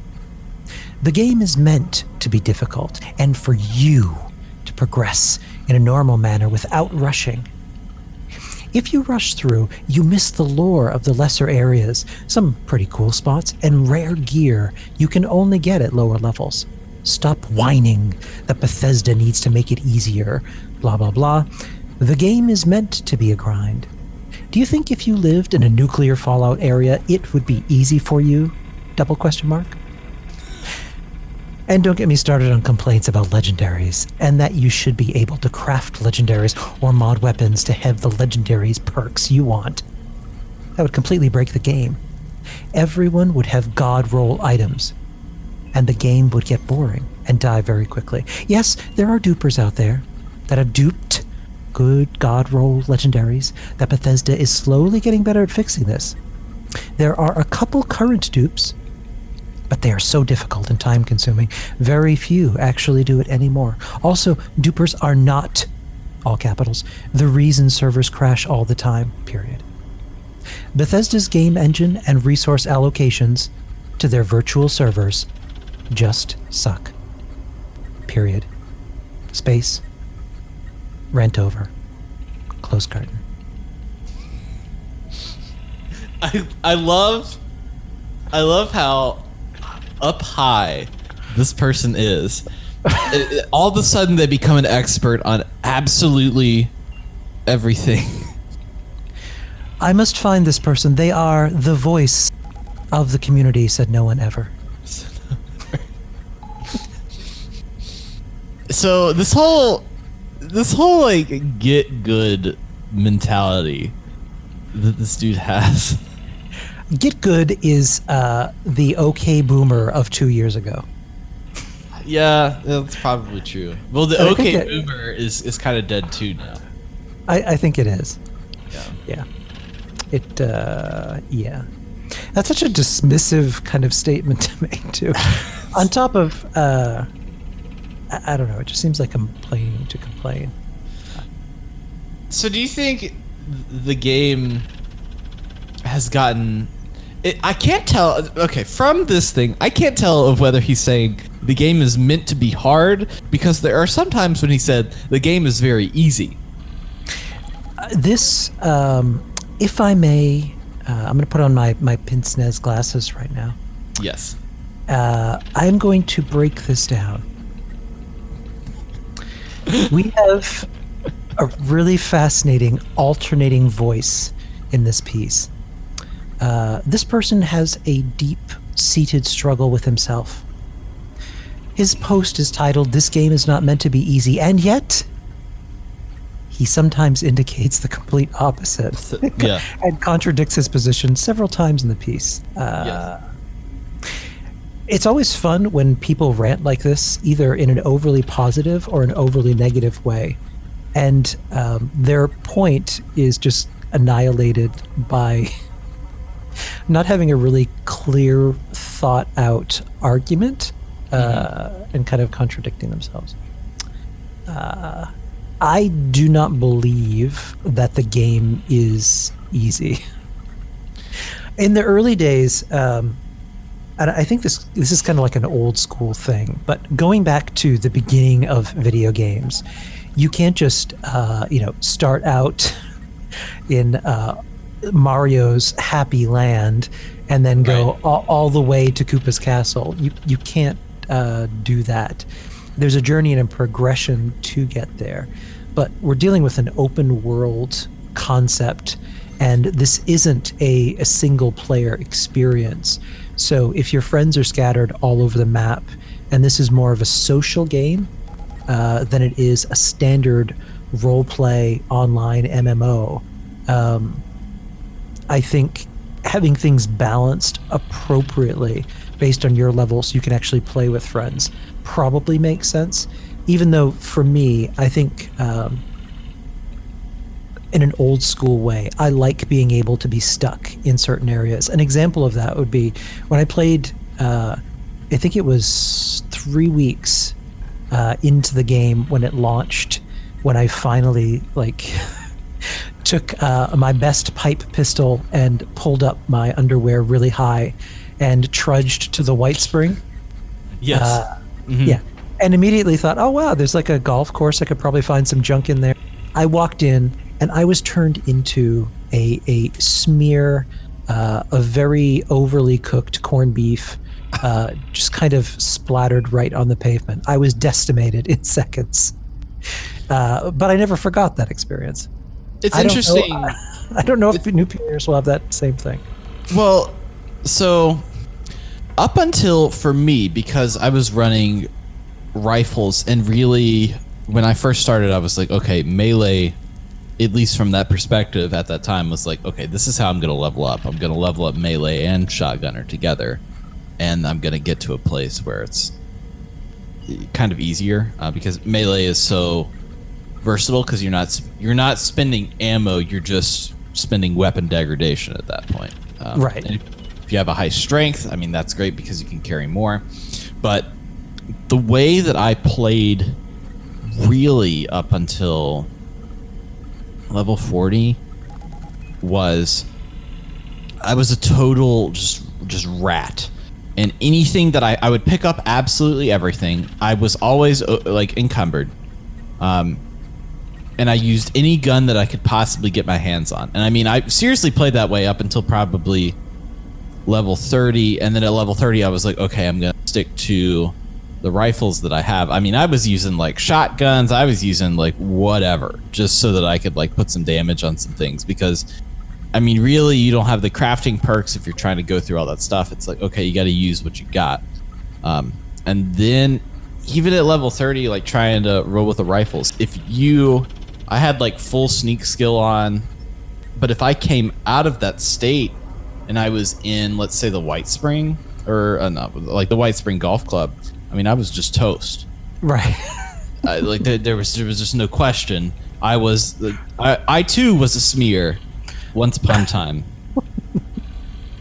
The game is meant to be difficult, and for you to progress in a normal manner without rushing. If you rush through, you miss the lore of the lesser areas, some pretty cool spots, and rare gear you can only get at lower levels. Stop whining that Bethesda needs to make it easier, blah blah blah. The game is meant to be a grind. Do you think if you lived in a nuclear fallout area, it would be easy for you? ? And don't get me started on complaints about legendaries, and that you should be able to craft legendaries or mod weapons to have the legendaries perks you want. That would completely break the game. Everyone would have god roll items, and the game would get boring and die very quickly. Yes, there are dupers out there that have duped good god roll legendaries that Bethesda is slowly getting better at fixing this. There are a couple current dupes, but they are so difficult and time-consuming, very few actually do it anymore. Also, dupers are not, all capitals, the reason servers crash all the time, period. Bethesda's game engine and resource allocations to their virtual servers just suck. Period. Space. Rent over. Close curtain. I love how up high this person is. All of a sudden they become an expert on absolutely everything. I must find this person. They are the voice of the community, said no one ever. So this whole like get good mentality that this dude has. Get good is the OK Boomer of 2 years ago. Yeah, that's probably true. Well, the OK Boomer is kind of dead too now. I think it is. Yeah. Yeah. That's such a dismissive kind of statement to make too. On top of, I don't know, it just seems like complaining to complain. So do you think the game has gotten... I can't tell... Okay, from this thing, I can't tell of whether he's saying the game is meant to be hard, because there are some times when he said the game is very easy. This, if I may, I'm going to put on my pince-nez glasses right now. Yes. I'm going to break this down. We have a really fascinating alternating voice in this piece. This person has a deep-seated struggle with himself. His post is titled, "This game is not meant to be easy," and yet he sometimes indicates the complete opposite. Yeah. And contradicts his position several times in the piece. Yes. It's always fun when people rant like this, either in an overly positive or an overly negative way. And their point is just annihilated by not having a really clear thought out argument and kind of contradicting themselves. I do not believe that the game is easy. In the early days, and I think this is kind of like an old school thing, but going back to the beginning of video games, you can't just start out in Mario's Happy Land and then go all the way to Koopa's Castle. You can't do that. There's a journey and a progression to get there, but we're dealing with an open world concept, and this isn't a single player experience. So if your friends are scattered all over the map, and this is more of a social game than it is a standard role-play online MMO, I think having things balanced appropriately based on your level so you can actually play with friends probably makes sense. Even though, for me, I think in an old school way, I like being able to be stuck in certain areas. An example of that would be when I played, I think it was 3 weeks into the game when it launched, when I finally took my best pipe pistol and pulled up my underwear really high and trudged to the White Spring. Yes. Yeah. And immediately thought, oh, wow, there's like a golf course. I could probably find some junk in there. I walked in and I was turned into a smear of very overly cooked corned beef, just kind of splattered right on the pavement. I was decimated in seconds. But I never forgot that experience. It's interesting. I don't know if new players will have that same thing. Well, so up until, for me, because I was running rifles, and really when I first started, I was like, okay, melee, at least from that perspective at that time, was like, okay, this is how I'm going to level up. I'm going to level up melee and shotgunner together, and I'm going to get to a place where it's kind of easier because melee is so versatile, because you're not spending ammo, you're just spending weapon degradation at that point. Right. And if you have a high strength, I mean, that's great because you can carry more. But the way that I played really up until level 40 was I was a total just rat. And anything that I would pick up, absolutely everything. I was always encumbered. And I used any gun that I could possibly get my hands on. And I mean, I seriously played that way up until probably level 30. And then at level 30, I was like, okay, I'm going to stick to the rifles that I have. I mean, I was using shotguns. I was using whatever, just so that I could put some damage on some things. Because, I mean, really, you don't have the crafting perks if you're trying to go through all that stuff. It's like, okay, you got to use what you got. And then even at level 30, trying to roll with the rifles, I had full sneak skill on, but if I came out of that state and I was in, let's say, the White Spring, or the White Spring Golf Club, I mean, I was just toast. Right. There was just no question. I too was a smear once upon a time.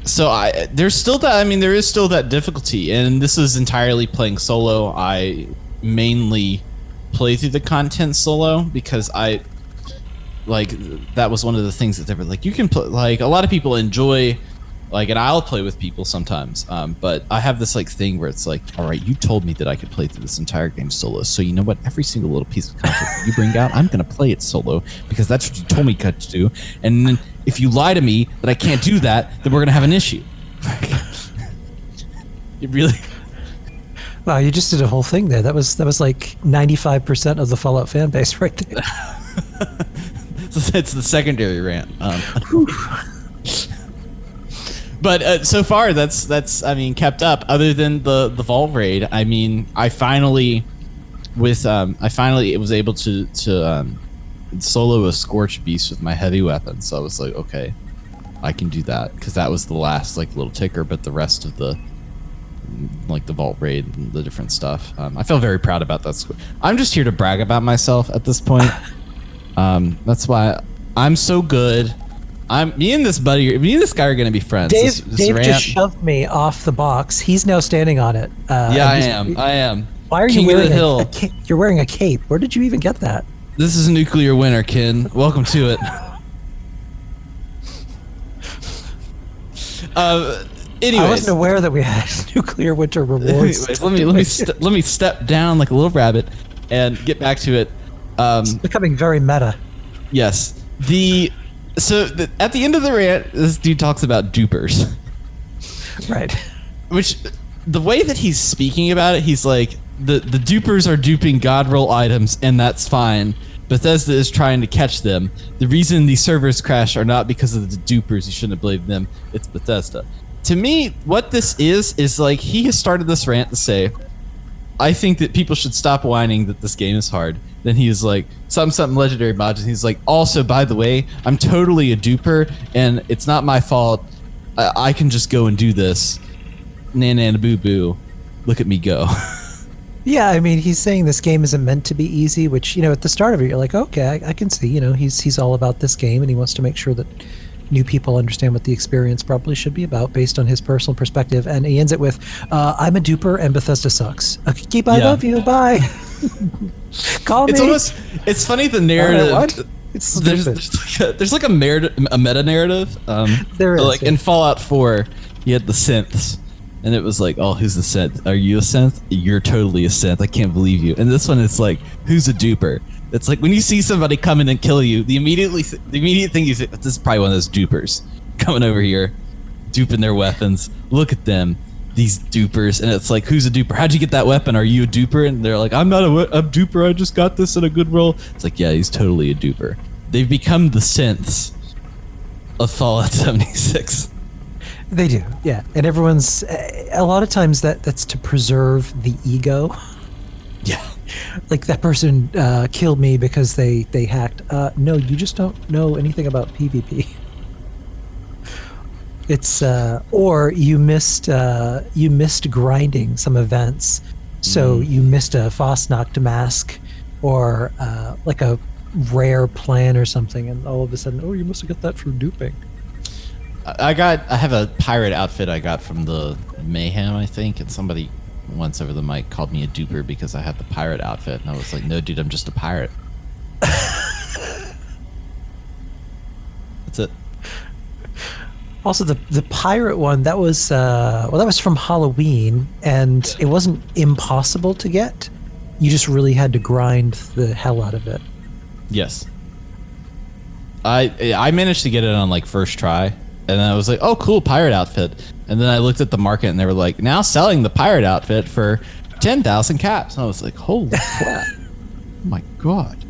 So there is still that difficulty, and this is entirely playing solo. I mainly play through the content solo because that was one of the things that they were you can play, a lot of people enjoy, and I'll play with people sometimes, but I have this thing where it's all right, you told me that I could play through this entire game solo, so you know what, every single little piece of content you bring out, I'm gonna play it solo because that's what you told me to do, and then if you lie to me that I can't do that, then we're gonna have an issue. It really. Wow, you just did a whole thing there. That was 95% of the Fallout fan base right there. It's the secondary rant. But so far, that's I mean, kept up. Other than the Vault raid, I mean, I finally was able to solo a Scorch Beast with my heavy weapon. So I was like, okay, I can do that, because that was the last little ticker. But the rest of the the Vault raid and the different stuff, I feel very proud about that. I'm just here to brag about myself at this point. That's why I'm so good Me and this guy are gonna be friends. Dave just shoved me off the box. He's now standing on it. I am. Why are you wearing a cape? You're wearing a cape. Where did you even get that? This is a nuclear winter, Ken. Welcome to it. Anyways, I wasn't aware that we had nuclear winter rewards. Anyways, let me step down like a little rabbit and get back to it. It's becoming very meta. Yes. At the end of the rant, this dude talks about dupers. Right. Which, the way that he's speaking about it, he's like, the dupers are duping God roll items, and that's fine. Bethesda is trying to catch them. The reason these servers crash are not because of the dupers. You shouldn't have blamed them. It's Bethesda. To me, what this is like he has started this rant to say, I think that people should stop whining that this game is hard. Then he is like, something legendary mods, and he's like, also, by the way, I'm totally a duper, and it's not my fault. I can just go and do this. Nana boo boo. Look at me go. Yeah, I mean, he's saying this game isn't meant to be easy, which, at the start of it, you're like, okay, I can see, he's all about this game, and he wants to make sure that new people understand what the experience probably should be about based on his personal perspective. And he ends it with, I'm a duper and Bethesda sucks. Okay, I love you, bye. Call me. It's funny, the narrative. What? It's there's like a meta narrative. There is. Like in Fallout 4, you had the synths. And it was like, oh, who's the synth? Are you a synth? You're totally a synth. I can't believe you. And this one, it's like, who's a duper? It's like when you see somebody come in and kill you, the immediate thing you think, this is probably one of those dupers coming over here, duping their weapons. Look at them, these dupers. And it's like, who's a duper? How'd you get that weapon? Are you a duper? And they're like, I'm not a duper. I just got this in a good roll. It's like, yeah, he's totally a duper. They've become the synths of Fallout 76. They do, yeah. And everyone's, a lot of times that's to preserve the ego. Yeah. Like that person killed me because they hacked. No, you just don't know anything about PvP. It's, or you missed grinding some events. So you missed a Fosnocked mask or like a rare plan or something. And all of a sudden, oh, you must have got that from duping. I have a pirate outfit I got from the Mayhem, I think, and somebody once over the mic called me a duper because I had the pirate outfit, and I was like, no, dude, I'm just a pirate. That's it. Also, the pirate one, that was from Halloween, and it wasn't impossible to get. You just really had to grind the hell out of it. Yes. I managed to get it on like first try. And then I was like, oh, cool, pirate outfit. And then I looked at the market and they were like, now selling the pirate outfit for 10,000 caps. And I was like, holy crap. Oh my God.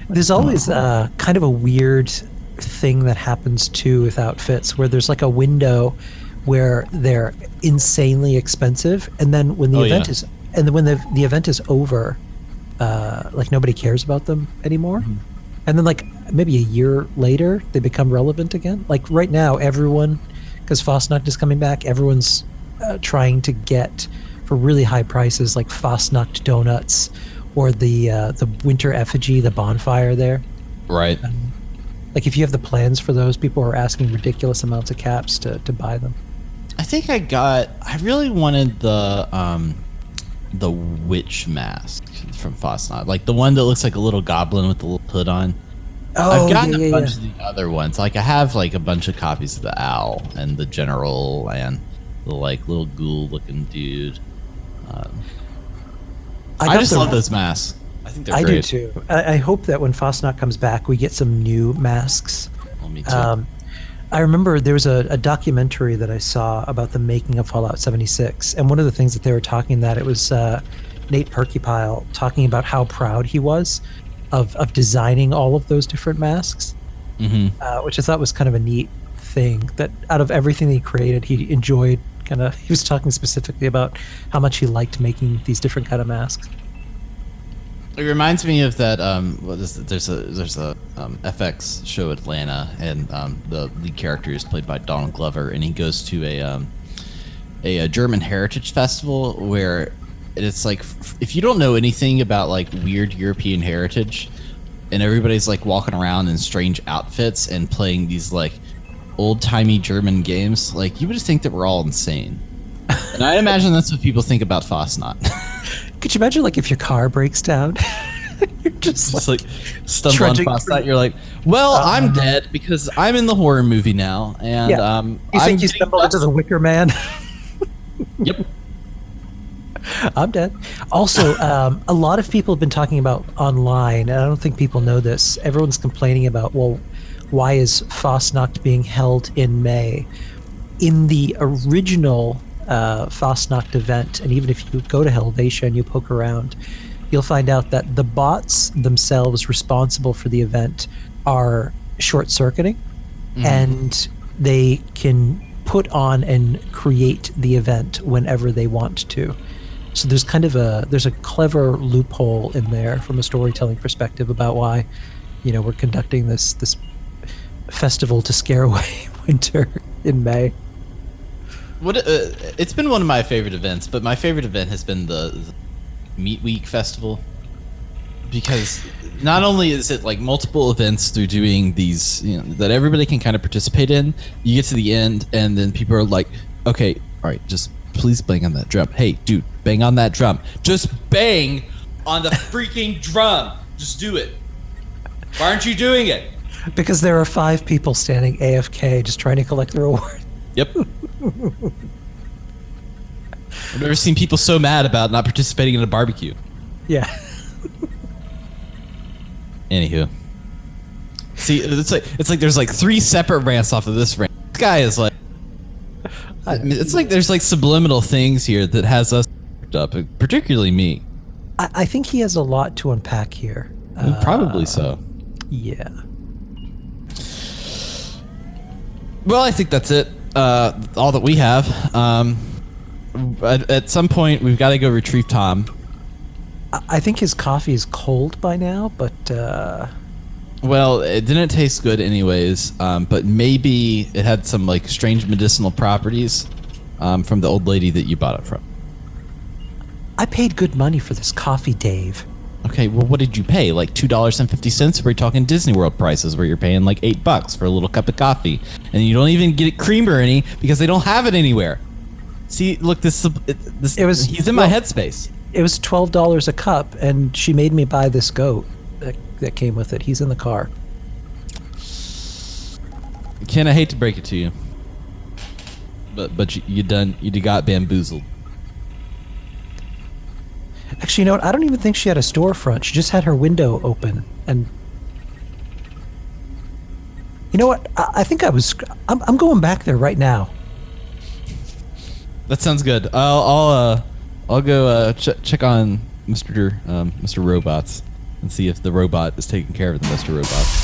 There's always kind of a weird thing that happens too with outfits where there's like a window where they're insanely expensive. And then when the the event is over, like nobody cares about them anymore. Mm-hmm. And then like maybe a year later, they become relevant again. Like right now, everyone, because Fosnocked is coming back, everyone's trying to get for really high prices like Fosnocked donuts or the winter effigy, the bonfire there. Right. Like if you have the plans for those, people are asking ridiculous amounts of caps to buy them. I think I really wanted the witch mask from Fosnocked, like the one that looks like a little goblin with the little hood on. Oh, I've gotten a bunch of the other ones. Like I have like a bunch of copies of the owl and the general and the like little ghoul looking dude. I just love those masks. I think they're great. I do too. I hope that when Fosnocked comes back, we get some new masks. Well, me too. I remember there was a documentary that I saw about the making of Fallout 76, and one of the things that they were talking that it was Nate Perkypile talking about how proud he was of designing all of those different masks, which I thought was kind of a neat thing. That out of everything that he created, he enjoyed he was talking specifically about how much he liked making these different kind of masks. It reminds me of that. There's a FX show Atlanta, and the lead character is played by Donald Glover, and he goes to a German heritage festival where it's like if you don't know anything about like weird European heritage, and everybody's like walking around in strange outfits and playing these like old-timey German games, like you would just think that we're all insane. And I imagine that's what people think about Fosnot. Could you imagine like if your car breaks down? You're just like stumble on Fosnot. You're like, well, I'm dead because I'm in the horror movie now, and you think you stumbled into the Wicker Man? Yep. I'm dead. Also, a lot of people have been talking about online, and I don't think people know this. Everyone's complaining about, well, why is Fosnacht being held in May? In the original Fosnacht event, and even if you go to Helvetia and you poke around, you'll find out that the bots themselves responsible for the event are short-circuiting, and they can put on and create the event whenever they want to. So there's kind of there's a clever loophole in there from a storytelling perspective about why, we're conducting this festival to scare away winter in May. It's been one of my favorite events, but my favorite event has been the Meat Week Festival, because not only is it like multiple events they're doing these, that everybody can kind of participate in. You get to the end, and then people are like, okay, all right, just please bang on that drum. Hey, dude, bang on that drum. Just bang on the freaking drum. Just do it. Why aren't you doing it? Because there are 5 people standing AFK just trying to collect the reward. Yep. I've never seen people so mad about not participating in a barbecue. Yeah. Anywho. See, it's like there's like 3 separate rants off of this rant. This guy is like, it's like there's like subliminal things here that has us up, particularly me. I think he has a lot to unpack here. Probably so. Yeah. Well, I think that's it. All that we have. At some point, we've got to go retrieve Tom. I think his coffee is cold by now, but... Well, it didn't taste good anyways, but maybe it had some like strange medicinal properties from the old lady that you bought it from. I paid good money for this coffee, Dave. Okay, well, what did you pay? Like $2.50? We're talking Disney World prices where you're paying like $8 for a little cup of coffee, and you don't even get it cream or any because they don't have it anywhere. See, look, this he's in my headspace. It was $12 a cup, and she made me buy this goat that came with it. He's in the car. Ken, I hate to break it to you, but you got bamboozled. Actually, you know what? I don't even think she had a storefront. She just had her window open, and you know what? I think I'm going back there right now. That sounds good. I'll go check on Mr. Robots and see if the robot is taking care of the Mr. Robots.